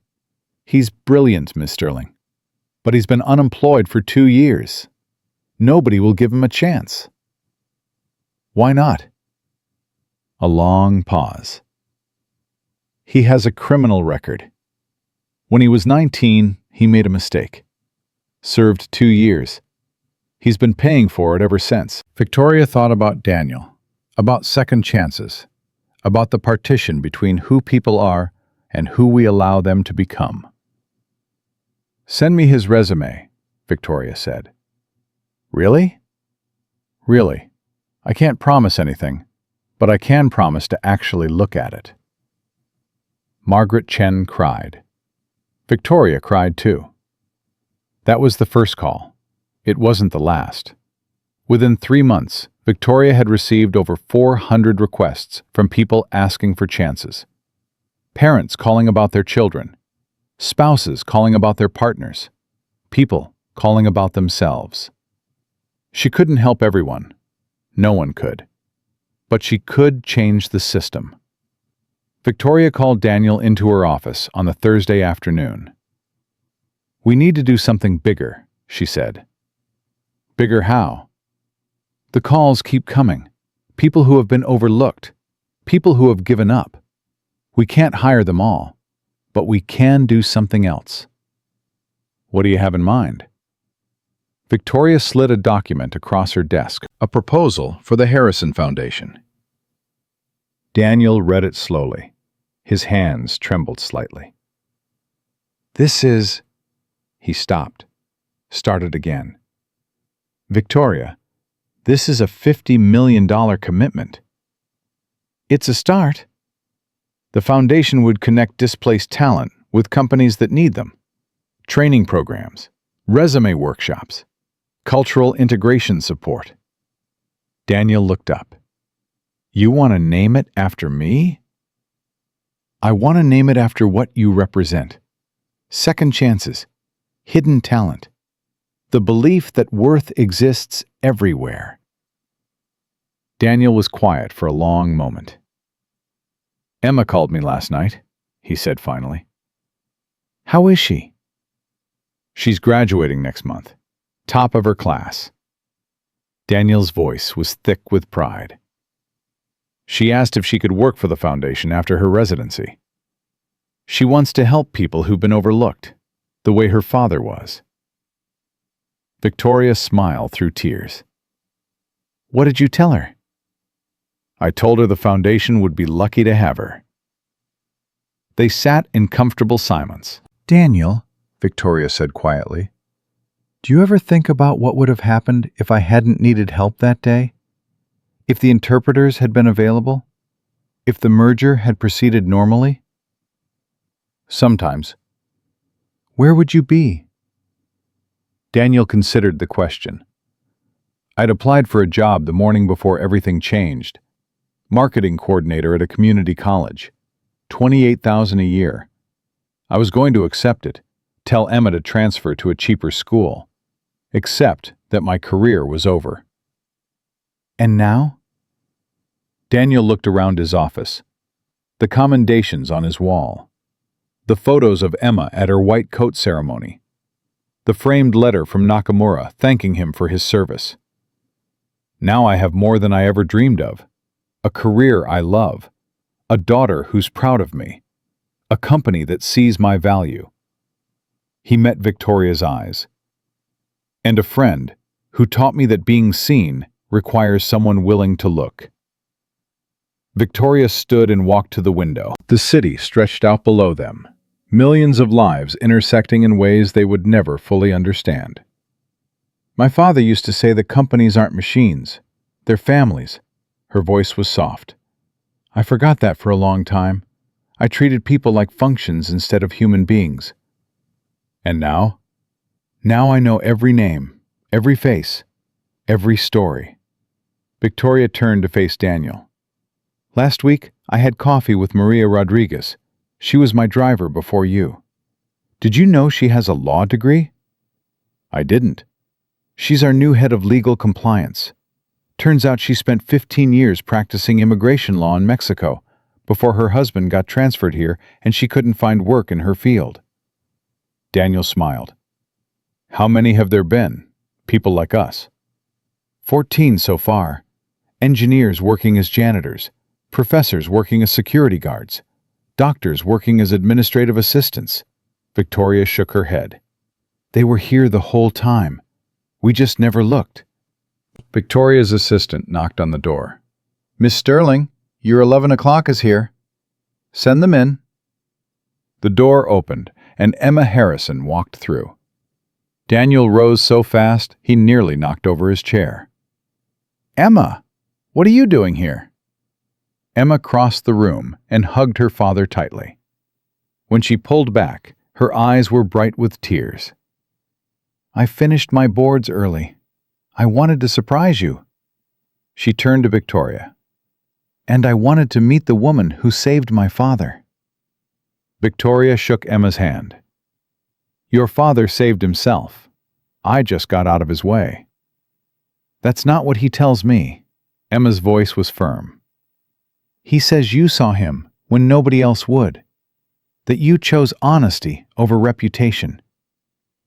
He's brilliant, Miss Sterling. But he's been unemployed for 2 years. Nobody will give him a chance." "Why not?" A long pause. "He has a criminal record. When he was 19, he made a mistake. Served 2 years. He's been paying for it ever since." Victoria thought about Daniel, about second chances, about the partition between who people are and who we allow them to become. "Send me his resume," Victoria said. "Really?" "Really. I can't promise anything, but I can promise to actually look at it." Margaret Chen cried. Victoria cried too. That was the first call. It wasn't the last. Within 3 months, Victoria had received over 400 requests from people asking for chances. Parents calling about their children. Spouses calling about their partners. People calling about themselves. She couldn't help everyone. No one could. But she could change the system. Victoria called Daniel into her office on the Thursday afternoon. "We need to do something bigger," she said. "Bigger how?" "The calls keep coming. People who have been overlooked. People who have given up. We can't hire them all, but we can do something else." "What do you have in mind?" Victoria slid a document across her desk, a proposal for the Harrison Foundation. Daniel read it slowly. His hands trembled slightly. "This is—" He stopped, started again. "Victoria, this is a $50 million commitment." "It's a start." "The foundation would connect displaced talent with companies that need them. Training programs, resume workshops, cultural integration support." Daniel looked up. "You want to name it after me?" "I want to name it after what you represent. Second chances, hidden talent, the belief that worth exists everywhere." Daniel was quiet for a long moment. "Emma called me last night," he said finally. "How is she?" "She's graduating next month. Top of her class." Daniel's voice was thick with pride. "She asked if she could work for the foundation after her residency. She wants to help people who've been overlooked, the way her father was." Victoria smiled through tears. "What did you tell her?" "I told her the foundation would be lucky to have her." They sat in comfortable silence. "Daniel," Victoria said quietly, Do you ever think about what would have happened if I hadn't needed help that day? If the interpreters had been available? If the merger had proceeded normally? Sometimes. Where would you be? Daniel considered the question. I'd applied for a job the morning before everything changed. Marketing coordinator at a community college. $28,000 a year. I was going to accept it, tell Emma to transfer to a cheaper school. Except that my career was over. And now? Daniel looked around his office. The commendations on his wall. The photos of Emma at her white coat ceremony. The framed letter from Nakamura thanking him for his service. Now I have more than I ever dreamed of. A career I love. A daughter who's proud of me. A company that sees my value. He met Victoria's eyes. And a friend who taught me that being seen requires someone willing to look. Victoria stood and walked to the window. The city stretched out below them, millions of lives intersecting in ways they would never fully understand. My father used to say that companies aren't machines, they're families. Her voice was soft. I forgot that for a long time. I treated people like functions instead of human beings. And now? Now I know every name, every face, every story. Victoria turned to face Daniel. Last week, I had coffee with Maria Rodriguez. She was my driver before you. Did you know she has a law degree? I didn't. She's our new head of legal compliance. Turns out she spent 15 years practicing immigration law in Mexico before her husband got transferred here and she couldn't find work in her field. Daniel smiled. How many have there been? People like us. 14 so far. Engineers working as janitors, professors working as security guards, doctors working as administrative assistants. Victoria shook her head. They were here the whole time. We just never looked. Victoria's assistant knocked on the door. Miss Sterling, your 11 o'clock is here. Send them in. The door opened, and Emma Harrison walked through. Daniel rose so fast he nearly knocked over his chair. Emma, what are you doing here? Emma crossed the room and hugged her father tightly. When she pulled back, her eyes were bright with tears. I finished my boards early. I wanted to surprise you. She turned to Victoria. And I wanted to meet the woman who saved my father. Victoria shook Emma's hand. Your father saved himself. I just got out of his way. That's not what he tells me. Emma's voice was firm. He says you saw him when nobody else would. That you chose honesty over reputation.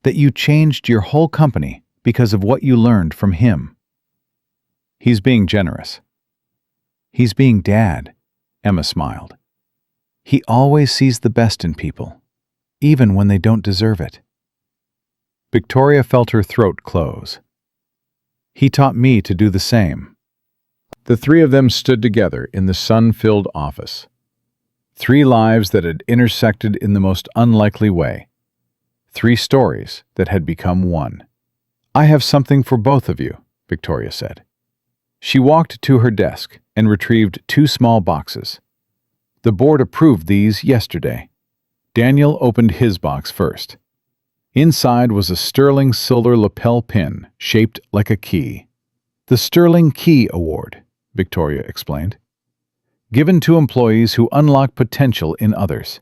That you changed your whole company because of what you learned from him. He's being generous. He's being Dad, Emma smiled. He always sees the best in people, even when they don't deserve it. Victoria felt her throat close. He taught me to do the same. The three of them stood together in the sun-filled office. 3 lives that had intersected in the most unlikely way. 3 stories that had become one. I have something for both of you, Victoria said. She walked to her desk and retrieved 2 small boxes. The board approved these yesterday. Daniel opened his box first. Inside was a sterling silver lapel pin shaped like a key. The Sterling Key Award, Victoria explained. Given to employees who unlock potential in others.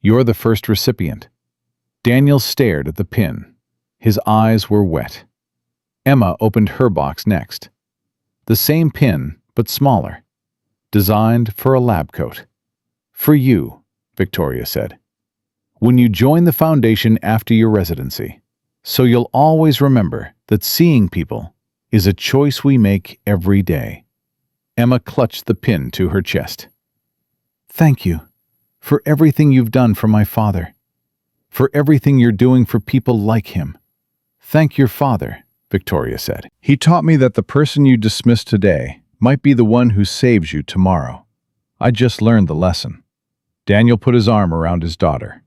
You're the first recipient. Daniel stared at the pin. His eyes were wet. Emma opened her box next. The same pin, but smaller. Designed for a lab coat. For you, Victoria said. When you join the foundation after your residency. So you'll always remember that seeing people is a choice we make every day. Emma clutched the pin to her chest. Thank you for everything you've done for my father. For everything you're doing for people like him. Thank your father, Victoria said. He taught me that the person you dismissed today might be the one who saves you tomorrow. I just learned the lesson. Daniel put his arm around his daughter.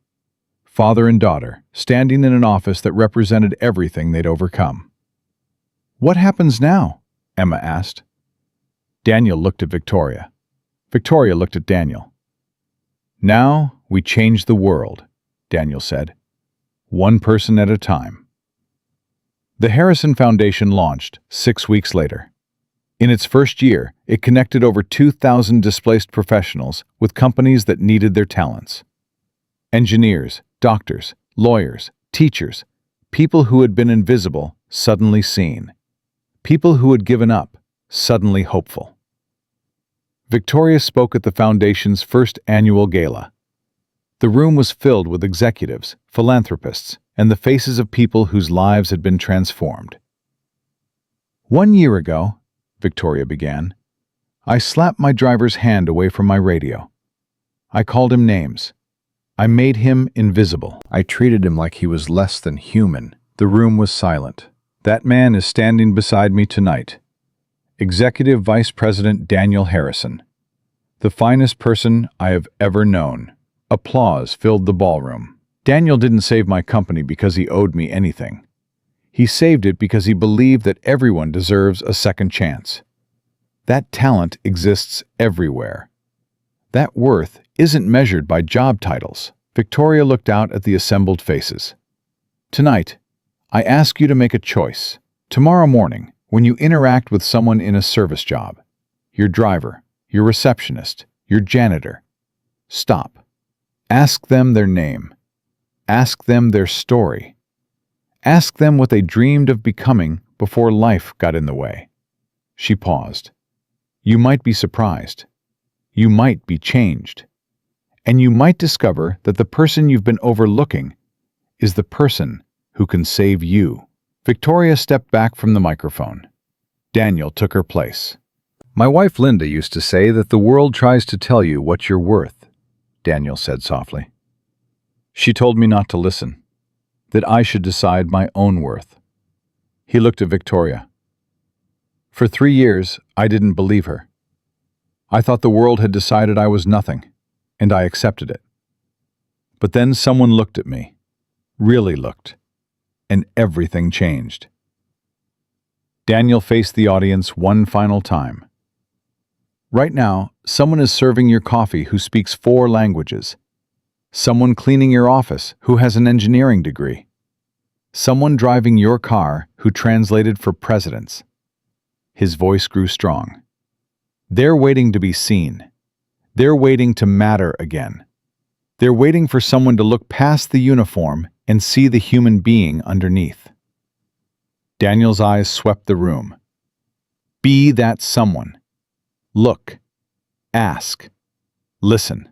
father and daughter, standing in an office that represented everything they'd overcome. "What happens now?" Emma asked. Daniel looked at Victoria. Victoria looked at Daniel. "Now we change the world," Daniel said. "One person at a time." The Harrison Foundation launched 6 weeks later. In its first year, it connected over 2,000 displaced professionals with companies that needed their talents. Engineers, doctors, lawyers, teachers, people who had been invisible, suddenly seen. People who had given up, suddenly hopeful. Victoria spoke at the Foundation's first annual gala. The room was filled with executives, philanthropists, and the faces of people whose lives had been transformed. "1 year ago," Victoria began, "I slapped my driver's hand away from my radio. I called him names. I made him invisible. I treated him like he was less than human." The room was silent. "That man is standing beside me tonight. Executive Vice President Daniel Harrison. The finest person I have ever known." Applause filled the ballroom. Daniel didn't save my company because he owed me anything. He saved it because he believed that everyone deserves a second chance. That talent exists everywhere. That worth isn't measured by job titles. Victoria looked out at the assembled faces. "Tonight, I ask you to make a choice. Tomorrow morning, when you interact with someone in a service job, your driver, your receptionist, your janitor, stop. Ask them their name. Ask them their story. Ask them what they dreamed of becoming before life got in the way." She paused. "You might be surprised. You might be changed. And you might discover that the person you've been overlooking is the person who can save you." Victoria stepped back from the microphone. Daniel took her place. "My wife Linda used to say that the world tries to tell you what you're worth," Daniel said softly. "She told me not to listen, that I should decide my own worth." He looked at Victoria. "For 3 years, I didn't believe her. I thought the world had decided I was nothing, and I accepted it. But then someone looked at me, really looked, and everything changed." Daniel faced the audience one final time. "Right now, someone is serving your coffee who speaks 4 languages. Someone cleaning your office who has an engineering degree. Someone driving your car who translated for presidents." His voice grew strong. "They're waiting to be seen. They're waiting to matter again. They're waiting for someone to look past the uniform and see the human being underneath." Daniel's eyes swept the room. "Be that someone. Look, ask, listen,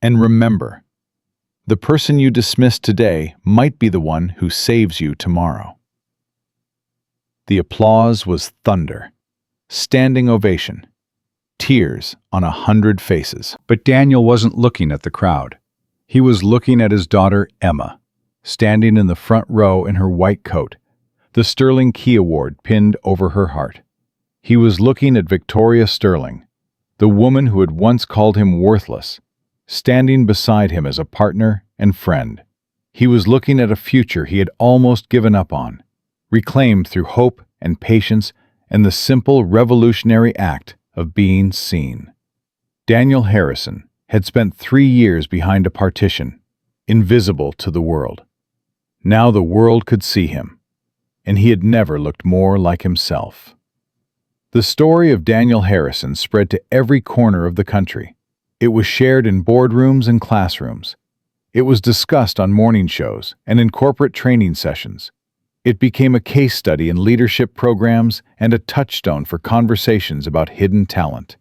and remember, the person you dismiss today might be the one who saves you tomorrow." The applause was thunder, standing ovation, tears on 100 faces. But Daniel wasn't looking at the crowd. He was looking at his daughter Emma, standing in the front row in her white coat, the Sterling Key Award pinned over her heart. He was looking at Victoria Sterling, the woman who had once called him worthless, standing beside him as a partner and friend. He was looking at a future he had almost given up on, reclaimed through hope and patience and the simple revolutionary act of being seen. Daniel Harrison had spent 3 years behind a partition, invisible to the world. Now the world could see him, and he had never looked more like himself. The story of Daniel Harrison spread to every corner of the country. It was shared in boardrooms and classrooms. It was discussed on morning shows and in corporate training sessions. It became a case study in leadership programs and a touchstone for conversations about hidden talent.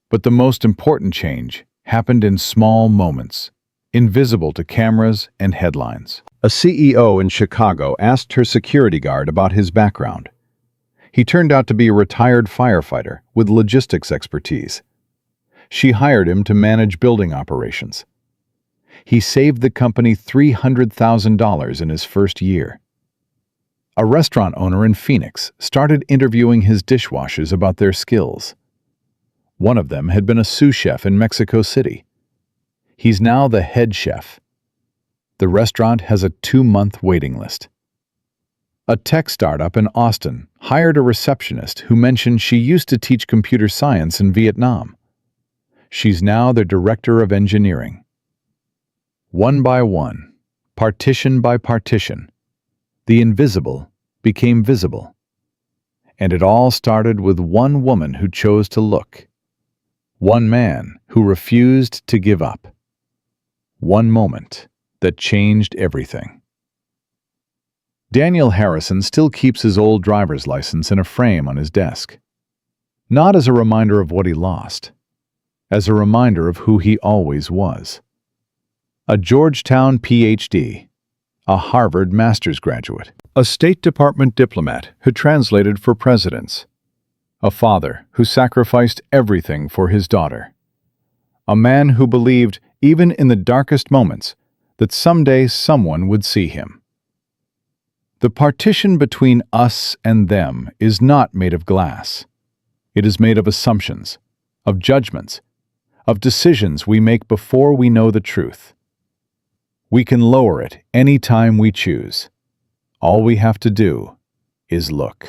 But the most important change happened in small moments, invisible to cameras and headlines. A CEO in Chicago asked her security guard about his background. He turned out to be a retired firefighter with logistics expertise. She hired him to manage building operations. He saved the company $300,000 in his first year. A restaurant owner in Phoenix started interviewing his dishwashers about their skills. One of them had been a sous chef in Mexico City. He's now the head chef. The restaurant has a 2-month waiting list. A tech startup in Austin hired a receptionist who mentioned she used to teach computer science in Vietnam. She's now their director of engineering. One by one, partition by partition, the invisible became visible. And it all started with one woman who chose to look. One man who refused to give up. One moment that changed everything. Daniel Harrison still keeps his old driver's license in a frame on his desk. Not as a reminder of what he lost, as a reminder of who he always was. A Georgetown PhD, a Harvard master's graduate, a State Department diplomat who translated for presidents, a father who sacrificed everything for his daughter, a man who believed, even in the darkest moments, that someday someone would see him. The partition between us and them is not made of glass. It is made of assumptions, of judgments, of decisions we make before we know the truth. We can lower it any time we choose. All we have to do is look.